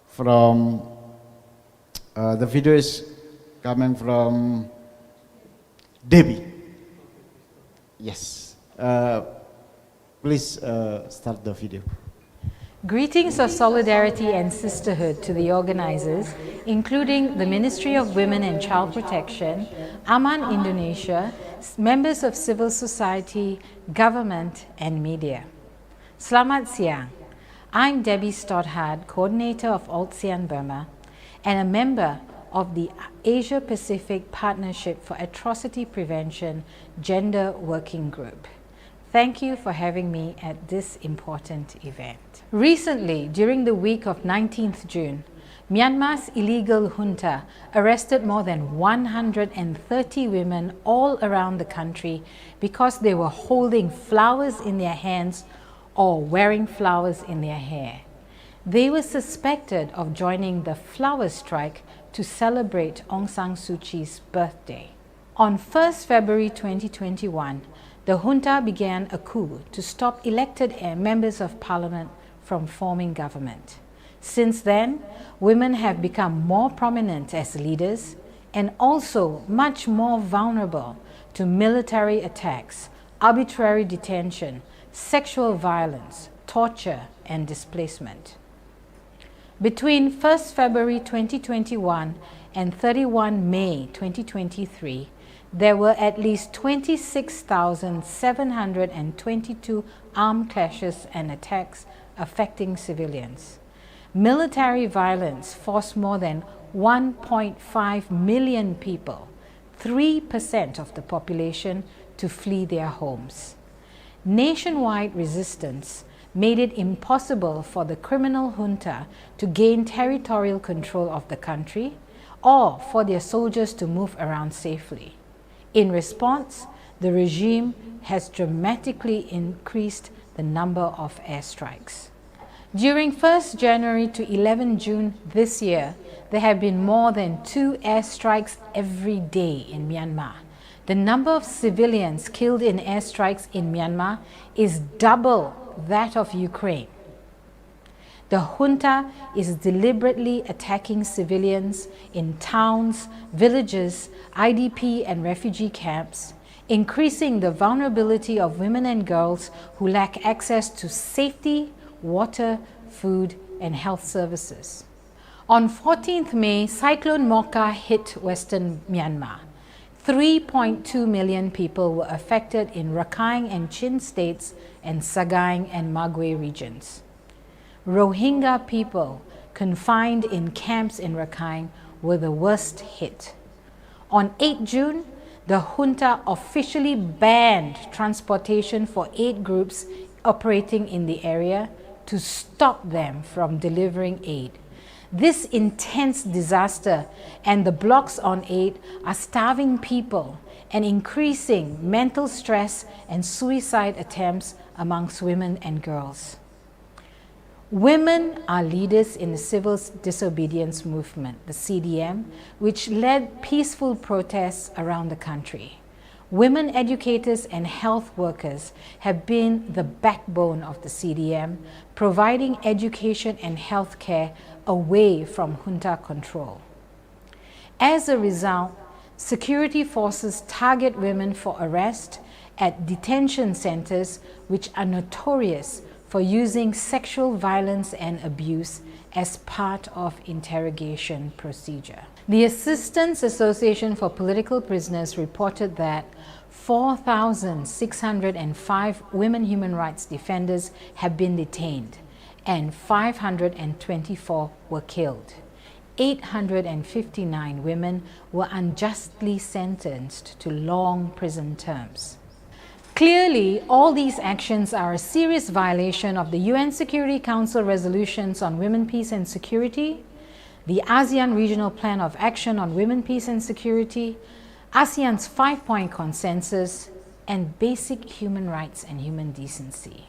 from, the video is coming from Debbie. Yes. Please start the video. Greetings of solidarity and sisterhood to the organizers, including the Ministry of Women and Child Protection, Aman Indonesia, members of civil society, government, and media. Selamat siang. I'm Debbie Stodhard, coordinator of ASEAN Burma, and a member of the Asia-Pacific Partnership for Atrocity Prevention Gender Working Group. Thank you for having me at this important event. Recently, during the week of 19th June, Myanmar's illegal junta arrested more than 130 women all around the country because they were holding flowers in their hands or wearing flowers in their hair. They were suspected of joining the flower strike to celebrate Aung San Suu Kyi's birthday. On 1st February 2021, the junta began a coup to stop elected members of parliament from forming government. Since then, women have become more prominent as leaders and also much more vulnerable to military attacks, arbitrary detention, sexual violence, torture, and displacement. Between 1st February 2021 and 31 May 2023, there were at least 26,722 armed clashes and attacks affecting civilians. Military violence forced more than 1.5 million people, 3% of the population, to flee their homes. Nationwide resistance made it impossible for the criminal junta to gain territorial control of the country or for their soldiers to move around safely. In response, the regime has dramatically increased the number of airstrikes. During 1st January to 11 June this year, there have been more than 2 airstrikes every day in Myanmar. The number of civilians killed in airstrikes in Myanmar is double that of Ukraine. The junta is deliberately attacking civilians in towns, villages, IDP and refugee camps, increasing the vulnerability of women and girls who lack access to safety, water, food, and health services. On 14th May, Cyclone Mocha hit Western Myanmar. 3.2 million people were affected in Rakhine and Chin states and Sagaing and Magwe regions. Rohingya people confined in camps in Rakhine were the worst hit. On 8 June, the junta officially banned transportation for 8 groups operating in the area to stop them from delivering aid. This intense disaster and the blocks on aid are starving people and increasing mental stress and suicide attempts amongst women and girls. Women are leaders in the civil disobedience movement, the CDM, which led peaceful protests around the country. Women educators and health workers have been the backbone of the CDM, providing education and health care away from junta control. As a result, security forces target women for arrest at detention centers, which are notorious for using sexual violence and abuse as part of interrogation procedure. The Assistance Association for Political Prisoners reported that 4,605 women human rights defenders have been detained and 524 were killed. 859 women were unjustly sentenced to long prison terms. Clearly, all these actions are a serious violation of the UN Security Council resolutions on women, peace and security, the ASEAN Regional Plan of Action on Women, Peace and Security, ASEAN's 5-point consensus, and basic human rights and human decency.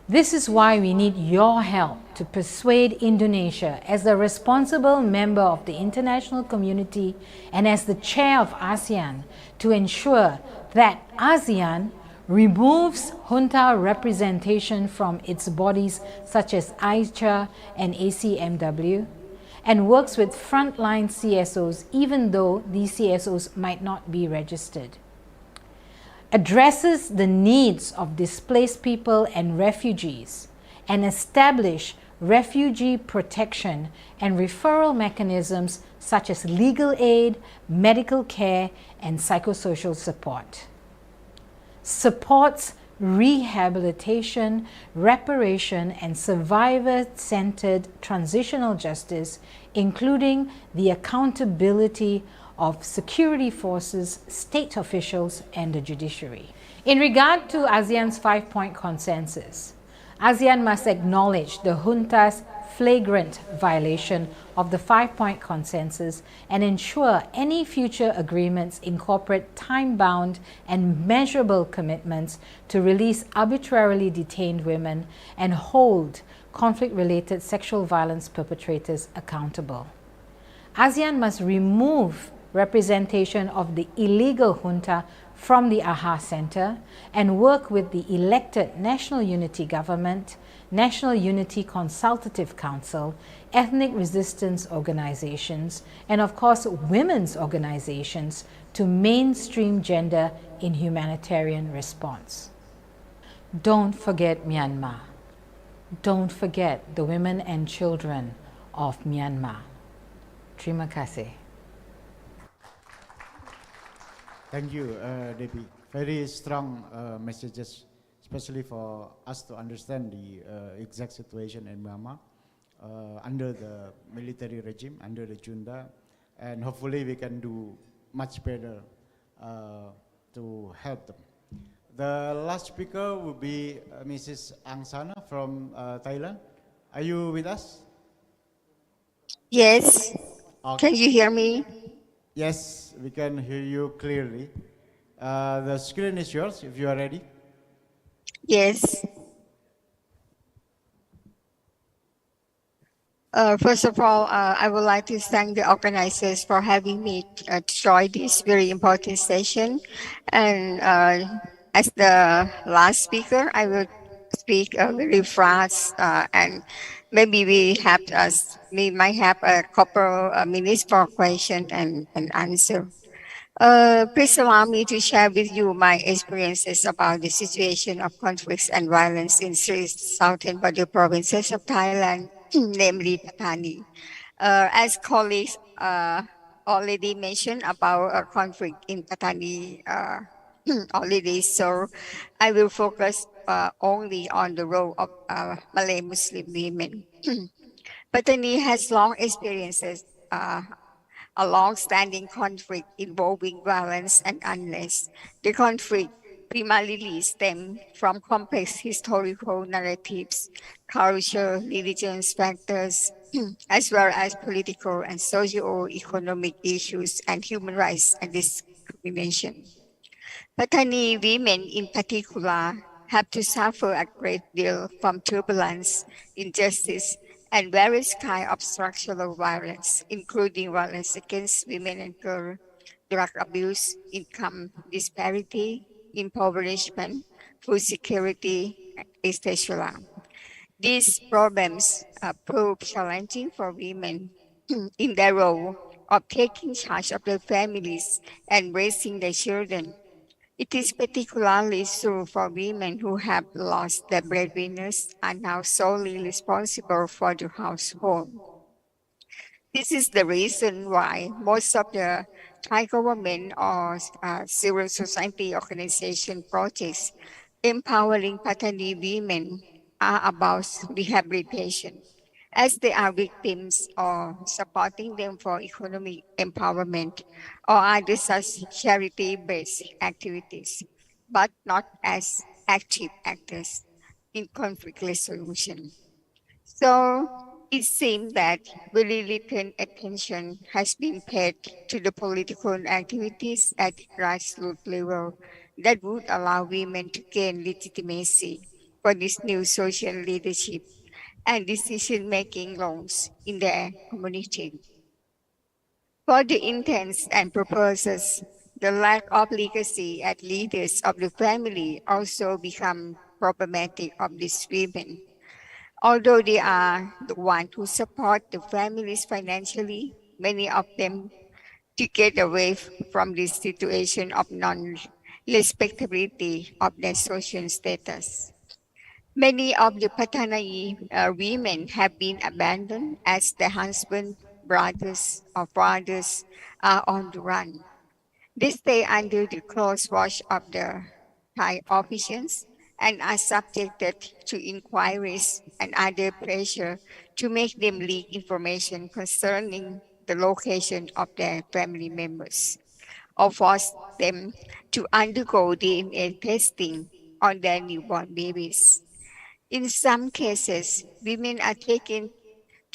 This is why we need your help to persuade Indonesia as a responsible member of the international community and as the chair of ASEAN to ensure that ASEAN removes junta representation from its bodies such as AICHA and ACMW and works with frontline CSOs even though these CSOs might not be registered. Addresses the needs of displaced people and refugees, and establish refugee protection and referral mechanisms such as legal aid, medical care, and psychosocial support. Supports rehabilitation, reparation, and survivor-centered transitional justice, including the accountability of security forces, state officials, and the judiciary. In regard to ASEAN's 5-point consensus, ASEAN must acknowledge the junta's flagrant violation of the 5-point consensus and ensure any future agreements incorporate time-bound and measurable commitments to release arbitrarily detained women and hold conflict-related sexual violence perpetrators accountable. ASEAN must remove representation of the illegal junta from the AHA Center and work with the elected National Unity Government, National Unity Consultative Council, ethnic resistance organizations, and of course women's organizations to mainstream gender in humanitarian response. Don't forget Myanmar. Don't forget the women and children of Myanmar. Terima kasih. Thank you, Debbie. Very strong messages, especially for us to understand the exact situation in Myanmar under the military regime, under the junta, and hopefully we can do much better to help them. The last speaker will be Mrs. Angsana from Thailand. Are you with us? Yes. Okay. Can you hear me? Yes, we can hear you clearly. The screen is yours if you are ready. Yes. First of all, I would like to thank the organizers for having me to join this very important session. And as the last speaker, I will speak very fast, and maybe we might have a couple minutes for question and answer. Please allow me to share with you my experiences about the situation of conflicts and violence in three southern border provinces of Thailand, namely Pattani. As colleagues already mentioned about a conflict in Pattani already, so I will focus only on the role of Malay Muslim women. Pattani has long experiences a long-standing conflict involving violence and unrest. The conflict primarily stems from complex historical narratives, culture, religious factors, as well as political and socio-economic issues and human rights and discrimination. Patani women in particular have to suffer a great deal from turbulence, injustice, and various kinds of structural violence, including violence against women and girls, drug abuse, income disparity, impoverishment, food security, etc. These problems prove challenging for women in their role of taking charge of their families and raising their children. It is particularly true for women who have lost their breadwinners and now solely responsible for the household. This is the reason why most of the Thai government or civil society organization projects empowering Patani women are about rehabilitation, as they are victims or supporting them for economic empowerment or other such charity-based activities, but not as active actors in conflict resolution. So it seems that very little attention has been paid to the political activities at grassroots level that would allow women to gain legitimacy for this new social leadership and decision-making roles in their community. For the intents and purposes, the lack of legacy at leaders of the family also become problematic of these women. Although they are the ones who support the families financially, many of them to get away from this situation of non-respectability of their social status. Many of the Patanai women have been abandoned as their husband, brothers, or fathers are on the run. They stay under the close watch of the Thai officials and are subjected to inquiries and other pressure to make them leak information concerning the location of their family members or force them to undergo DNA testing on their newborn babies. In some cases, women are taken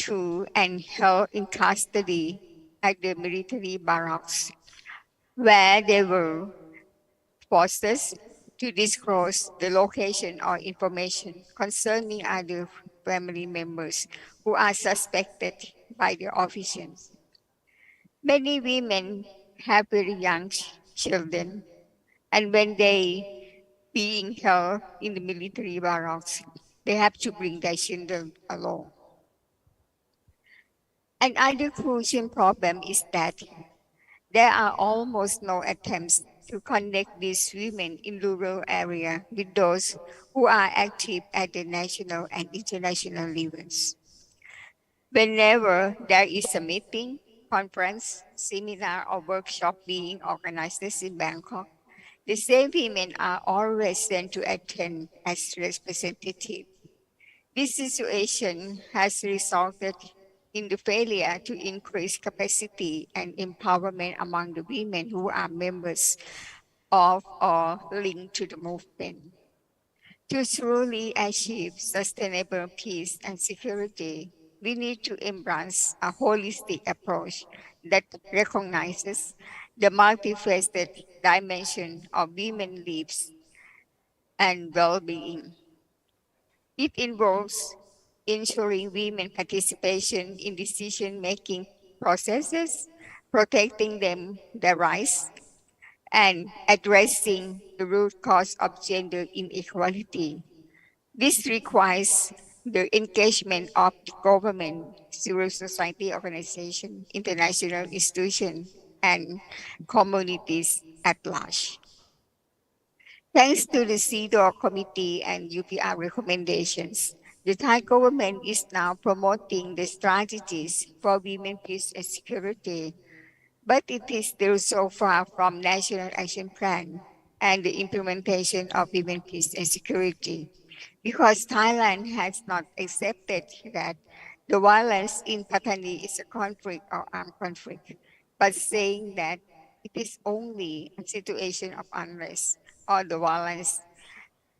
to and held in custody at the military barracks, where they were forced to disclose the location or information concerning other family members who are suspected by the officials. Many women have very young children, and when they being held in the military barracks, they have to bring their children along. Another crucial problem is that there are almost no attempts to connect these women in rural area with those who are active at the national and international levels. Whenever there is a meeting, conference, seminar, or workshop being organized in Bangkok, the same women are always sent to attend as representatives. This situation has resulted in the failure to increase capacity and empowerment among the women who are members of or linked to the movement. To truly achieve sustainable peace and security, we need to embrace a holistic approach that recognizes the multifaceted dimension of women's lives and well-being. It involves ensuring women participation in decision-making processes, protecting them their rights, and addressing the root cause of gender inequality. This requires the engagement of the government, civil society organization, international institutions, and communities at large. Thanks to the CEDAW committee and UPR recommendations, the Thai government is now promoting the strategies for women peace and security, but it is still so far from national action plan and the implementation of women peace and security because Thailand has not accepted that the violence in Patani is a conflict or armed conflict, but saying that it is only a situation of unrest or the violence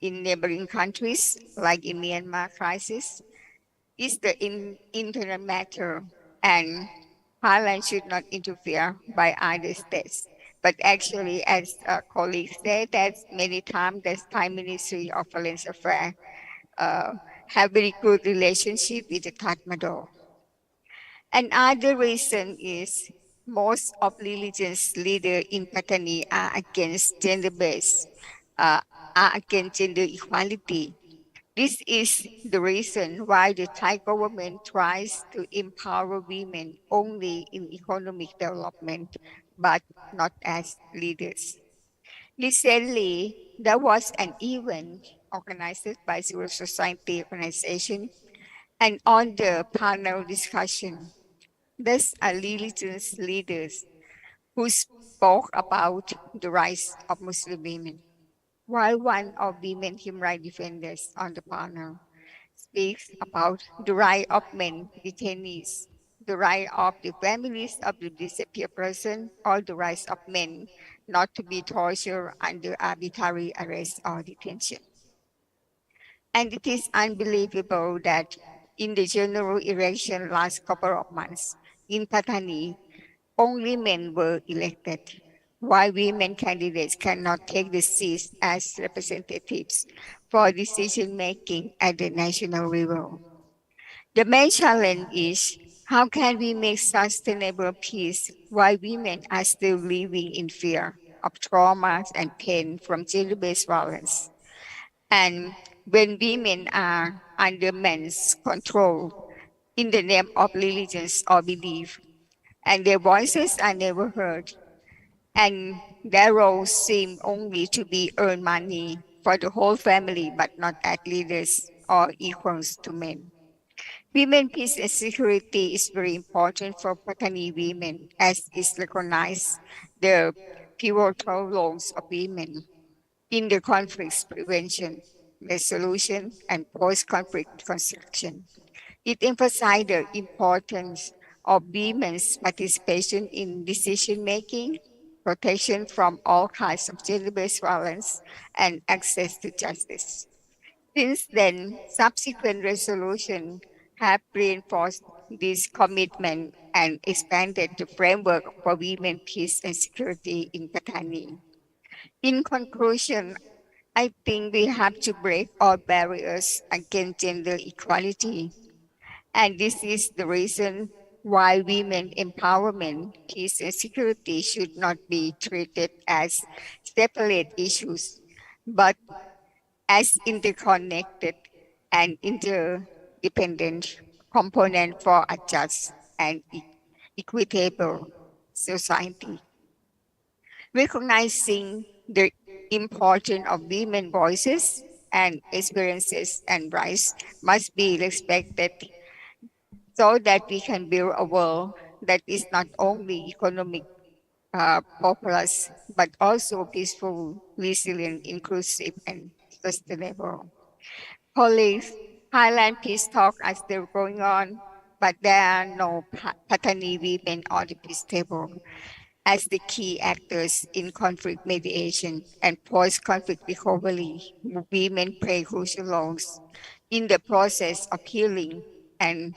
in neighboring countries, like in Myanmar crisis, is the internal matter, and Thailand should not interfere by other states. But actually, as a colleague said, that many times the Thai Ministry of Foreign Affairs uh, have very good relationship with the Tatmadaw. Another reason is most of religious leaders in Patani are against gender-based, uh, are against gender equality. This is the reason why the Thai government tries to empower women only in economic development, but not as leaders. Recently, there was an event organized by civil society organization and on the panel discussion, there's a religious leaders who spoke about the rights of Muslim women, while one of women human rights defenders on the panel speaks about the right of men detainees, the right of the families of the disappeared person, or the rights of men not to be tortured under arbitrary arrest or detention. And it is unbelievable that in the general election last couple of months in Patani, only men were elected. why women candidates cannot take the seats as representatives for decision making at the national level. The main challenge is how can we make sustainable peace while women are still living in fear of traumas and pain from gender-based violence? And when women are under men's control in the name of religions or belief, and their voices are never heard, and their roles seem only to be earn money for the whole family but not as leaders or equals to men. Women peace and security is very important for Patani women as is recognized the pivotal roles of women in the conflicts prevention, resolution, and post-conflict reconstruction. It emphasized the importance of women's participation in decision making, protection from all kinds of gender-based violence, and access to justice. Since then, subsequent resolutions have reinforced this commitment and expanded the framework for women, peace, and security in Katani. In conclusion, I think we have to break all barriers against gender equality. And this is the reason why women empowerment, peace, and security should not be treated as separate issues, but as interconnected and interdependent component for a just and equitable society. Recognizing the importance of women voices and experiences and rights must be respected so that we can build a world that is not only economic populous, but also peaceful, resilient, inclusive, and sustainable. Colleagues, Highland peace talks are still going on, but there are no Patani women on the peace table as the key actors in conflict mediation and post-conflict recovery. Women play crucial roles in the process of healing and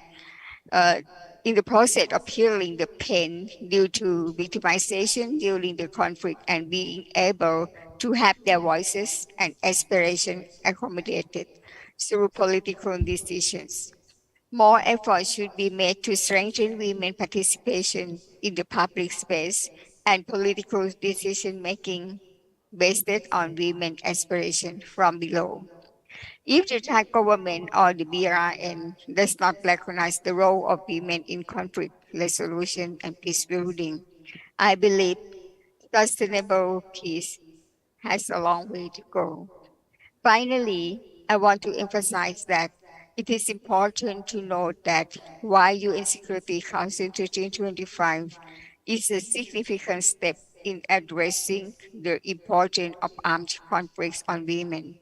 uh, in the process of healing the pain due to victimization during the conflict and being able to have their voices and aspirations accommodated through political decisions. More effort should be made to strengthen women participation in the public space and political decision making based on women aspiration from below. If the Thai government or the BRN does not recognize the role of women in conflict resolution and peace building, I believe sustainable peace has a long way to go. Finally, I want to emphasize that it is important to note that while UN Security Council 1325 is a significant step in addressing the importance of armed conflicts on women,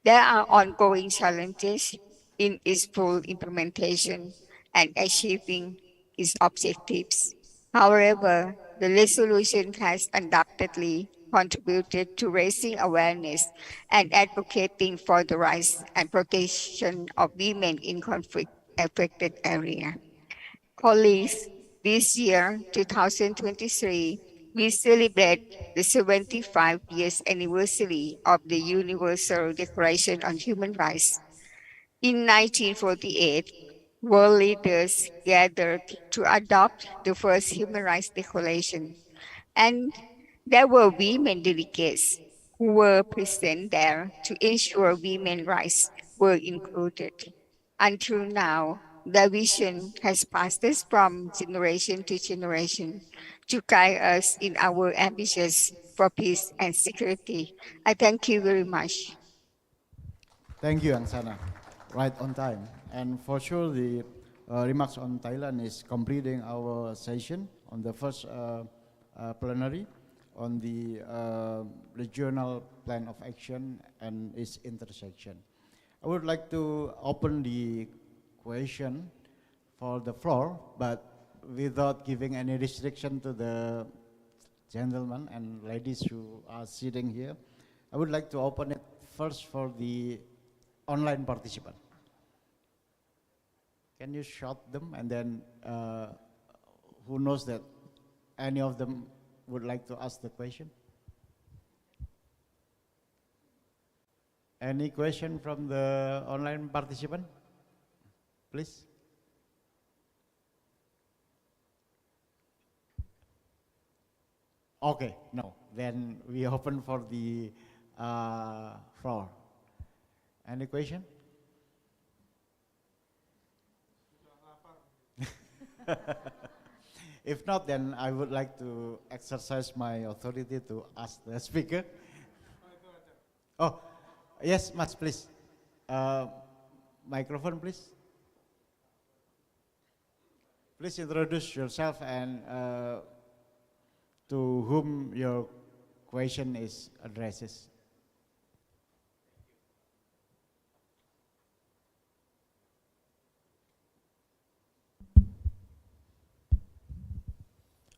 there are ongoing challenges in its full implementation and achieving its objectives. However, the resolution has undoubtedly contributed to raising awareness and advocating for the rights and protection of women in conflict affected areas. Colleagues, this year, 2023, we celebrate the 75 years anniversary of the Universal Declaration on Human Rights. In 1948, world leaders gathered to adopt the first human rights declaration, and there were women delegates who were present there to ensure women's rights were included. Until now, the vision has passed us from generation to generation to guide us in our ambitions for peace and security. I thank you very much. Thank you, Angsana. Right on time. And for sure, the remarks on Thailand is completing our session on the first plenary on the regional plan of action and its intersection. I would like to open the question for the floor, but without giving any restriction to the gentlemen and ladies who are sitting here. I would like to open it first for the online participant. Can you shout them and then who knows that any of them would like to ask the question? Any question from the online participant? Please. Okay, no. Then we open for the floor. Any question? If not, then I would like to exercise my authority to ask the speaker. Oh, yes, Mas, please. Microphone, please. Please introduce yourself and to whom your question is addressed.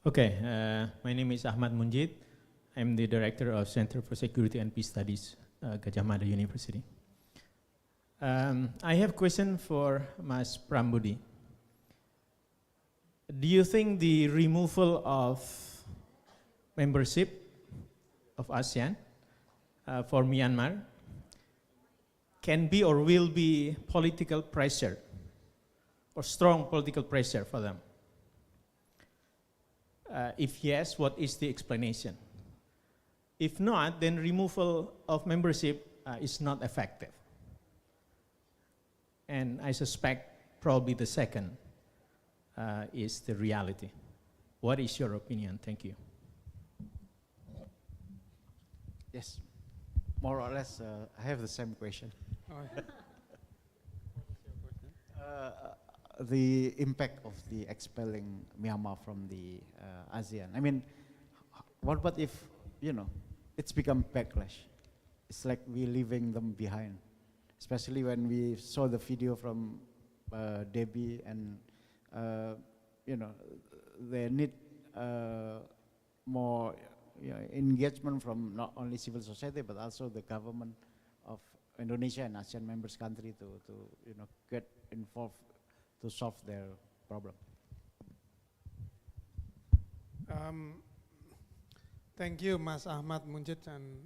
Okay, my name is Ahmad Munjid. I'm the director of Center for Security and Peace Studies, Gajah Mada University. I have a question for Mas Prambudi. Do you think the removal of membership of ASEAN for Myanmar can be or will be political pressure or strong political pressure for them? If yes, what is the explanation? If not, then removal of membership is not effective. And I suspect probably the second is the reality. What is your opinion? Thank you. Yes, more or less, I have the same question. The impact of the expelling Myanmar from the ASEAN. I mean, what if, you know, it's become backlash? It's like we're leaving them behind, especially when we saw the video from Debbie and, you know, they need more engagement from not only civil society, but also the government of Indonesia and ASEAN members country to you know, get involved to solve their problem. Thank you, Mas Ahmad Munjid and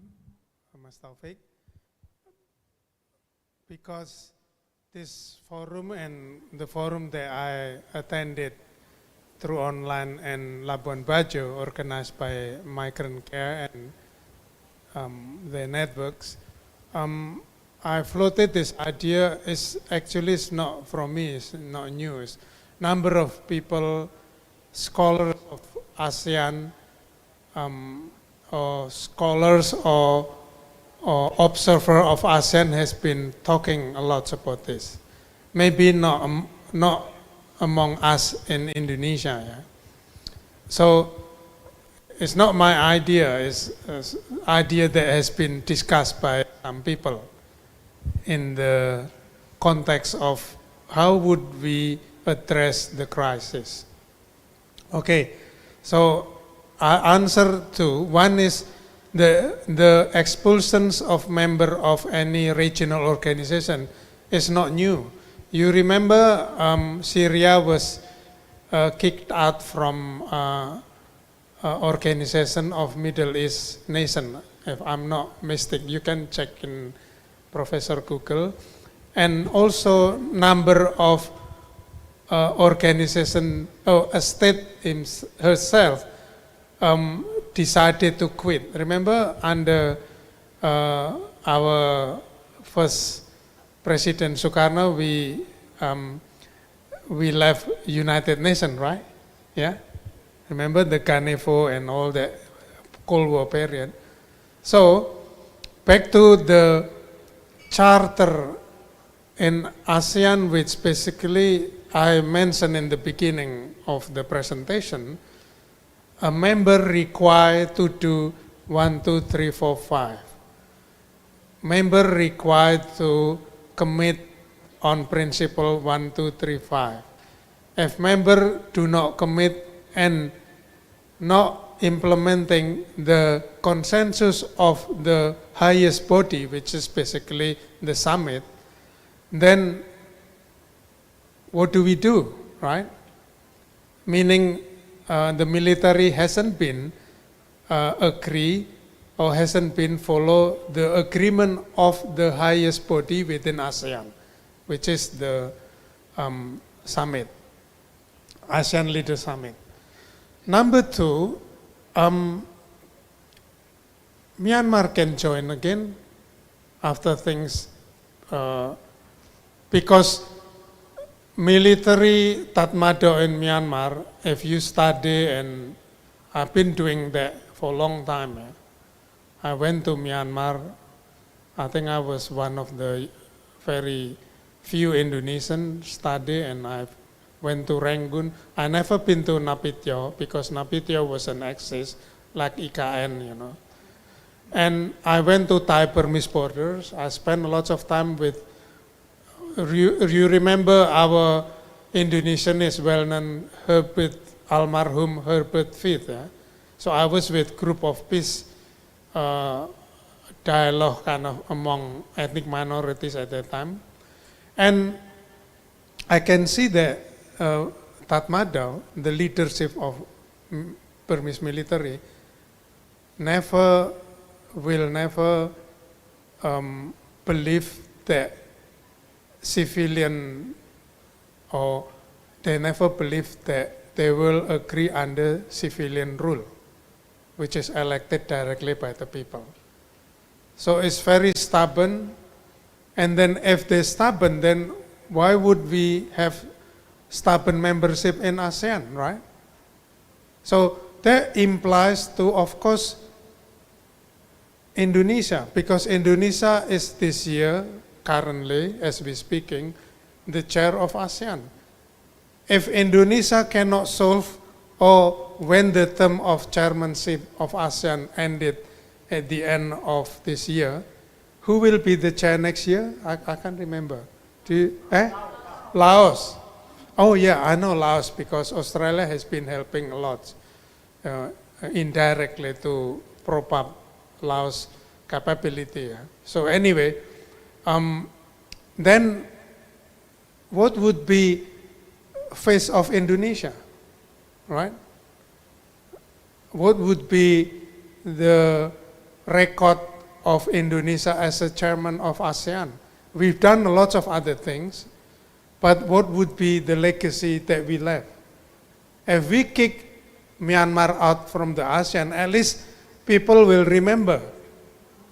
Mas Taufik. Because this forum and the forum that I attended through online and Labuan Bajo, organized by Migrant Care and their networks, I floated this idea. It's not from me, it's not new. It's number of people, scholars of ASEAN, or scholars or observer of ASEAN has been talking a lot about this. Maybe not among us in Indonesia. Yeah? So it's not my idea, it's an idea that has been discussed by some people in the context of how would we address the crisis. Okay, so I answer to one is the expulsions of member of any regional organization is not new. You remember Syria was kicked out from Organization of Middle East Nation, if I'm not mistaken. You can check in Professor Google. And also number of organization, a state herself decided to quit. Remember under our first President Sukarno, we left United Nations, right? Yeah. Remember the Ganevo and all the Cold War period. So back to the charter in ASEAN, which basically I mentioned in the beginning of the presentation, a member required to do 1, 2, 3, 4, 5. Member required to commit on principle 1, 2, 3, 5. If member do not commit and not implementing the consensus of the highest body, which is basically the summit, then what do we do, right? Meaning the military hasn't been agree or hasn't been follow the agreement of the highest body within ASEAN, which is the summit, ASEAN Leader Summit. Number two, Myanmar can join again after things, because military Tatmadaw in Myanmar, if you study, and I've been doing that for a long time. I went to Myanmar. I think I was one of the very few Indonesian study, and I went to Rangoon. I never been to Naypyidaw because Naypyidaw was an axis like IKN, you know. And I went to Thai Burmese borders. I spent lots of time with, you remember our Indonesian is well-known Herbert, almarhum Herbert Fifth. Yeah? So I was with group of peace dialogue kind of among ethnic minorities at that time. And I can see that Tatmadaw, the leadership of Burmese military, will never believe that civilian, or they never believe that they will agree under civilian rule, which is elected directly by the people. So it's very stubborn. And then if they're stubborn, then why would we have stubborn membership in ASEAN, right? So that implies to, of course, Indonesia, because Indonesia is this year, currently, as we're speaking, the chair of ASEAN. If Indonesia cannot solve, or when the term of chairmanship of ASEAN ended at the end of this year, who will be the chair next year? I can't remember. Laos. Oh yeah, I know Laos because Australia has been helping a lot indirectly to prop up Laos capability. Yeah. So anyway, then what would be face of Indonesia, right? What would be the record of Indonesia as a chairman of ASEAN? We've done lots of other things, but what would be the legacy that we left? If we kick Myanmar out from the ASEAN, at least people will remember,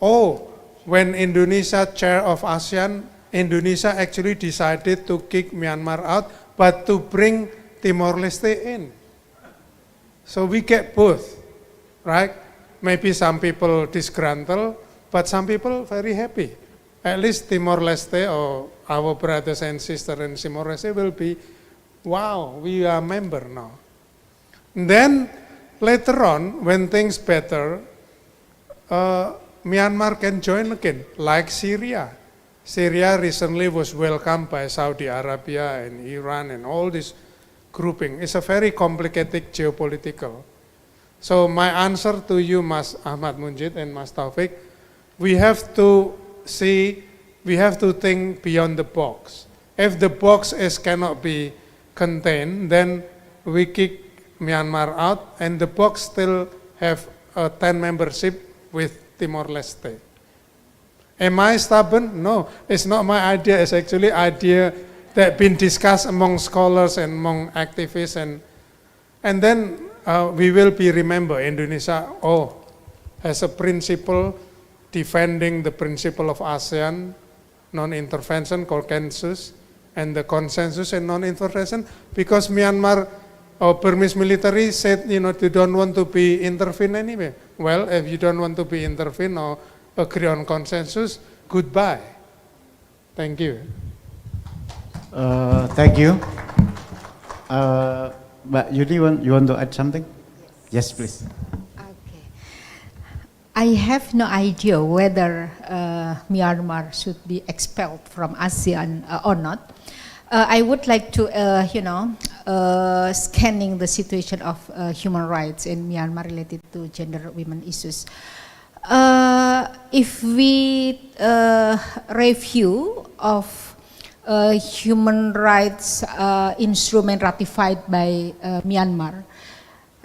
oh, when Indonesia chair of ASEAN, Indonesia actually decided to kick Myanmar out, but to bring Timor-Leste in. So we get both, right? Maybe some people disgruntled, but some people very happy. At least Timor-Leste, or our brothers and sisters in Timor-Leste, will be, wow, we are a member now. And then later on, when things better, Myanmar can join again, like Syria. Syria recently was welcomed by Saudi Arabia and Iran and all this grouping. It's a very complicated geopolitical. So my answer to you, Mas Ahmad Munjid and Mas Taufik, we have to see, we have to think beyond the box. If the box cannot be contained, then we kick Myanmar out, and the box still have a 10 membership with Timor-Leste. Am I stubborn? No, it's not my idea. It's actually idea that been discussed among scholars and among activists, and then we will be remember Indonesia, has a principle defending the principle of ASEAN, non-intervention, consensus, and the consensus and non-intervention, because Myanmar or Burmese military said, you don't want to be intervened anyway. Well, if you don't want to be intervened or agree on consensus, goodbye. Thank you. Thank you. But you want to add something? Yes, please. Okay. I have no idea whether Myanmar should be expelled from ASEAN or not. I would like to, scanning the situation of human rights in Myanmar related to gender women issues. If we review of human rights instrument ratified by Myanmar,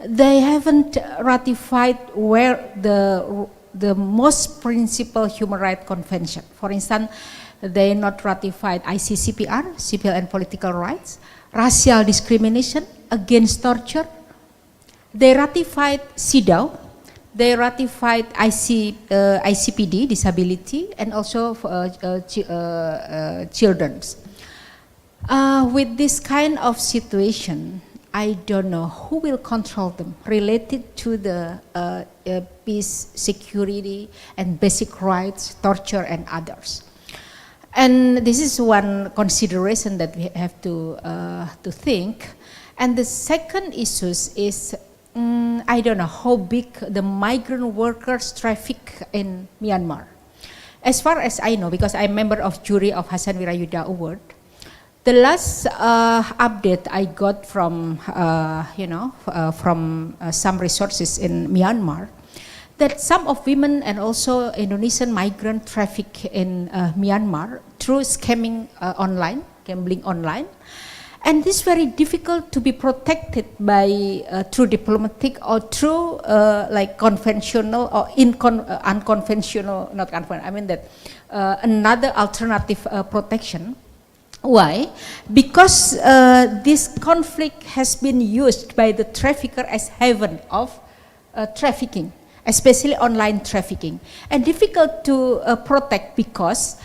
they haven't ratified where the most principal human rights convention. For instance, they not ratified ICCPR, civil and political rights, racial discrimination, against torture. They ratified CEDAW, they ratified ICPD, disability, and also children's. With this kind of situation, I don't know who will control them related to the peace, security, and basic rights, torture, and others. And this is one consideration that we have to think. And the second issue is, I don't know how big the migrant workers traffic in Myanmar. As far as I know, because I'm a member of jury of Hasan Wirayuda Award, the last update I got from, from some resources in Myanmar, that some of women and also Indonesian migrant traffic in Myanmar through scamming online, gambling online. And this is very difficult to be protected by through diplomatic or through like conventional or unconventional, not conventional, I mean that another alternative protection. Why? Because this conflict has been used by the trafficker as haven of trafficking, especially online trafficking, and difficult to protect because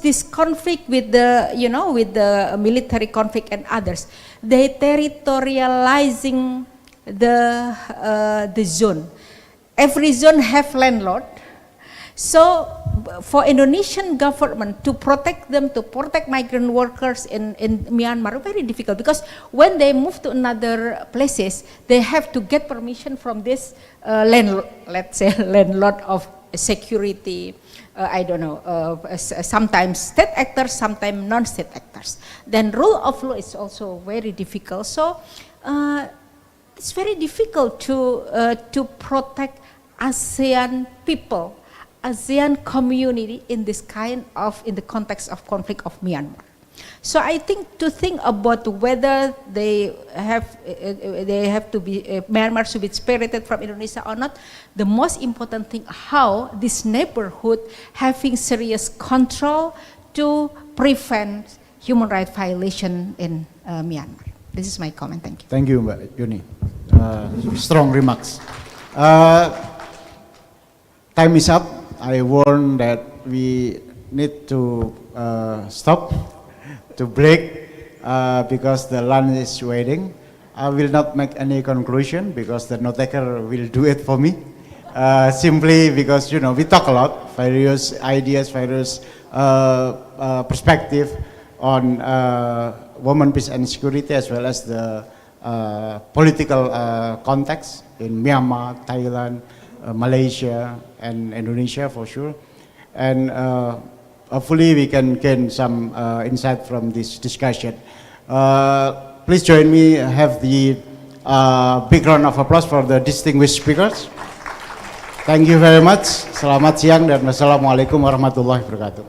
this conflict with the with the military conflict and others, they territorializing the zone. Every zone have landlord. So for Indonesian government to protect them, to protect migrant workers in Myanmar, very difficult, because when they move to another places, they have to get permission from this landlord, let's say landlord of security, I don't know, sometimes state actors, sometimes non-state actors. Then rule of law is also very difficult. So it's very difficult to protect ASEAN people, ASEAN community in this kind of, in the context of conflict of Myanmar. So I think to think about whether they have to be, Myanmar should be separated from Indonesia or not, the most important thing, how this neighborhood having serious control to prevent human rights violation in Myanmar. This is my comment, thank you. Thank you, Mbak Yuni. Strong remarks. Time is up. I warn that we need to stop, to break, because the lunch is waiting. I will not make any conclusion because the note taker will do it for me. Simply because, we talk a lot, various ideas, various perspective on women, peace and security, as well as the political context in Myanmar, Thailand, Malaysia, and Indonesia for sure. And hopefully we can gain some insight from this discussion. Please join me, have the big round of applause for the distinguished speakers. Thank you very much. Selamat siang dan wassalamualaikum warahmatullahi wabarakatuh.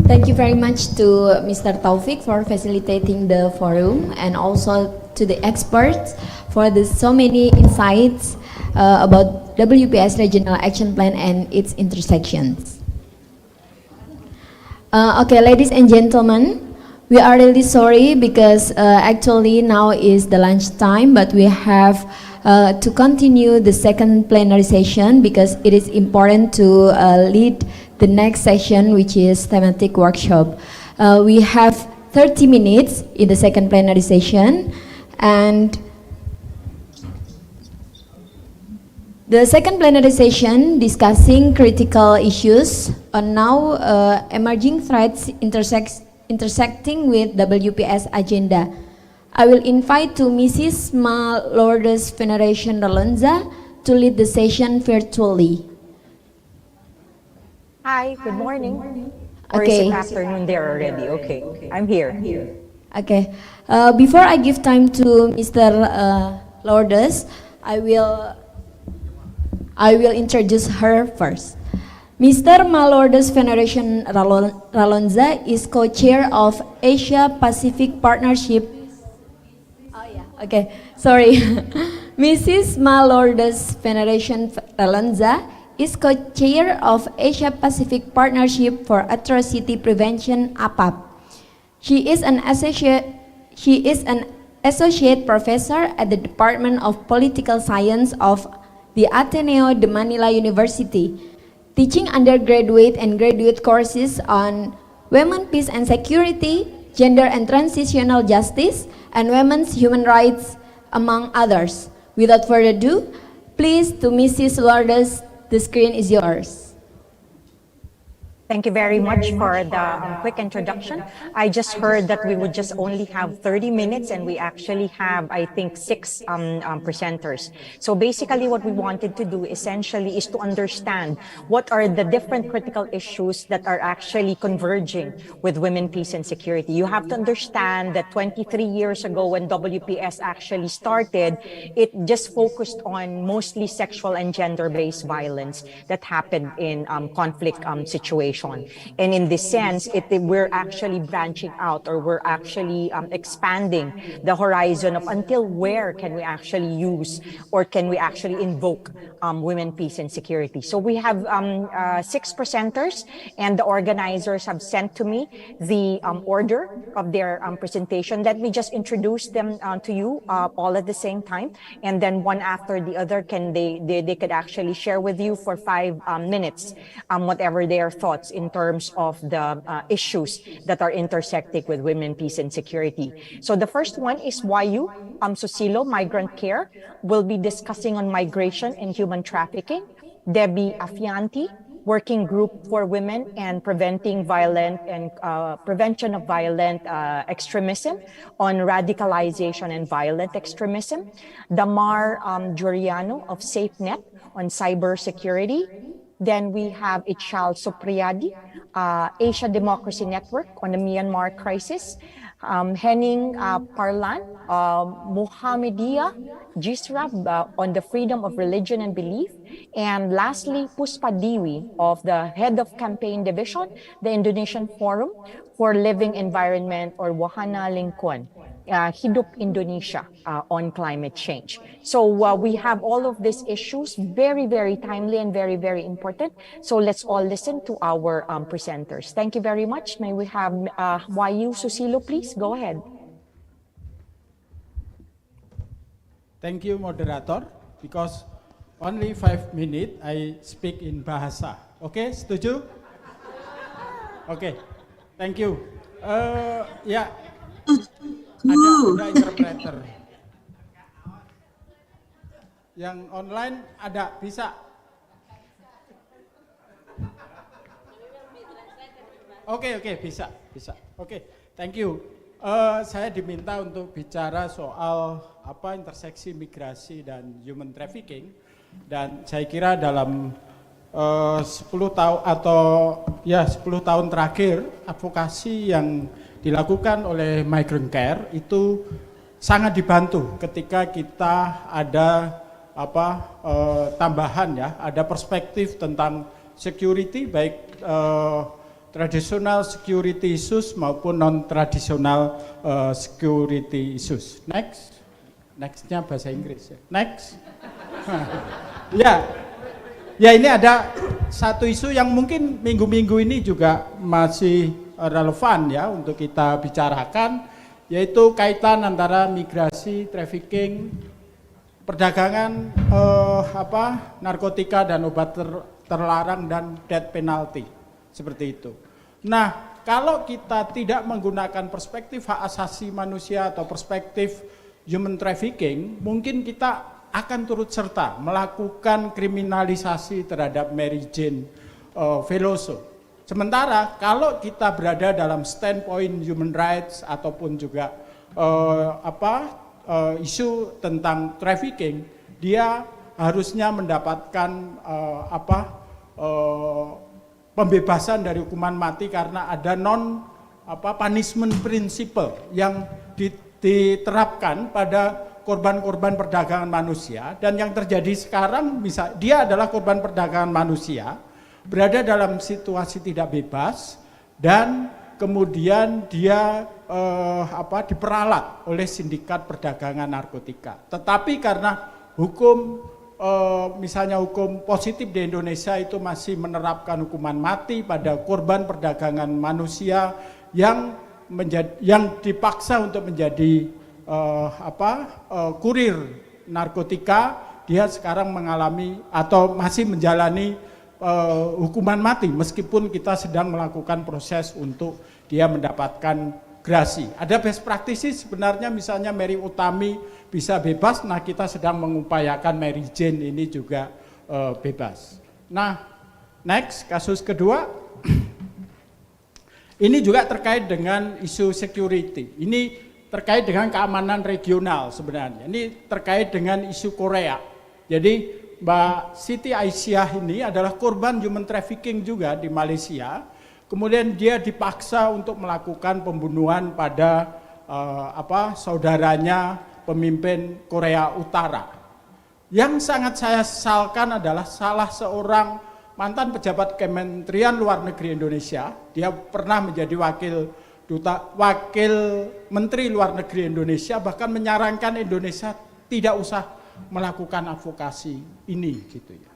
Thank you very much to Mr. Taufik for facilitating the forum, and also to the experts for the so many insights about WPS Regional Action Plan and its intersections. Okay, ladies and gentlemen, we are really sorry because actually now is the lunch time, but we have to continue the second plenary session because it is important to lead the next session, which is thematic workshop. We have 30 minutes in the second plenary session, and the second plenary session discussing critical issues on now emerging threats intersecting with WPS agenda. I will invite to Mrs. Ma Lourdes Veneration Rolonza to lead the session virtually. Hi, good morning. Or is it afternoon there already? Okay, I'm here. Okay. Before I give time to Mr. Lourdes, I will introduce her first. Mr. Malordes Veneration Ralonza is co-chair of Asia Pacific Partnership. Oh yeah, okay, sorry. Mrs. Malordes Veneration Ralonza is co-chair of Asia Pacific Partnership for Atrocity Prevention (APAP). She is an associate professor at the Department of Political Science of the Ateneo de Manila University, teaching undergraduate and graduate courses on women, peace and security, gender and transitional justice, and women's human rights, among others. Without further ado, please to Mrs. Lourdes, the screen is yours. Thank you very much for the quick introduction. I just heard that we would just only have 30 minutes and we actually have, I think, 6 presenters. So basically what we wanted to do essentially is to understand what are the different critical issues that are actually converging with women, peace and security. You have to understand that 23 years ago when WPS actually started, it just focused on mostly sexual and gender-based violence that happened in conflict situations. And in this sense, we're actually branching out, or we're actually expanding the horizon of until where can we actually use or can we actually invoke women, peace and security. So we have 6 presenters, and the organizers have sent to me the order of their presentation. Let me just introduce them to you all at the same time, and then one after the other they could actually share with you for 5 minutes whatever their thoughts in terms of the issues that are intersecting with women, peace and security. So the first one is YU Susilo, Migrant Care, will be discussing on migration and human trafficking. Debbie Afianti, Working Group for Women and Preventing Violent and Prevention of Violent Extremism on radicalization and violent extremism. Damar Giuliano of SafeNet on cybersecurity. Then we have Ichal Supriyadi, Asia Democracy Network on the Myanmar crisis. Henning Parlan, Muhammadiyah Jisrab on the freedom of religion and belief. And lastly, Puspa Diwi of the Head of Campaign Division, the Indonesian Forum for Living Environment, or Wahana Lingkon. Hidup Indonesia on climate change. So we have all of these issues, very, very timely and very, very important. So let's all listen to our presenters. Thank you very much. May we have YU Susilo, please go ahead. Thank you, moderator, because only 5 minutes I speak in Bahasa. Okay, setuju? Okay, thank you. Ya. Ada interpreter. Yang online ada, bisa. Oke, bisa. Oke, thank you. Saya diminta untuk bicara soal interseksi migrasi dan human trafficking, dan saya kira dalam 10 tahun atau 10 tahun terakhir advokasi yang dilakukan oleh Migrant Care itu sangat dibantu ketika kita ada tambahan ada perspektif tentang security, baik traditional security issues maupun non-traditional security issues. Nextnya bahasa Inggris ya. Next. Ya ini ada satu isu yang mungkin minggu-minggu ini juga masih relevan ya untuk kita bicarakan, yaitu kaitan antara migrasi, trafficking, perdagangan narkotika dan obat terlarang dan death penalty, seperti itu. Nah, kalau kita tidak menggunakan perspektif hak asasi manusia atau perspektif human trafficking, mungkin kita akan turut serta melakukan kriminalisasi terhadap Mary Jane Veloso. Sementara kalau kita berada dalam standpoint human rights ataupun juga isu tentang trafficking, dia harusnya mendapatkan pembebasan dari hukuman mati karena ada punishment principle yang diterapkan pada korban-korban perdagangan manusia. Dan yang terjadi sekarang, dia adalah korban perdagangan manusia, berada dalam situasi tidak bebas dan kemudian dia diperalat oleh sindikat perdagangan narkotika. Tetapi karena hukum misalnya hukum positif di Indonesia itu masih menerapkan hukuman mati pada korban perdagangan manusia yang dipaksa untuk menjadi kurir narkotika, dia sekarang mengalami atau masih menjalani hukuman mati meskipun kita sedang melakukan proses untuk dia mendapatkan gerasi. Ada best practices sebenarnya, misalnya Mary Utami bisa bebas, nah kita sedang mengupayakan Mary Jane ini juga bebas. Nah, next, kasus kedua, ini juga terkait dengan isu security. Ini terkait dengan keamanan regional sebenarnya. Ini terkait dengan isu Korea. Jadi Mbak Siti Aisyah ini adalah korban human trafficking juga di Malaysia. Kemudian dia dipaksa untuk melakukan pembunuhan pada saudaranya pemimpin Korea Utara. Yang sangat saya sesalkan adalah salah seorang mantan pejabat Kementerian Luar Negeri Indonesia. Dia pernah menjadi wakil Menteri Luar Negeri Indonesia, bahkan menyarankan Indonesia tidak usah melakukan advokasi ini gitu ya.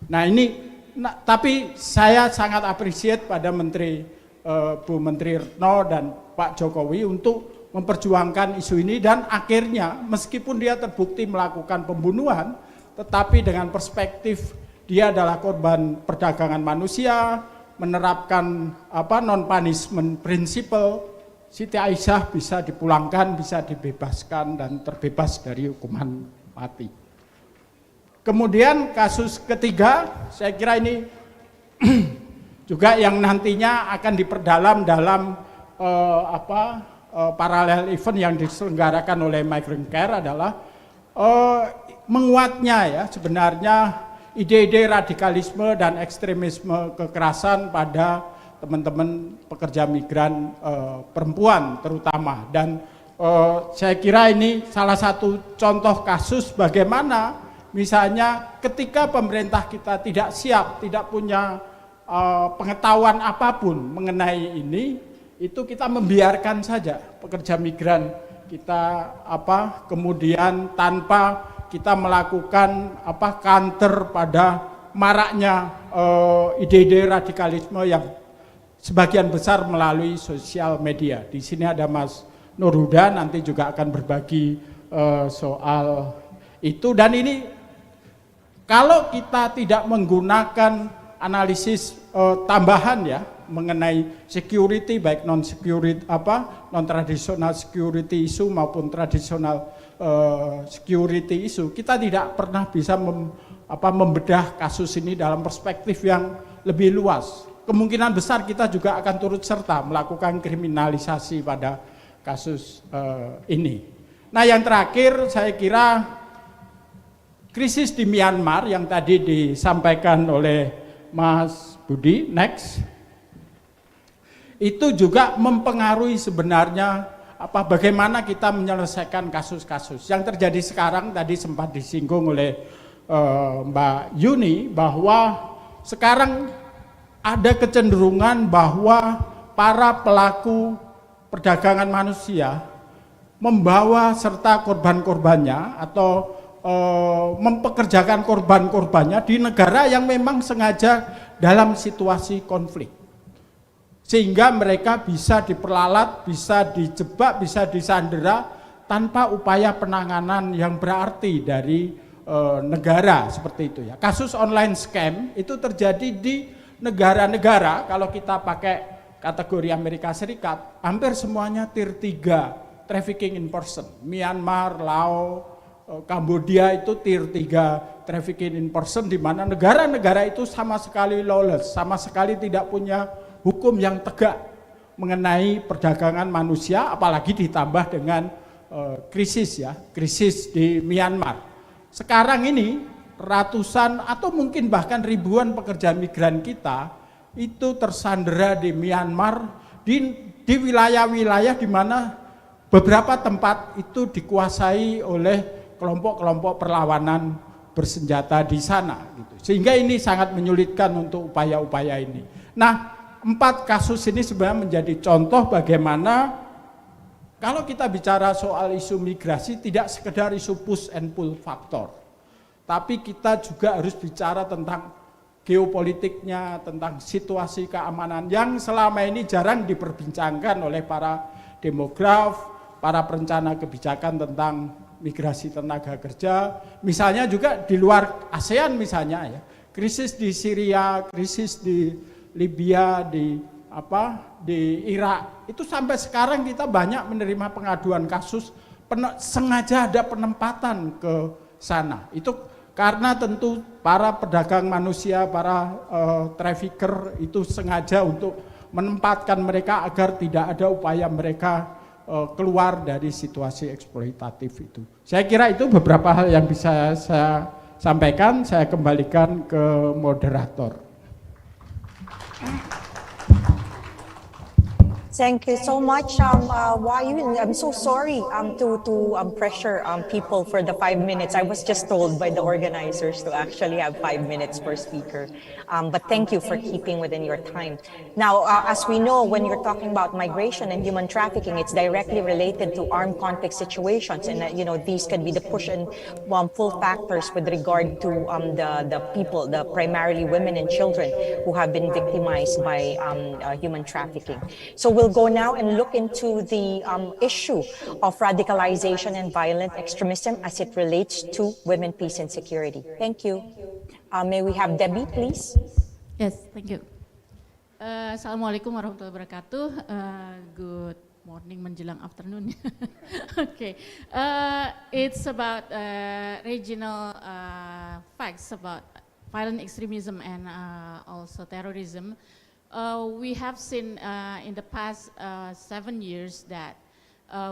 Nah ini tapi saya sangat appreciate pada Bu Menteri Retno dan Pak Jokowi untuk memperjuangkan isu ini, dan akhirnya meskipun dia terbukti melakukan pembunuhan, tetapi dengan perspektif dia adalah korban perdagangan manusia, menerapkan non punishment principle, Siti Aisyah bisa dipulangkan, bisa dibebaskan dan terbebas dari hukuman mati. Kemudian kasus ketiga, saya kira ini juga yang nantinya akan diperdalam dalam paralel event yang diselenggarakan oleh Migrant Care adalah menguatnya ya sebenarnya ide-ide radikalisme dan ekstremisme kekerasan pada teman-teman pekerja migran perempuan terutama. Dan saya kira ini salah satu contoh kasus bagaimana misalnya ketika pemerintah kita tidak siap, tidak punya pengetahuan apapun mengenai ini, itu kita membiarkan saja pekerja migran kita kemudian tanpa kita melakukan counter pada maraknya ide-ide radikalisme yang sebagian besar melalui sosial media. Di sini ada Mas Nurhuda, nanti juga akan berbagi soal itu. Dan ini kalau kita tidak menggunakan analisis tambahan ya mengenai security, baik non tradisional security issue maupun tradisional security issue, kita tidak pernah bisa membedah kasus ini dalam perspektif yang lebih luas. Kemungkinan besar kita juga akan turut serta melakukan kriminalisasi pada kasus ini. Nah, yang terakhir saya kira krisis di Myanmar yang tadi disampaikan oleh Mas Budi, next, itu juga mempengaruhi sebenarnya bagaimana kita menyelesaikan kasus-kasus yang terjadi sekarang. Tadi sempat disinggung oleh Mbak Yuni bahwa sekarang ada kecenderungan bahwa para pelaku perdagangan manusia membawa serta korban-korbannya atau mempekerjakan korban-korbannya di negara yang memang sengaja dalam situasi konflik, sehingga mereka bisa diperalat, bisa dijebak, bisa disandera tanpa upaya penanganan yang berarti dari negara seperti itu ya. Kasus online scam itu terjadi di negara-negara, kalau kita pakai kategori Amerika Serikat, hampir semuanya tier 3 trafficking in person. Myanmar, Laos, Kambodia itu tier 3 trafficking in person, di mana negara-negara itu sama sekali lawless, sama sekali tidak punya hukum yang tegak mengenai perdagangan manusia, apalagi ditambah dengan krisis di Myanmar. Sekarang ini ratusan atau mungkin bahkan ribuan pekerja migran kita itu tersandera di Myanmar, di wilayah-wilayah di mana beberapa tempat itu dikuasai oleh kelompok-kelompok perlawanan bersenjata di sana gitu. Sehingga ini sangat menyulitkan untuk upaya-upaya ini. Nah, 4 kasus ini sebenarnya menjadi contoh bagaimana kalau kita bicara soal isu migrasi tidak sekedar isu push and pull faktor. Tapi kita juga harus bicara tentang geopolitiknya, tentang situasi keamanan yang selama ini jarang diperbincangkan oleh para demograf, para perencana kebijakan tentang migrasi tenaga kerja. Misalnya juga di luar ASEAN misalnya ya, krisis di Syria, krisis di Libya, di Irak, itu sampai sekarang kita banyak menerima pengaduan kasus sengaja ada penempatan ke sana. Itu karena tentu para pedagang manusia, para trafficker itu sengaja untuk menempatkan mereka agar tidak ada upaya mereka keluar dari situasi eksploitatif itu. Saya kira itu beberapa hal yang bisa saya sampaikan. Saya kembalikan ke moderator. Thank you so much, Wayu. I'm so sorry to pressure people for the 5 minutes. I was just told by the organizers to actually have 5 minutes per speaker. But thank you for keeping within your time. Now, as we know, when you're talking about migration and human trafficking, it's directly related to armed conflict situations, and these can be the push and pull factors with regard to the people, the primarily women and children who have been victimized by human trafficking. So we'll go now and look into the issue of radicalization and violent extremism as it relates to women, peace, and security. Thank you. May we have Debbie, please? Yes, thank you. Assalamualaikum warahmatullahi wabarakatuh. Good morning menjelang afternoon. Okay, it's about regional facts about violent extremism and also terrorism. We have seen in the past 7 years that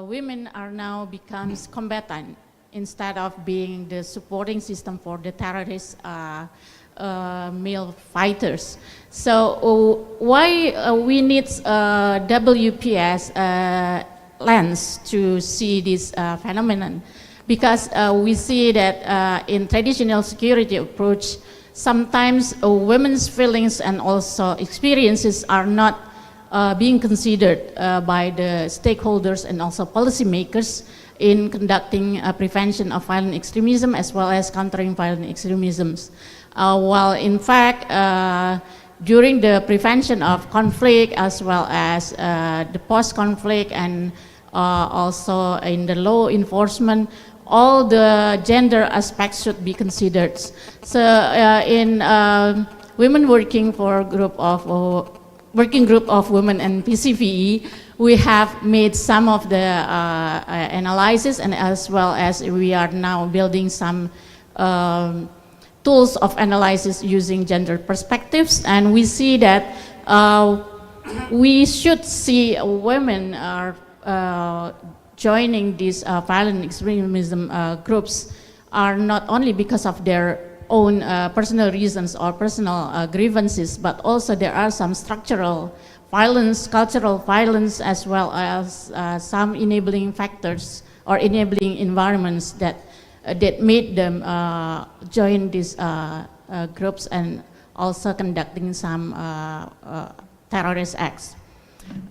women are now becomes combatant instead of being the supporting system for the terrorist male fighters. So why we need WPS lens to see this phenomenon? Because we see that in traditional security approach, sometimes women's feelings and also experiences are not being considered by the stakeholders and also policymakers in conducting prevention of violent extremism as well as countering violent extremisms. While in fact, during the prevention of conflict as well as the post-conflict and also in the law enforcement, all the gender aspects should be considered. So in women working for working group of women and PCVE, we have made some of the analysis, and as well as we are now building some tools of analysis using gender perspectives, and we see that we should see women are joining these violent extremism groups are not only because of their own personal reasons or personal grievances, but also there are some structural violence, cultural violence, as well as some enabling factors or enabling environments that made them join these groups and also conducting some terrorist acts.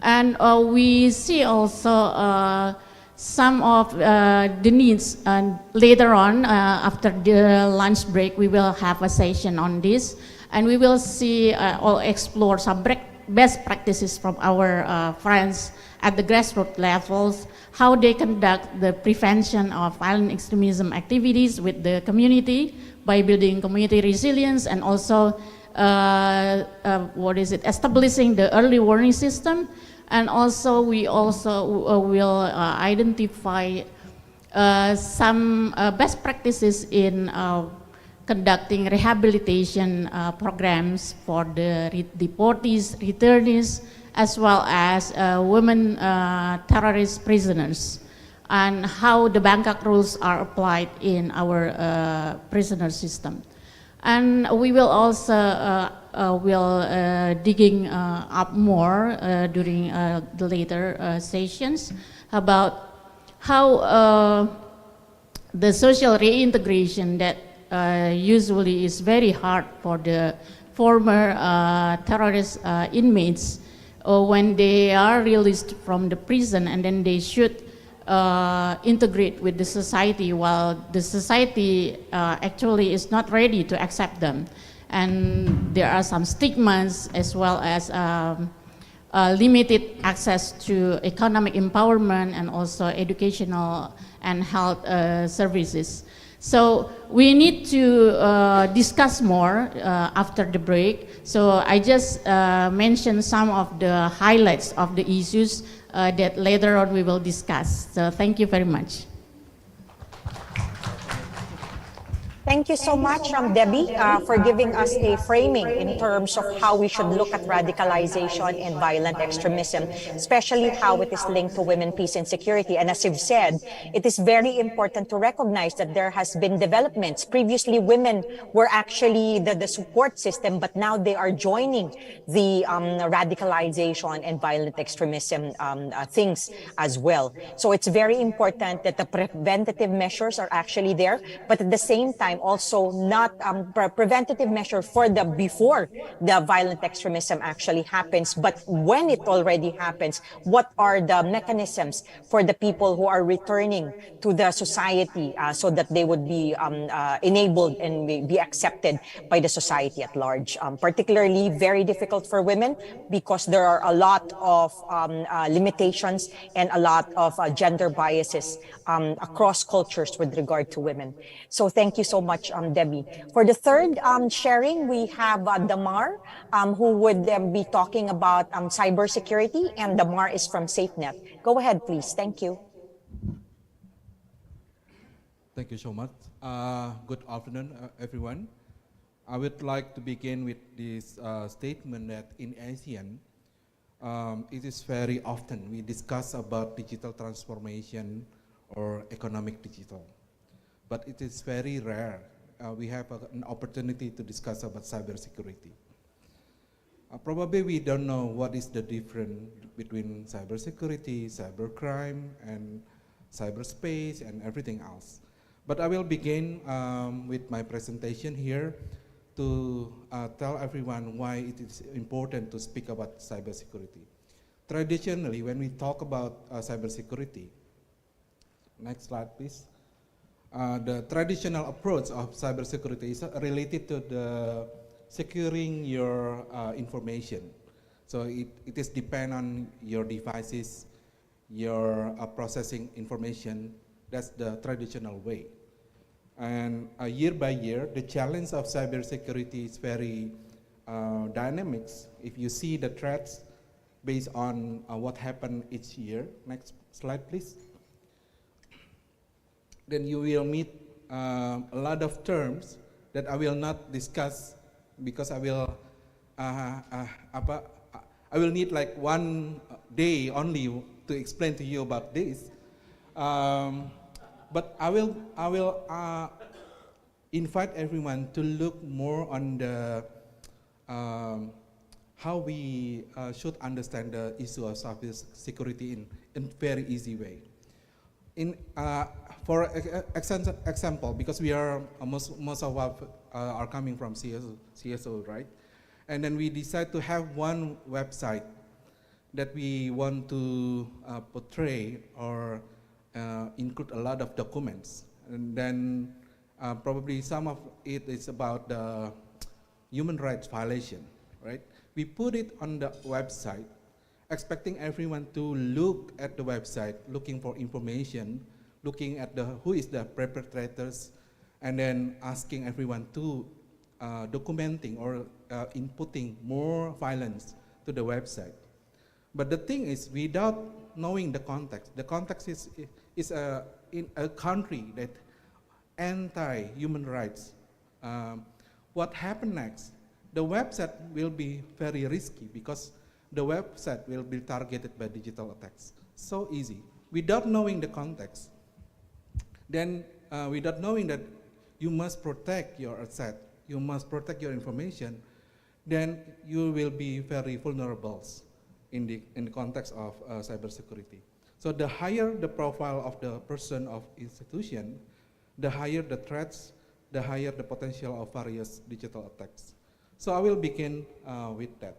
And we see also some of the needs, and later on after the lunch break we will have a session on this, and we will see or explore some best practices from our friends at the grassroots levels, how they conduct the prevention of violent extremism activities with the community by building community resilience, and also establishing the early warning system. And also we also will identify some best practices in conducting rehabilitation programs for the deportees, returnees, as well as women terrorist prisoners, and how the Bangkok rules are applied in our prisoner system. And we will also digging up more during the later sessions about how the social reintegration that usually is very hard for the former terrorist inmates when they are released from the prison, and then they should integrate with the society, while the society actually is not ready to accept them. And there are some stigmas as well as limited access to economic empowerment and also educational and health services. So we need to discuss more after the break. So I just mentioned some of the highlights of the issues that later on we will discuss. So thank you very much. Thank you so much, Debbie, for giving us a framing in terms of how we should look at radicalization and violent extremism, especially how it is linked to women, peace, and security. And as you've said, it is very important to recognize that there has been developments. Previously, women were actually the support system, but now they are joining the radicalization and violent extremism things as well. So it's very important that the preventative measures are actually there, but at the same time, also not preventative measure for the before the violent extremism actually happens, but when it already happens, what are the mechanisms for the people who are returning to the society so that they would be enabled and be accepted by the society at large. Particularly very difficult for women because there are a lot of limitations and a lot of gender biases across cultures with regard to women. So thank you so much, Debbie. For the third sharing, we have Damar, who would be talking about cybersecurity, and Damar is from SafeNet. Go ahead, please. Thank you. Thank you so much. Good afternoon, everyone. I would like to begin with this statement that in ASEAN, it is very often we discuss about digital transformation or economic digital. But it is very rare we have an opportunity to discuss about cybersecurity. Probably we don't know what is the difference between cybersecurity, cybercrime, and cyberspace, and everything else. But I will begin with my presentation here to tell everyone why it is important to speak about cybersecurity. Traditionally, when we talk about cybersecurity, next slide, please. The traditional approach of cybersecurity is related to the securing your information. So it is depend on your devices, your processing information. That's the traditional way. And year by year, the challenge of cybersecurity is very dynamic. If you see the threats based on what happened each year. Next slide, please. Then you will meet a lot of terms that I will not discuss because I will need like one day only to explain to you about this. But I will invite everyone to look more on the how we should understand the issue of cybersecurity in very easy way. For example, because we are most of us are coming from CSO, right? And then we decide to have one website that we want to portray or include a lot of documents. And then probably some of it is about the human rights violation, right? We put it on the website, expecting everyone to look at the website, looking for information, looking at who is the perpetrators, and then asking everyone to documenting or inputting more violence to the website. But the thing is, without knowing the context is in a country that anti-human rights. What happened next? The website will be very risky because the website will be targeted by digital attacks. So easy. Without knowing the context, then without knowing that you must protect your asset, you must protect your information, then you will be very vulnerable in the context of cybersecurity. So the higher the profile of the person of institution, the higher the threats, the higher the potential of various digital attacks. So I will begin with that.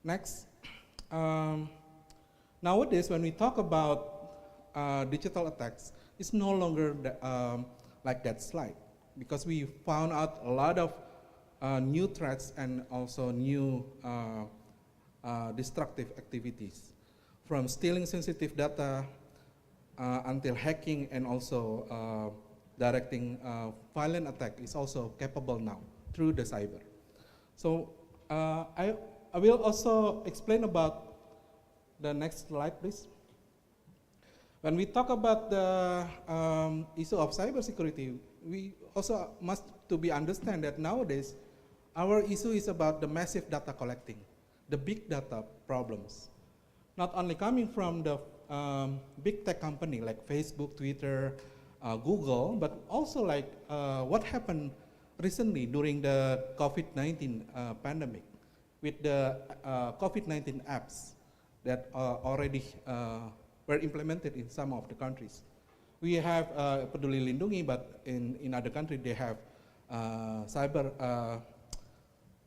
Next, nowadays when we talk about digital attacks, it's no longer like that slide, because we found out a lot of new threats and also new destructive activities, from stealing sensitive data until hacking, and also directing violent attack is also capable now through the cyber. So I will also explain about the next slide, please. When we talk about the issue of cybersecurity, we also must to be understand that nowadays our issue is about the massive data collecting, the big data problems, not only coming from the big tech company like Facebook, Twitter, Google, but also like what happened recently during the COVID-19 pandemic with the COVID-19 apps that already were implemented in some of the countries. We have Peduli Lindungi, but in other countries they have cyber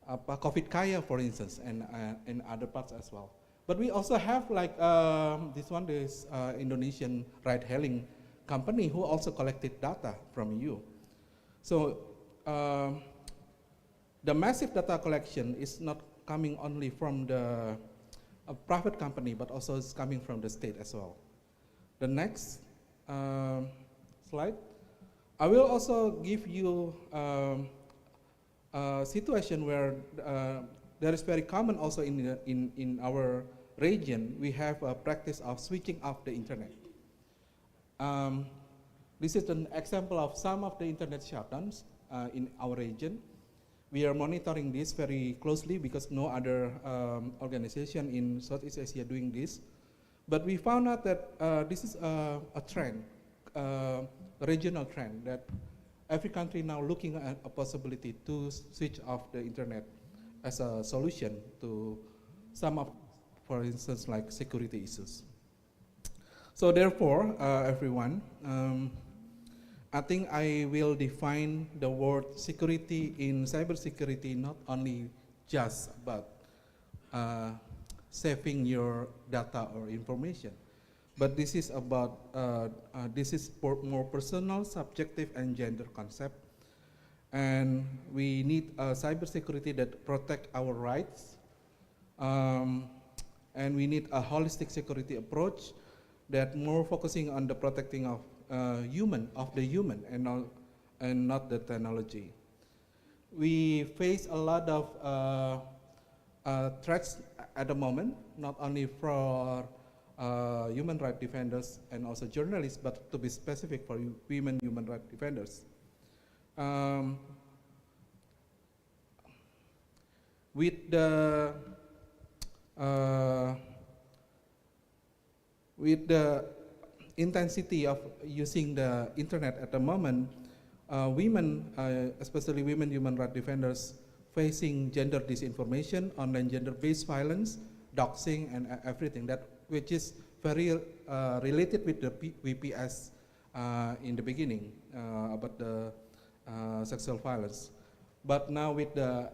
COVID Kaya, for instance, and in other parts as well. But we also have like this one, this Indonesian ride-hailing company who also collected data from you. So the massive data collection is not coming only from the private company, but also is coming from the state as well. The next slide. I will also give you a situation where there is very common also in our region. We have a practice of switching off the internet. This is an example of some of the internet shutdowns in our region. We are monitoring this very closely because no other organization in Southeast Asia doing this. But we found out that this is a trend, a regional trend, that every country now looking at a possibility to switch off the internet as a solution to some of, for instance, like security issues. So therefore, everyone, I think I will define the word security in cybersecurity not only just about saving your data or information, but this is about, this is more personal, subjective, and gender concept. And we need a cybersecurity that protect our rights, and we need a holistic security approach that more focusing on the protecting of the human and not the technology. We face a lot of threats at the moment, not only for human rights defenders and also journalists, but to be specific for women human rights defenders. With the intensity of using the internet at the moment, women, especially women human rights defenders, facing gender disinformation, online gender-based violence, doxing, and everything that which is very related with the VPS in the beginning about the sexual violence. But now with the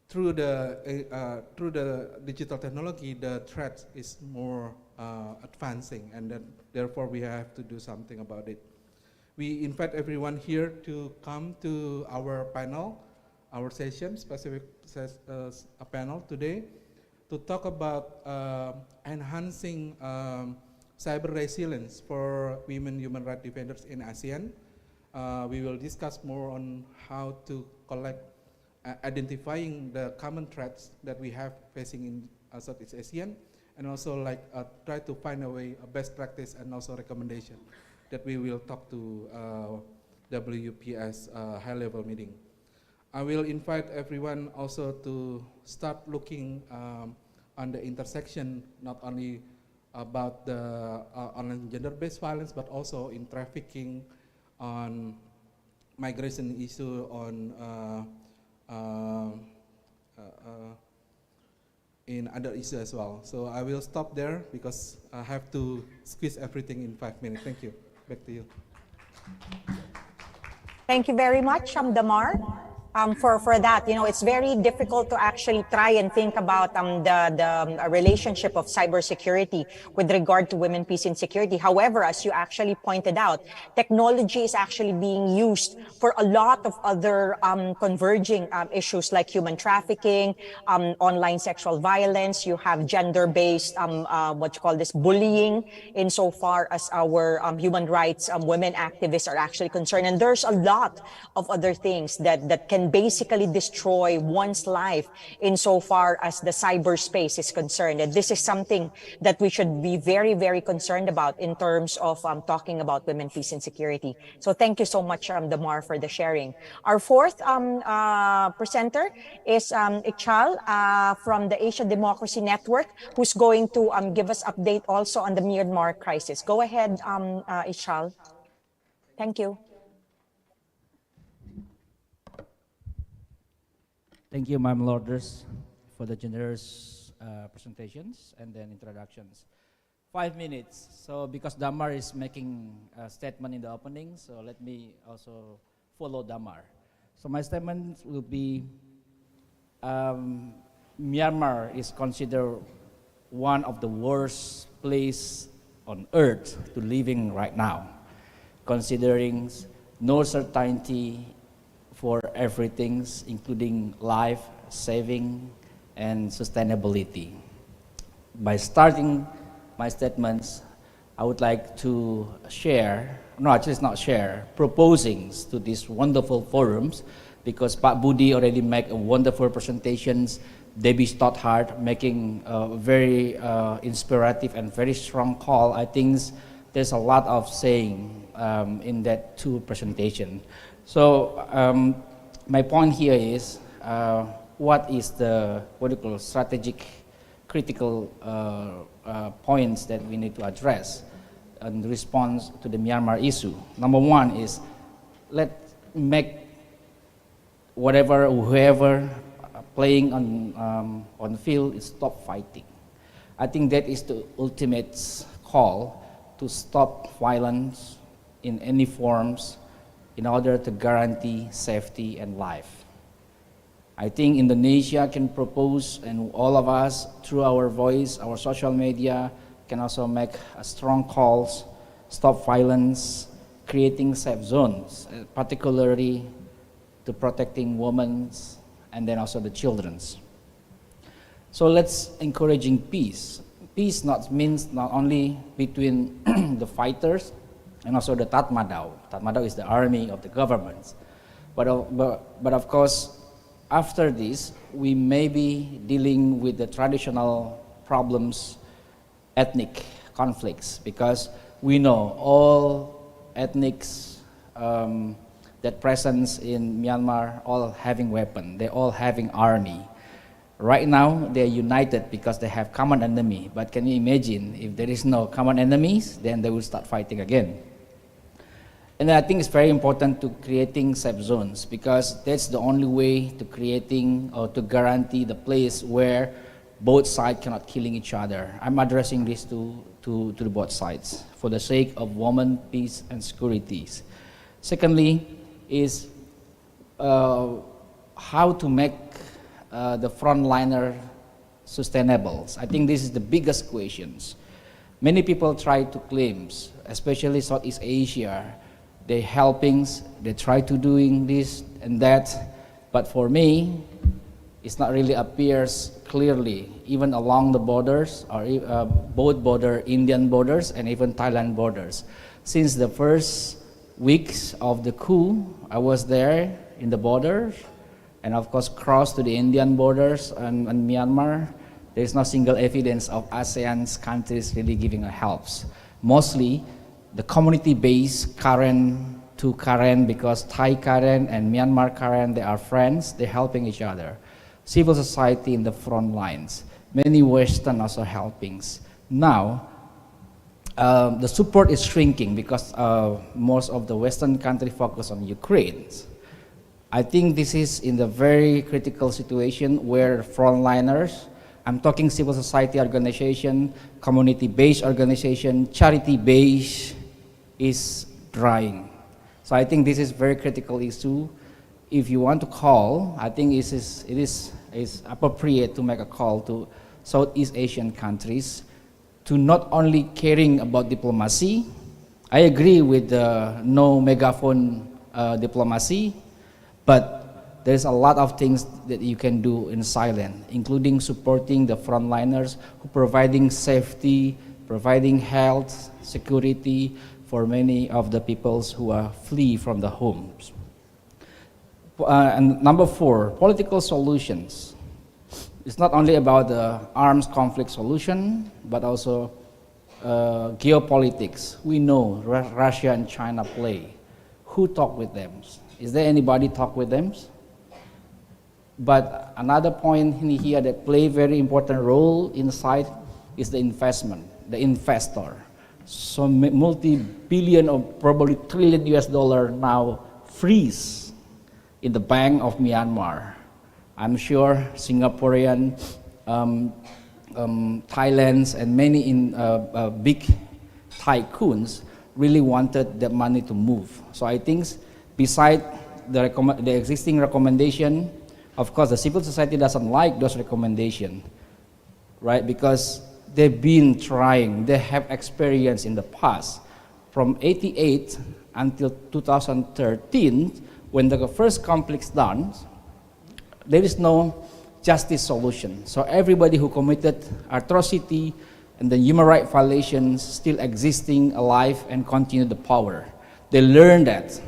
through the digital technology, the threat is more advancing, and then therefore we have to do something about it. We invite everyone here to come to our panel, our session, specific a panel today, to talk about enhancing cyber resilience for women human rights defenders in ASEAN. We will discuss more on how to collect, identifying the common threats that we have facing in Southeast Asian, and also like try to find a way, a best practice, and also recommendation that we will talk to WPS high-level meeting. I will invite everyone also to start looking on the intersection, not only about the online gender-based violence, but also in trafficking, on migration issue, on in other issues as well. So I will stop there because I have to squeeze everything in 5 minutes. Thank you. Back to you. Thank you very much, Damar, for that. You know, it's very difficult to actually try and think about the relationship of cybersecurity with regard to women, peace, and security. However, as you actually pointed out, technology is actually being used for a lot of other converging issues like human trafficking, online sexual violence. You have gender-based, what you call this, bullying, insofar as our human rights women activists are actually concerned. And there's a lot of other things that can basically destroy one's life insofar as the cyberspace is concerned. And this is something that we should be very, very concerned about in terms of talking about women, peace, and security. So thank you so much, Damar, for the sharing. Our fourth presenter is Ichal from the Asia Democracy Network, who's going to give us update also on the Myanmar crisis. Go ahead, Ichal. Thank you. Thank you, Ma'am Lorders, for the generous presentations and then introductions. 5 minutes. So because Damar is making a statement in the opening, so let me also follow Damar. So my statement will be, Myanmar is considered one of the worst place on earth to living right now, considering no certainty for everything, including life, saving, and sustainability. By starting my statements, I would like to share, no, actually it's not share, proposings to these wonderful forums, because Pak Budi already made a wonderful presentations, Debbie Stothard making a very inspirative and very strong call. I think there's a lot of saying in that two presentation. So my point here is, what is the strategic, critical points that we need to address in response to the Myanmar issue? Number one is, let's make whoever playing on the field is stop fighting. I think that is the ultimate call to stop violence in any forms in order to guarantee safety and life. I think Indonesia can propose, and all of us through our voice, our social media, can also make a strong calls, stop violence, creating safe zones, particularly to protecting women and then also the children's. So let's encouraging peace. Peace means not only between the fighters and also the Tatmadaw. Tatmadaw is the army of the governments. But of course, after this, we may be dealing with the traditional problems, ethnic conflicts, because we know all ethnics that presence in Myanmar all having weapon, they all having army. Right now, they're united because they have common enemy. But can you imagine if there is no common enemies, then they will start fighting again. And I think it's very important to creating safe zones, because that's the only way to creating or to guarantee the place where both sides cannot killing each other. I'm addressing this to the both sides for the sake of women, peace, and security. Secondly, is how to make the frontliner sustainable. I think this is the biggest questions. Many people try to claim, especially Southeast Asia, they helping, they try to doing this and that, but for me, it's not really appears clearly, even along the borders, or both border, Indian borders and even Thailand borders. Since the first weeks of the coup, I was there in the border, and of course crossed to the Indian borders and Myanmar. There is no single evidence of ASEAN's countries really giving a helps. Mostly the community-based Karen to Karen, because Thai Karen and Myanmar Karen, they are friends, they're helping each other. Civil society in the front lines. Many Western also helpings. Now, the support is shrinking because most of the Western country focus on Ukraine. I think this is in the very critical situation where frontliners, I'm talking civil society organization, community-based organization, charity-based is drying. So I think this is very critical issue. If you want to call, I think it is appropriate to make a call to Southeast Asian countries to not only caring about diplomacy. I agree with the no megaphone diplomacy, but there's a lot of things that you can do in silence, including supporting the frontliners, who providing safety, providing health, security for many of the peoples who are flee from the homes. And number 4, political solutions. It's not only about the arms conflict solution, but also geopolitics. We know Russia and China play. Who talk with them? Is there anybody talk with them? But another point in here that play very important role inside is the investment, the investor. So multi-billion or probably trillion US dollar now freeze in the bank of Myanmar. I'm sure Singaporean, Thailand's, and many big tycoons really wanted that money to move. So I think beside the existing recommendation, of course the civil society doesn't like those recommendations, right? Because they've been trying, they have experience in the past. From 88 until 2013, when the first conflict's done, there is no justice solution. So everybody who committed atrocity and the human rights violations still existing alive and continue the power. They learned that.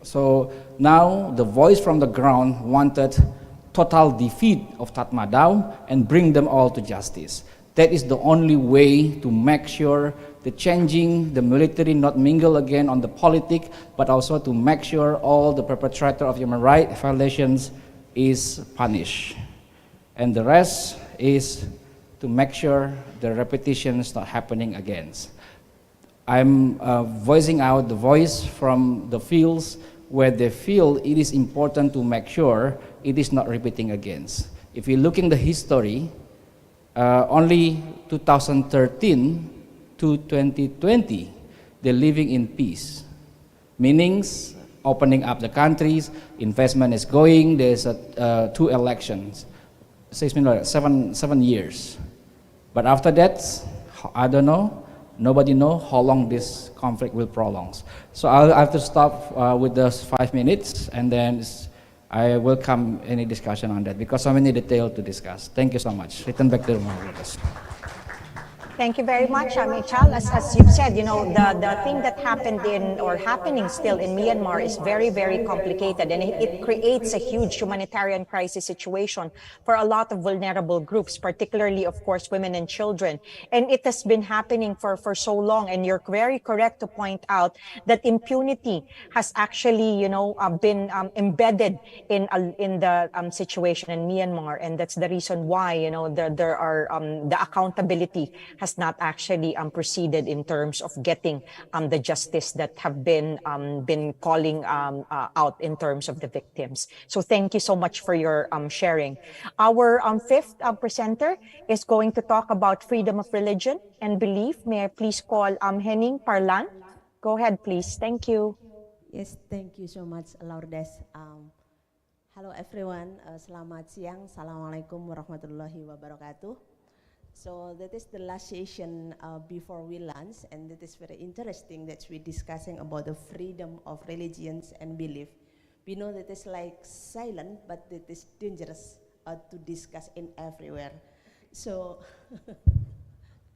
So now the voice from the ground wanted total defeat of Tatmadaw and bring them all to justice. That is the only way to make sure the changing the military not mingle again on the politics, but also to make sure all the perpetrator of human rights violations is punished. And the rest is to make sure the repetition is not happening again. I'm voicing out the voice from the fields where they feel it is important to make sure it is not repeating again. If you look in the history, only 2013 to 2020, they're living in peace. Meanings, opening up the countries, investment is going, there's 2 elections, 7 years. But after that, I don't know, nobody knows how long this conflict will prolong. So I'll have to stop with those 5 minutes, and then I welcome any discussion on that, because so many details to discuss. Thank you so much. Return back to the moderators. Thank you very much, Michal. As you've said, you know, the thing that happened or happening still in Myanmar is very, very complicated, and it creates a huge humanitarian crisis situation for a lot of vulnerable groups, particularly, of course, women and children. And it has been happening for so long, and you're very correct to point out that impunity has actually, you know, been embedded in the situation in Myanmar, and that's the reason why, you know, there are the accountability has not actually proceeded in terms of getting the justice that have been calling out in terms of the victims. So thank you so much for your sharing. Our fifth presenter is going to talk about freedom of religion and belief. May I please call Henning Parlan? Go ahead, please. Thank you. Yes, thank you so much, Lourdes. Hello everyone, selamat siang, Assalamualaikum warahmatullahi wabarakatuh. So that is the last session before we lunch, and it is very interesting that we're discussing about the freedom of religions and belief. We know that it's like silent, but it is dangerous to discuss in everywhere. So,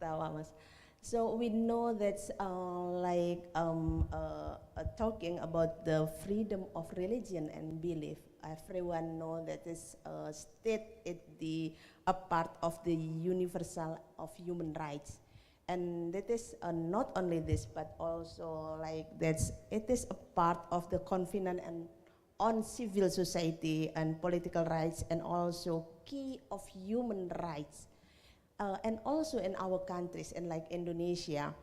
tawa mas. So we know that's talking about the freedom of religion and belief. Everyone know that is state a part of the universal of human rights, and that is not only this, but also it is a part of the confidence and on civil society and political rights, and also key of human rights, and also in our countries, and like Indonesia,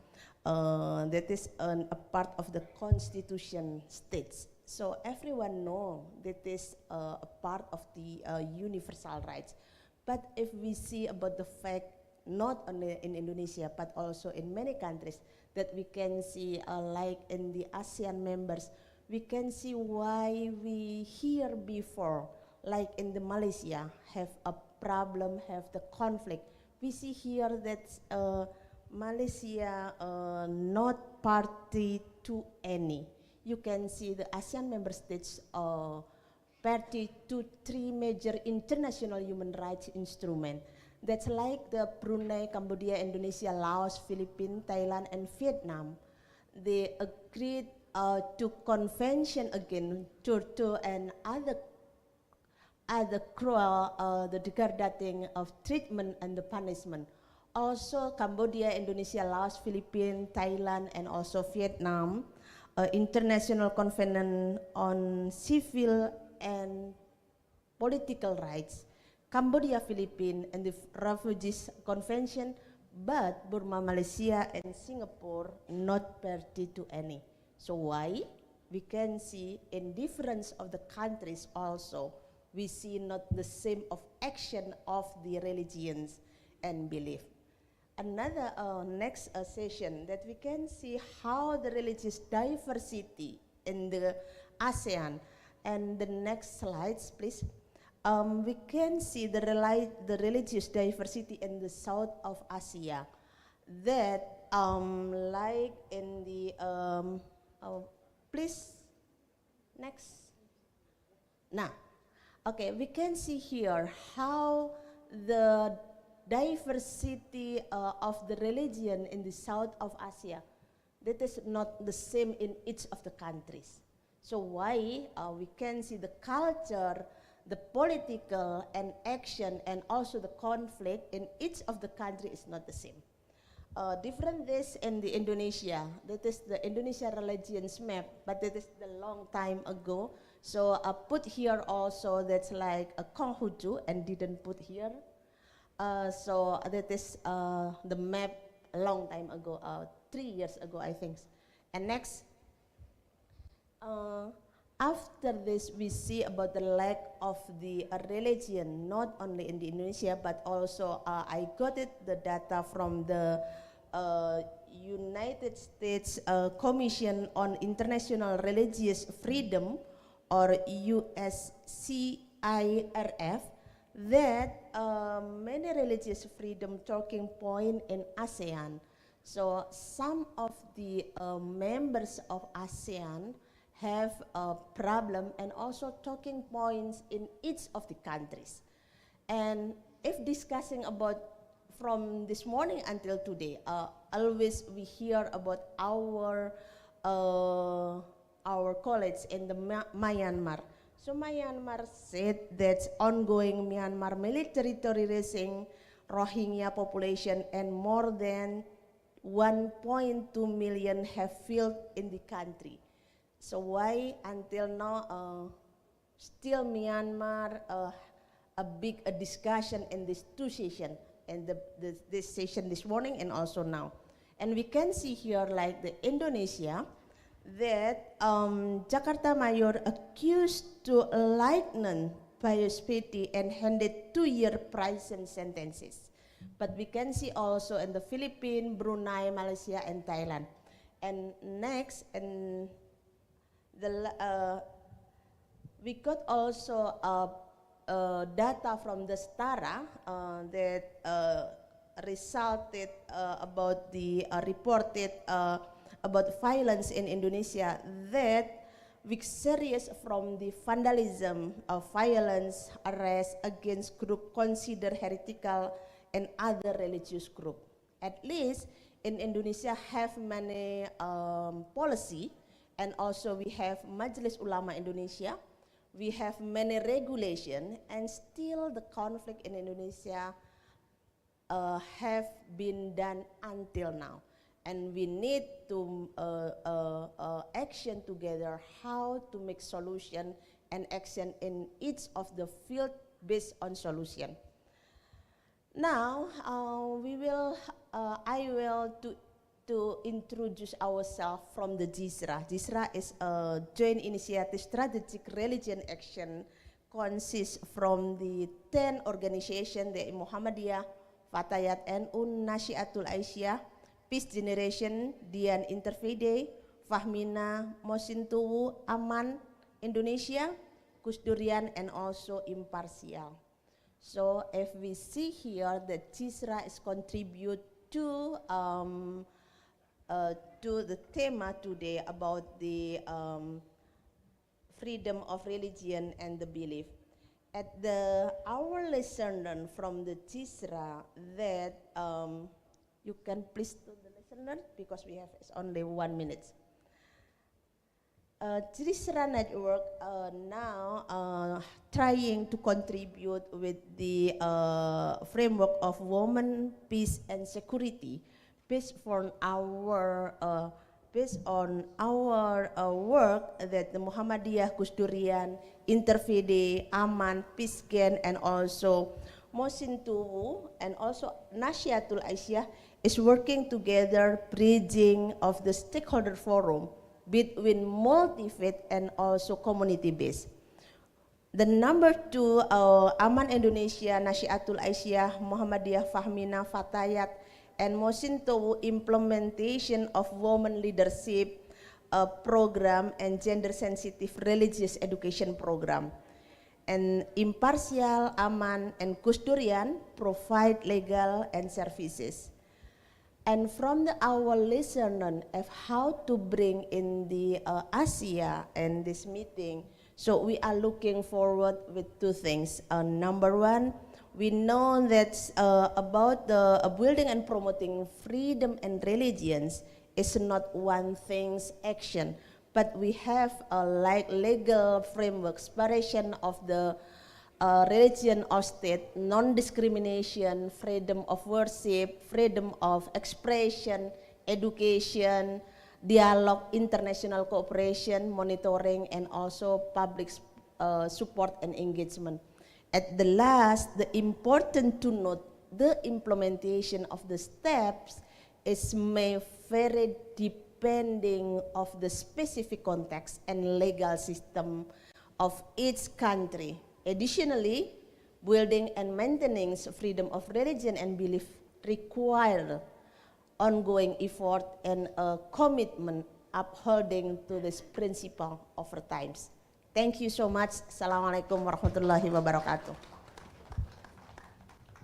that is a part of the constitution states. So everyone know that is a part of the universal rights. But if we see about the fact, not only in Indonesia, but also in many countries, that we can see like in the ASEAN members, we can see why we here before, like in the Malaysia, have a problem, have the conflict. We see here that Malaysia not party to any. You can see the ASEAN member states party to 3 major international human rights instruments. That's like the Brunei, Cambodia, Indonesia, Laos, Philippines, Thailand, and Vietnam. They agreed to convention against torture and other cruel, the degrading of treatment and the punishment. Also Cambodia, Indonesia, Laos, Philippines, Thailand, and also Vietnam, International Covenant on Civil and Political Rights, Cambodia, Philippines, and the Refugees Convention, but Burma, Malaysia, and Singapore not party to any. So why? We can see in difference of the countries also, we see not the same of action of the religions and belief. Another next session that we can see how the religious diversity in the ASEAN. And the next slides, please. We can see the religious diversity in the South of Asia. That like in the please next. Now, okay, we can see here how the diversity of the religion in the South of Asia, that is not the same in each of the countries. So why we can see the culture, the political and action, and also the conflict in each of the country is not the same. Different this in the Indonesia, that is the Indonesia religions map, but that is the long time ago. So I put here also that's like a Konghucu and didn't put here. So that is the map a long time ago, 3 years ago I think. And next. After this, we see about the lack of the religion, not only in the Indonesia, but also I got the data from the United States Commission on International Religious Freedom, or USCIRF, that many religious freedom talking point in ASEAN. So some of the members of ASEAN have a problem and also talking points in each of the countries. And if discussing about from this morning until today, always we hear about our colleagues in the Myanmar. So Myanmar said that ongoing Myanmar military terrorizing Rohingya population and more than 1.2 million have fled in the country. So why until now still Myanmar a big discussion in these 2 sessions, and this session this morning and also now. And we can see here like the Indonesia that Jakarta Mayor accused to lighten Payuspiti and handed 2-year prison sentences. But we can see also in the Philippines, Brunei, Malaysia, and Thailand. And next, and we got also data from the Stara that resulted about the reported about violence in Indonesia, that we serious from the vandalism of violence, arrest against group considered heretical and other religious group. At least in Indonesia have many policy. And also we have Majelis Ulama Indonesia, we have many regulation, and still the conflict in Indonesia have been done until now. And we need to action together how to make solution and action in each of the field based on solution. Now I will to introduce ourselves from the JISRA. JISRA is a joint initiative strategic religion action, consists from the 10 organizations, the Muhammadiyah, Fatayat NU, Nasyiatul Aisyah, Peace Generation, Dian Interfaith, Fahmina, Mosintowo, Aman, Indonesia, Kusdurian, and also Impartial. So if we see here that CISRA is contribute to the theme today about the freedom of religion and the belief. At our listener from the CISRA that you can please to the listener because we have only 1 minute. CISRA network now trying to contribute with the framework of women, peace and security based on our work that the Muhammadiyah, Kusdurian, Interfide, Aman, Pisgen, and also Mosintowo and also Nasyatul Aisyah is working together, bridging of the stakeholder forum between multi-faith and also community-based. The number 2, Aman Indonesia, Nasyatul Aisyah, Muhammadiyah, Fahmina, Fatayat, and Mosintowo implementation of women leadership program and gender-sensitive religious education program. And Impartial, Aman, and Kusdurian provide legal and services. And from our listener of how to bring in the Asia and this meeting, so we are looking forward with 2 things. Number 1, we know that about the building and promoting freedom and religions is not one thing's action, but we have like legal framework, separation of the religion or state, non-discrimination, freedom of worship, freedom of expression, education, dialogue, international cooperation, monitoring, and also public support and engagement. At the last, the important to note, the implementation of the steps is may vary depending of the specific context and legal system of each country. Additionally, building and maintaining freedom of religion and belief require ongoing effort and a commitment upholding to this principle over times. Thank you so much. Assalamualaikum warahmatullahi wabarakatuh.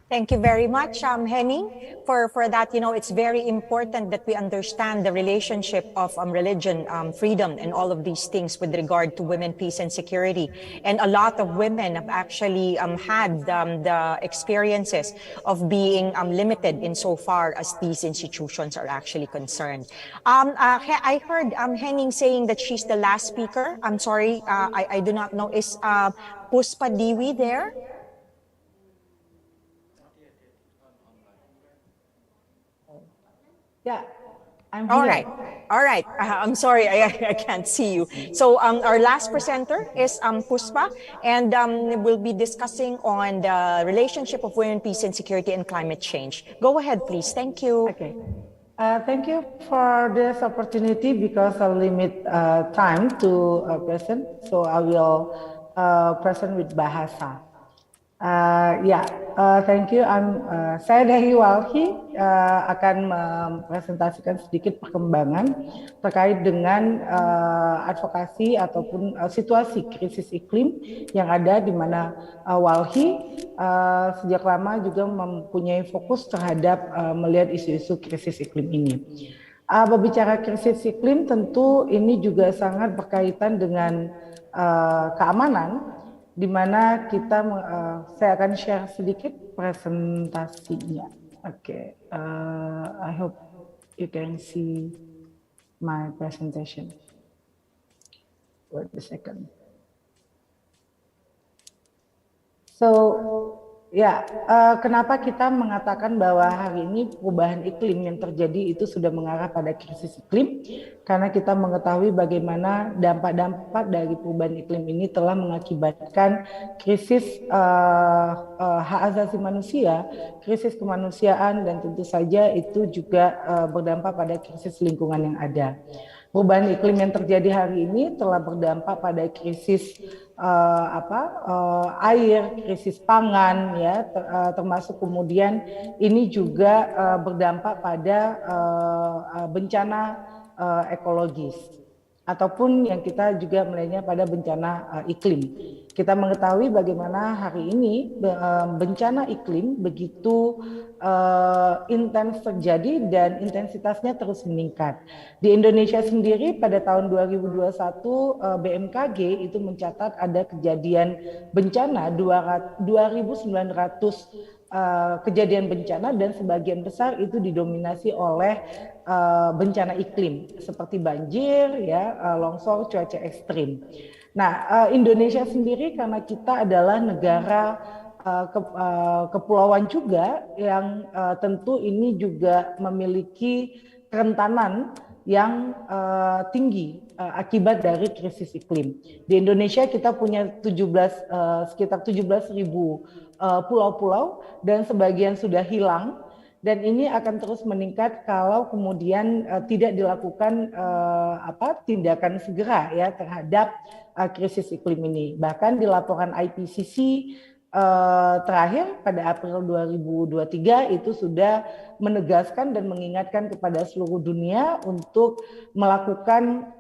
Thank you very much, Henning, for that. You know, it's very important that we understand the relationship of religion, freedom, and all of these things with regard to women, peace, and security. And a lot of women have actually had the experiences of being limited insofar as these institutions are actually concerned. I heard Henning saying that she's the last speaker. I'm sorry, I do not know. Is Puspa Diwi there? Yeah, I'm here. All right. I'm sorry, I can't see you. So our last presenter is Puspa, and we'll be discussing on the relationship of women, peace, and security, and climate change. Go ahead, please. Thank you. Okay. Thank you for this opportunity because I'll limit time to present, so I will present with bahasa. Thank you. Saya dari Walhi akan mempresentasikan sedikit perkembangan terkait dengan advokasi ataupun situasi krisis iklim yang ada di mana Walhi sejak lama juga mempunyai fokus terhadap melihat isu-isu krisis iklim ini. Berbicara krisis iklim tentu ini juga sangat berkaitan dengan keamanan, di mana kita saya akan share sedikit presentasinya. Oke, I hope you can see my presentation. Wait a second. So, kenapa kita mengatakan bahwa hari ini perubahan iklim yang terjadi itu sudah mengarah pada krisis iklim? Karena kita mengetahui bagaimana dampak-dampak dari perubahan iklim ini telah mengakibatkan krisis hak asasi manusia, krisis kemanusiaan, dan tentu saja itu juga berdampak pada krisis lingkungan yang ada. Perubahan iklim yang terjadi hari ini telah berdampak pada krisis air, krisis pangan, ya, termasuk kemudian ini juga berdampak pada bencana ekologis, ataupun yang kita juga melihatnya pada bencana iklim. Kita mengetahui bagaimana hari ini bencana iklim begitu intens terjadi dan intensitasnya terus meningkat. Di Indonesia sendiri pada tahun 2021 BMKG itu mencatat ada kejadian bencana 2.900 kejadian bencana dan sebagian besar itu didominasi oleh bencana iklim seperti banjir, ya, longsor, cuaca ekstrim. Nah, Indonesia sendiri karena kita adalah negara kepulauan juga yang tentu ini juga memiliki kerentanan yang tinggi akibat dari krisis iklim. Di Indonesia kita punya sekitar 17.000 pulau-pulau dan sebagian sudah hilang. Dan ini akan terus meningkat kalau kemudian tidak dilakukan tindakan segera ya terhadap krisis iklim ini. Bahkan di laporan IPCC terakhir pada April 2023 itu sudah menegaskan dan mengingatkan kepada seluruh dunia untuk melakukan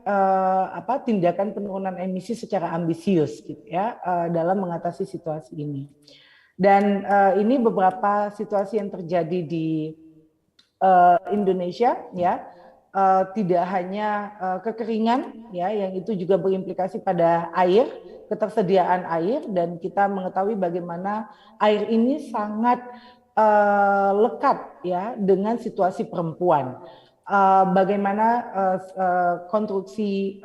tindakan penurunan emisi secara ambisius gitu ya dalam mengatasi situasi ini. Dan ini beberapa situasi yang terjadi di Indonesia ya, tidak hanya kekeringan ya, yang itu juga berimplikasi pada air, ketersediaan air, dan kita mengetahui bagaimana air ini sangat lekat ya dengan situasi perempuan. Bagaimana konstruksi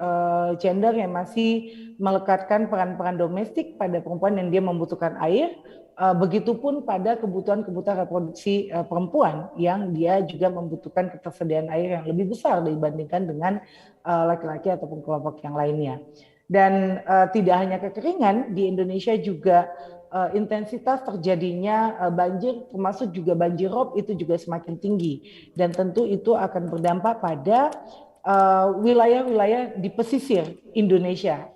gender yang masih melekatkan peran-peran domestik pada perempuan yang dia membutuhkan air. Begitupun pada kebutuhan-kebutuhan reproduksi perempuan yang dia juga membutuhkan ketersediaan air yang lebih besar dibandingkan dengan laki-laki ataupun kelompok yang lainnya. Dan tidak hanya kekeringan, di Indonesia juga intensitas terjadinya banjir termasuk juga banjirop itu juga semakin tinggi. Dan tentu itu akan berdampak pada wilayah-wilayah di pesisir Indonesia.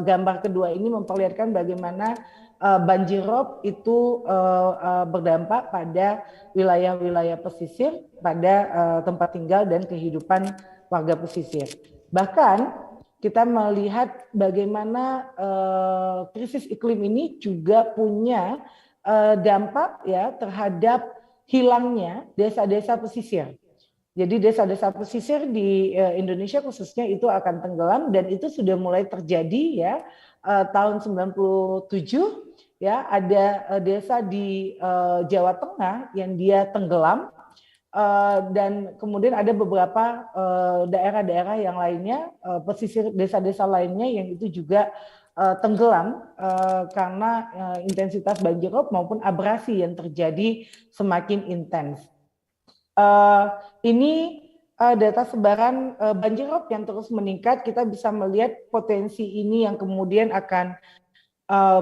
Gambar kedua ini memperlihatkan bagaimana banjirop itu berdampak pada wilayah-wilayah pesisir, pada tempat tinggal dan kehidupan warga pesisir. Bahkan kita melihat bagaimana krisis iklim ini juga punya dampak ya terhadap hilangnya desa-desa pesisir. Jadi desa-desa pesisir di Indonesia khususnya itu akan tenggelam dan itu sudah mulai terjadi ya tahun 97 ya ada desa di Jawa Tengah yang dia tenggelam dan kemudian ada beberapa daerah-daerah yang lainnya pesisir desa-desa lainnya yang itu juga tenggelam karena intensitas banjirop maupun abrasi yang terjadi semakin intens. Ini data sebaran banjirop yang terus meningkat, kita bisa melihat potensi ini yang kemudian akan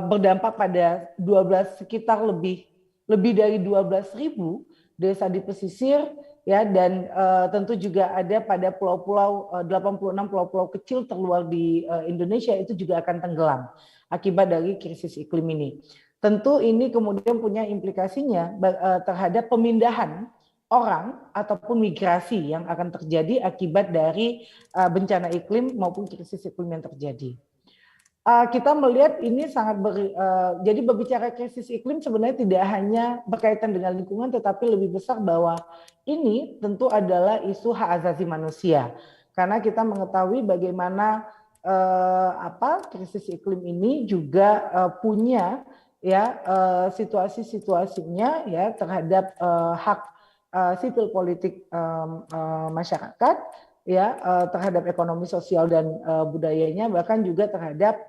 berdampak pada sekitar lebih dari 12.000 desa di pesisir ya, dan tentu juga ada pada pulau-pulau 86 pulau-pulau kecil terluar di Indonesia itu juga akan tenggelam akibat dari krisis iklim ini. Tentu ini kemudian punya implikasinya terhadap pemindahan orang ataupun migrasi yang akan terjadi akibat dari bencana iklim maupun krisis iklim yang terjadi. Kita melihat ini sangat jadi berbicara krisis iklim sebenarnya tidak hanya berkaitan dengan lingkungan tetapi lebih besar bahwa ini tentu adalah isu hak asasi manusia karena kita mengetahui bagaimana krisis iklim ini juga punya ya situasi-situasinya ya terhadap hak sipil politik masyarakat ya terhadap ekonomi sosial dan budayanya, bahkan juga terhadap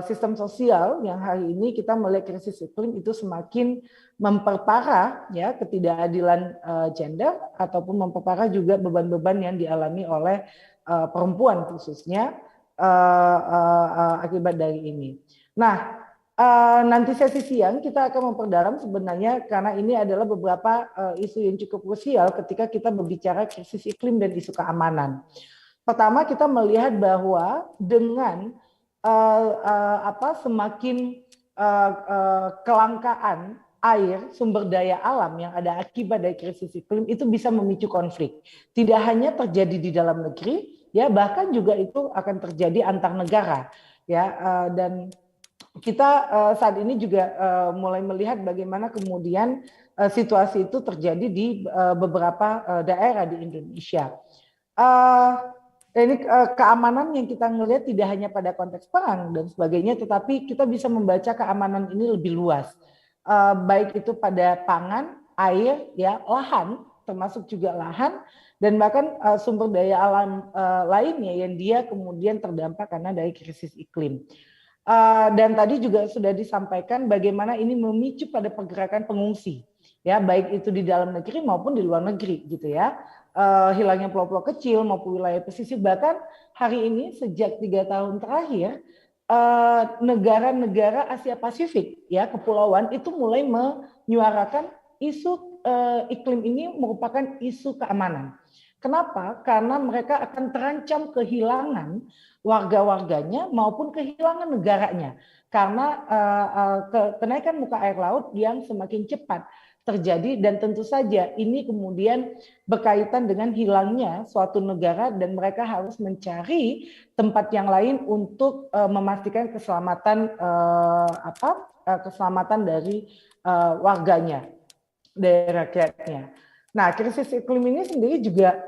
sistem sosial yang hari ini kita melihat krisis iklim itu semakin memperparah ya ketidakadilan gender ataupun memperparah juga beban-beban yang dialami oleh perempuan khususnya akibat dari ini. Nah, nanti sesi siang kita akan memperdalam sebenarnya karena ini adalah beberapa isu yang cukup krusial ketika kita berbicara krisis iklim dan isu keamanan. Pertama kita melihat bahwa dengan semakin kelangkaan air, sumber daya alam yang ada akibat dari krisis iklim itu bisa memicu konflik. Tidak hanya terjadi di dalam negeri, ya bahkan juga itu akan terjadi antar negara, ya. Dan kita saat ini juga mulai melihat bagaimana kemudian situasi itu terjadi di beberapa daerah di Indonesia. Ini keamanan yang kita melihat tidak hanya pada konteks perang dan sebagainya, tetapi kita bisa membaca keamanan ini lebih luas. Baik itu pada pangan, air, ya, lahan, termasuk juga lahan, dan bahkan sumber daya alam lainnya yang dia kemudian terdampak karena dari krisis iklim. Dan tadi juga sudah disampaikan bagaimana ini memicu pada pergerakan pengungsi, ya, baik itu di dalam negeri maupun di luar negeri, gitu ya. Hilangnya pulau-pulau kecil maupun wilayah pesisir, bahkan hari ini sejak 3 tahun terakhir negara-negara Asia Pasifik, ya, kepulauan itu mulai menyuarakan isu iklim ini merupakan isu keamanan. Kenapa? Karena mereka akan terancam kehilangan warga-warganya maupun kehilangan negaranya karena kenaikan muka air laut yang semakin cepat terjadi, dan tentu saja ini kemudian berkaitan dengan hilangnya suatu negara dan mereka harus mencari tempat yang lain untuk memastikan keselamatan keselamatan dari warganya, dari rakyatnya. Nah, krisis iklim ini sendiri juga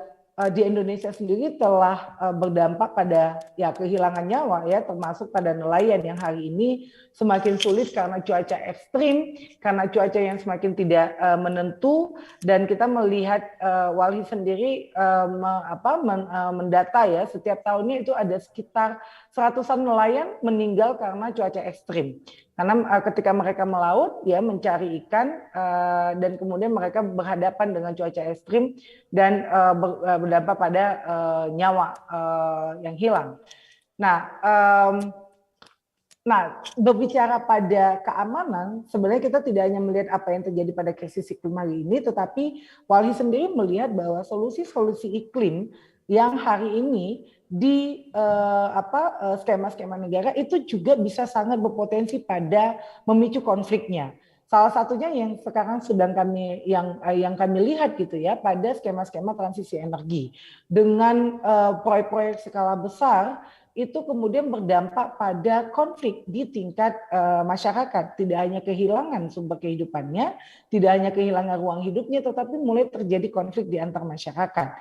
di Indonesia sendiri telah berdampak pada, ya, kehilangan nyawa, ya, termasuk pada nelayan yang hari ini semakin sulit karena cuaca ekstrim, karena cuaca yang semakin tidak menentu, dan kita melihat Walhi sendiri mendata, ya, setiap tahunnya itu ada sekitar 100-an nelayan meninggal karena cuaca ekstrim. Karena ketika mereka melaut, ya, mencari ikan dan kemudian mereka berhadapan dengan cuaca ekstrim dan berdampak pada nyawa yang hilang. Nah, berbicara pada keamanan, sebenarnya kita tidak hanya melihat apa yang terjadi pada krisis iklim hari ini, tetapi Walhi sendiri melihat bahwa solusi-solusi iklim yang hari ini di skema-skema negara itu juga bisa sangat berpotensi pada memicu konfliknya. Salah satunya yang sekarang sedang kami lihat, gitu ya, pada skema-skema transisi energi dengan proyek-proyek skala besar itu kemudian berdampak pada konflik di tingkat masyarakat. Tidak hanya kehilangan sumber kehidupannya, tidak hanya kehilangan ruang hidupnya, tetapi mulai terjadi konflik di antar masyarakat.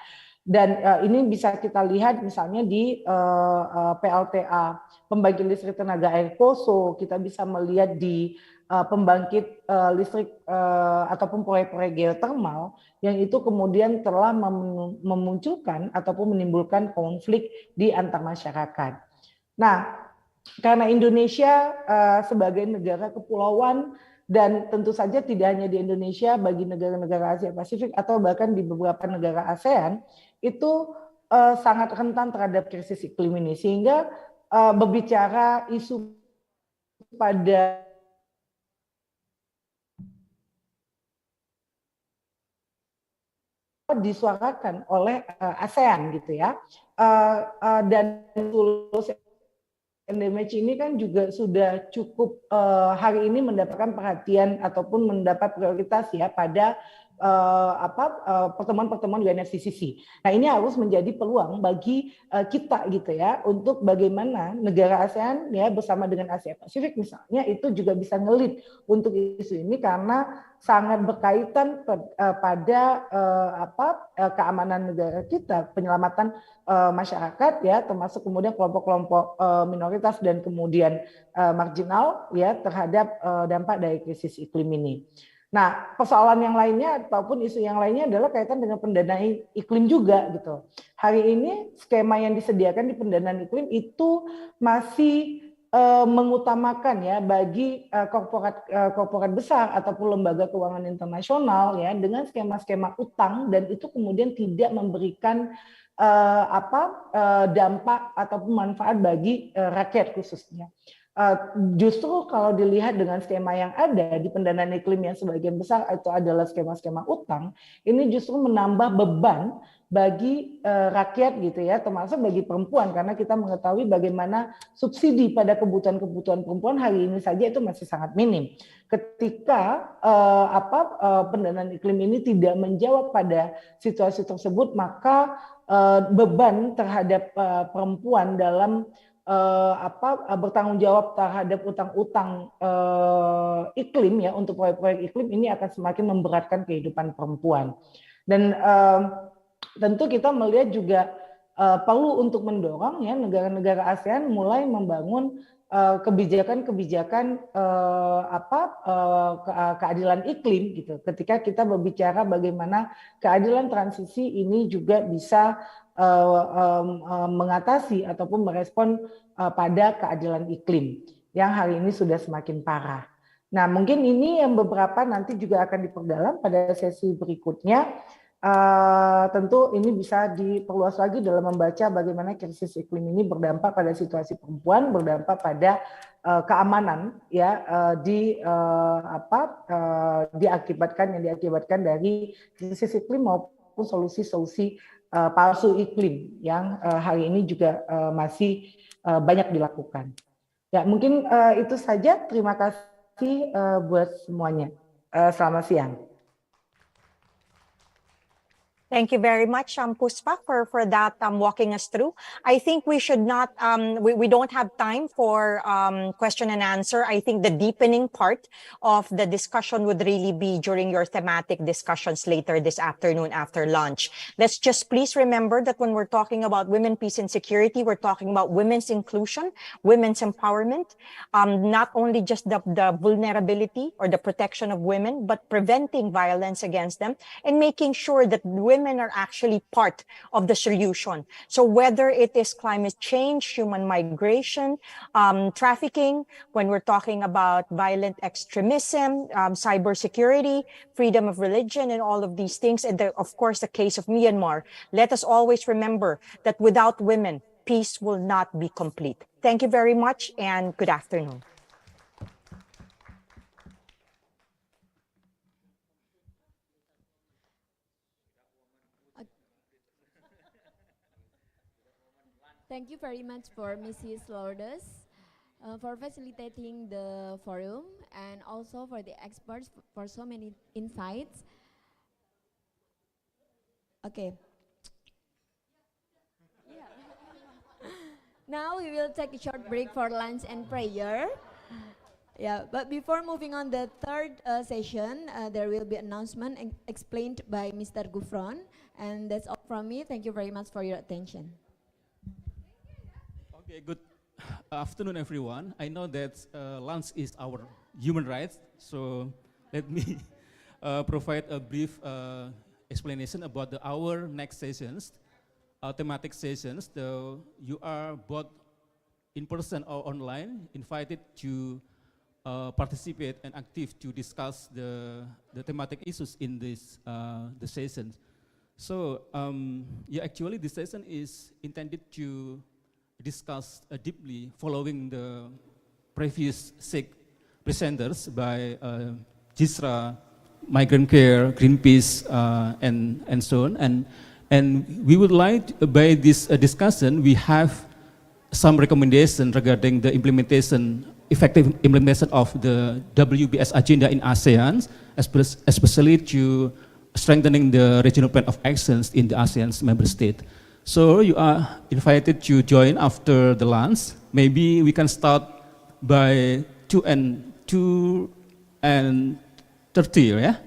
Dan ini bisa kita lihat misalnya di PLTA, pembangkit listrik tenaga air Poso, kita bisa melihat di pembangkit listrik ataupun proyek-proyek geotermal yang itu kemudian telah memunculkan ataupun menimbulkan konflik di antar masyarakat. Nah, karena Indonesia sebagai negara kepulauan, dan tentu saja tidak hanya di Indonesia, bagi negara-negara Asia Pasifik atau bahkan di beberapa negara ASEAN itu sangat rentan terhadap krisis iklim ini, sehingga berbicara isu pada disuarakan oleh ASEAN, gitu ya, dan tulus damage ini kan juga sudah cukup hari ini mendapatkan perhatian ataupun mendapat prioritas, ya, pada pertemuan-pertemuan UNFCCC. Nah, ini harus menjadi peluang bagi kita, gitu ya, untuk bagaimana negara ASEAN, ya, bersama dengan Asia Pasifik misalnya itu juga bisa ngelit untuk isu ini karena sangat berkaitan pada keamanan negara kita, penyelamatan masyarakat, ya, termasuk kemudian kelompok-kelompok minoritas dan kemudian marginal, ya, terhadap dampak dari krisis iklim ini. Nah, persoalan yang lainnya ataupun isu yang lainnya adalah kaitan dengan pendanaan iklim juga, gitu. Hari ini skema yang disediakan di pendanaan iklim itu masih mengutamakan, ya, bagi korporat besar ataupun lembaga keuangan internasional, ya, dengan skema-skema utang, dan itu kemudian tidak memberikan dampak ataupun manfaat bagi rakyat khususnya. Justru kalau dilihat dengan skema yang ada di pendanaan iklim yang sebagian besar itu adalah skema-skema utang, ini justru menambah beban bagi rakyat gitu ya, termasuk bagi perempuan, karena kita mengetahui bagaimana subsidi pada kebutuhan-kebutuhan perempuan hari ini saja itu masih sangat minim. Ketika pendanaan iklim ini tidak menjawab pada situasi tersebut, maka beban terhadap perempuan dalam bertanggung jawab terhadap utang-utang iklim ya, untuk proyek-proyek iklim ini akan semakin memberatkan kehidupan perempuan. Dan tentu kita melihat juga perlu untuk mendorong ya negara-negara ASEAN mulai membangun kebijakan-kebijakan keadilan iklim gitu. Ketika kita berbicara bagaimana keadilan transisi ini juga bisa mengatasi ataupun merespon pada keadilan iklim yang hari ini sudah semakin parah. Nah, mungkin ini yang beberapa nanti juga akan diperdalam pada sesi berikutnya. Tentu ini bisa diperluas lagi dalam membaca bagaimana krisis iklim ini berdampak pada situasi perempuan, berdampak pada keamanan ya diakibatkan dari krisis iklim maupun solusi-solusi palsu iklim yang hari ini juga masih banyak dilakukan. Ya, mungkin itu saja. Terima kasih buat semuanya. Selamat siang. Thank you very much, Puspa, for that walking us through. I think we should not, we don't have time for question and answer. I think the deepening part of the discussion would really be during your thematic discussions later this afternoon after lunch. Let's just please remember that when we're talking about women, peace, and security, we're talking about women's inclusion, women's empowerment, not only just the vulnerability or the protection of women, but preventing violence against them and making sure that women are actually part of the solution. So whether it is climate change, human migration, trafficking, when we're talking about violent extremism, cybersecurity, freedom of religion, and all of these things, and of course the case of Myanmar, let us always remember that without women, peace will not be complete. Thank you very much and good afternoon. Thank you very much for Mrs. Lourdes for facilitating the forum and also for the experts for so many insights. Okay. Yeah. Now we will take a short break for lunch and prayer. Yeah, but before moving on the third session, there will be announcement explained by Mr. Gufron. And that's all from me. Thank you very much for your attention. Okay, good afternoon, everyone. I know that lunch is our human rights, so let me provide a brief explanation about our next sessions, thematic sessions. You are both in person or online invited to participate and active to discuss the thematic issues in this the sessions. So yeah, actually this session is intended to discuss deeply following the previous 6 presenters by GISRA, Migrant Care, Greenpeace, and so on. And we would like, by this discussion, we have some recommendation regarding the implementation, effective implementation of the WBS agenda in ASEAN, especially to strengthening the regional plan of actions in the ASEAN's member state. So you are invited to join after the lunch. Maybe we can start by 2:30 ya.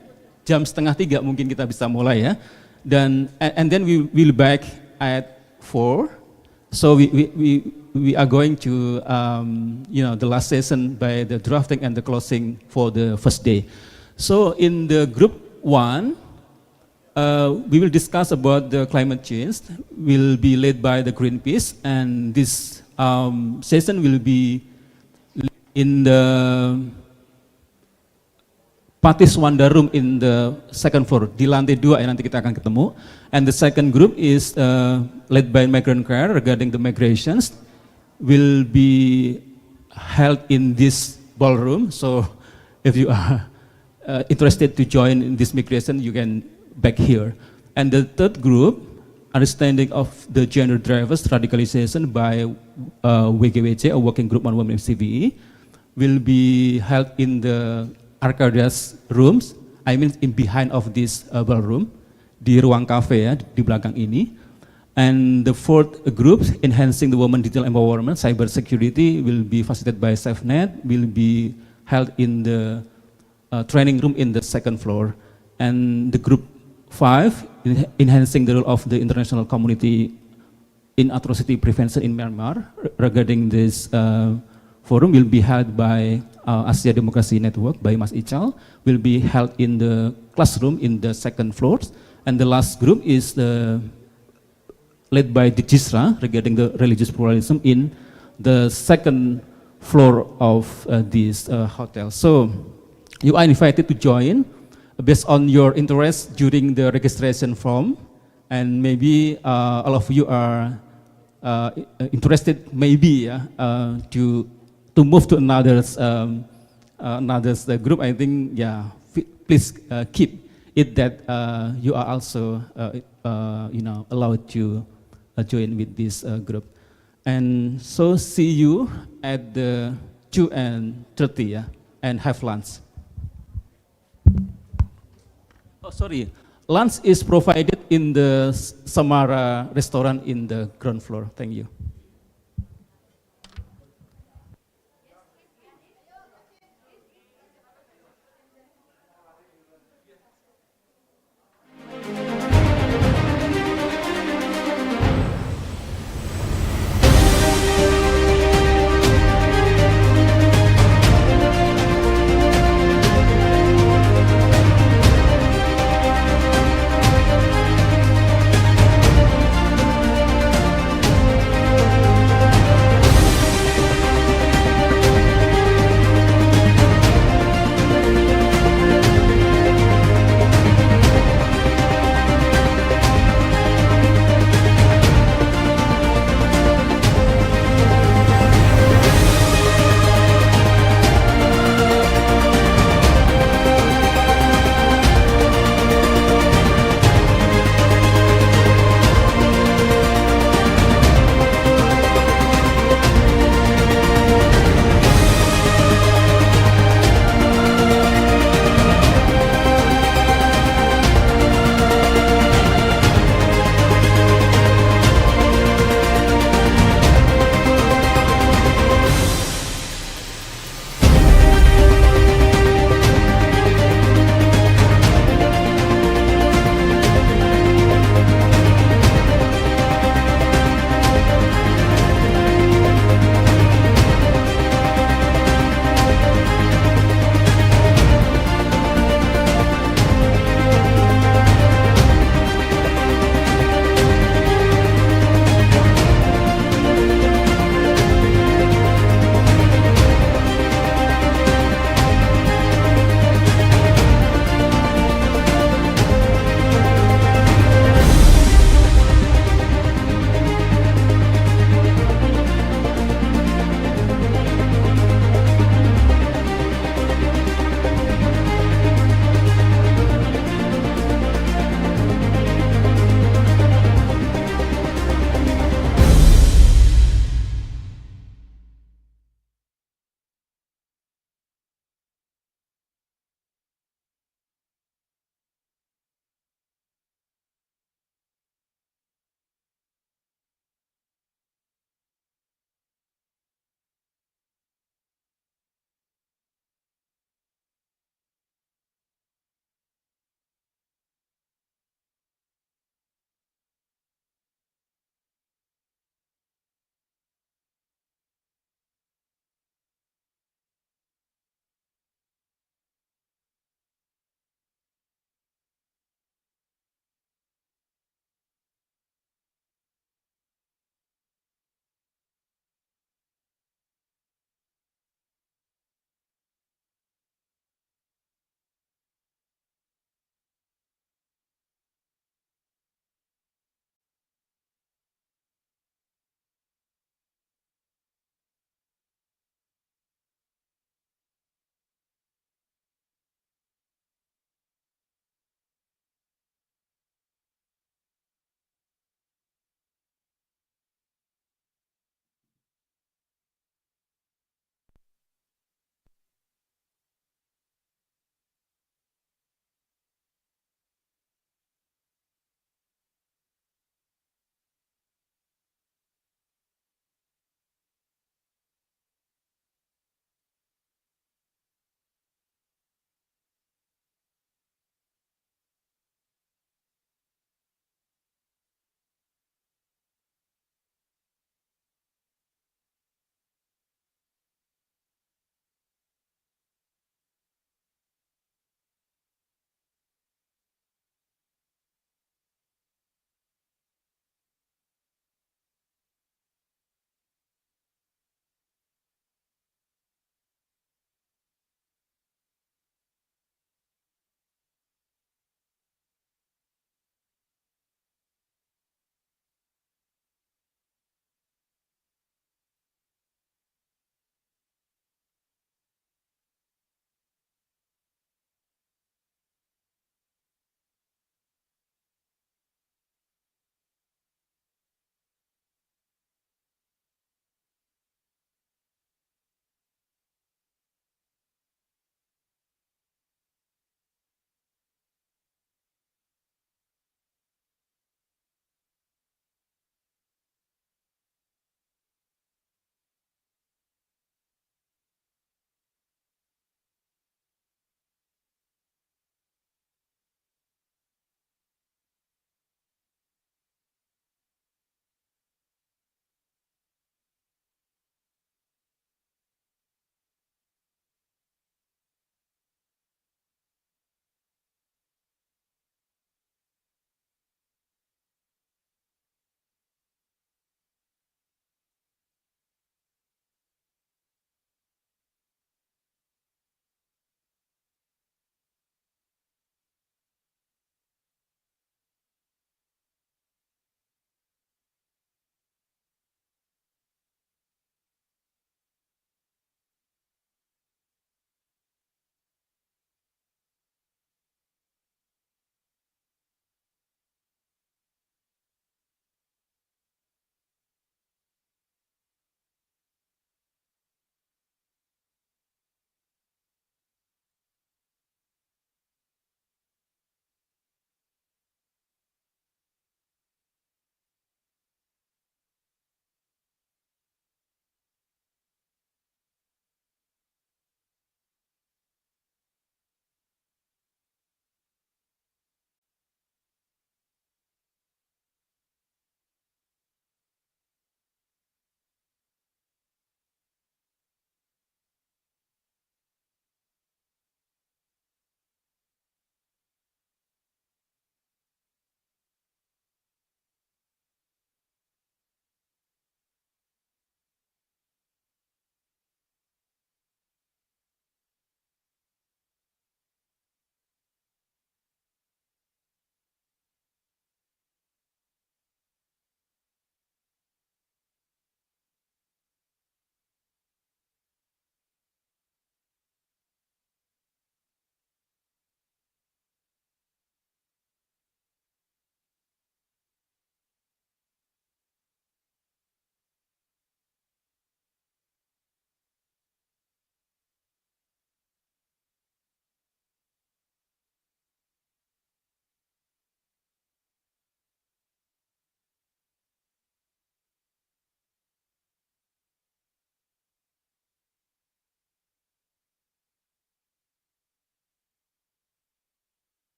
Jam setengah 3 mungkin kita bisa mulai ya. Dan and then we will back at 4. So we are going to the last session by the drafting and the closing for the first day. So in the group 1, we will discuss about the climate change. Will be led by the Greenpeace, and this session will be in the Patis Wanda Room in the second floor. Di lantai 2 ya nanti kita akan ketemu. And the second group is led by Migrant Care regarding the migrations. Will be held in this ballroom. So if you are interested to join in this migration, you can back here. And the third group understanding of the gender drivers radicalization by WGWC, a working group on women CVE, will be held in the Arcadias rooms. I mean, in behind of this ballroom, di ruang cafe ya, di belakang ini. And the fourth group, enhancing the women digital empowerment, cyber security, will be facilitated by SafeNet, will be held in the training room in the second floor. And the group 5, enhancing the role of the international community in atrocity prevention in Myanmar, regarding this forum will be held by Asia Democracy Network by Mas Ichal, will be held in the classroom in the second floor. And the last group is led by the GISRA regarding the religious pluralism in the second floor of this hotel. So you are invited to join based on your interest during the registration form, and maybe all of you are interested maybe to move to another group. I think please keep it that you are also allowed to join with this group. And so see you at the 2:30 and have lunch. Oh, sorry, lunch is provided in the Samara restaurant in the ground floor. Thank you.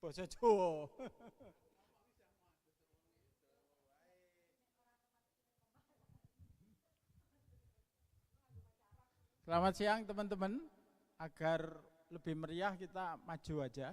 Basa Jawa. Selamat siang teman-teman. Agar lebih meriah kita maju aja.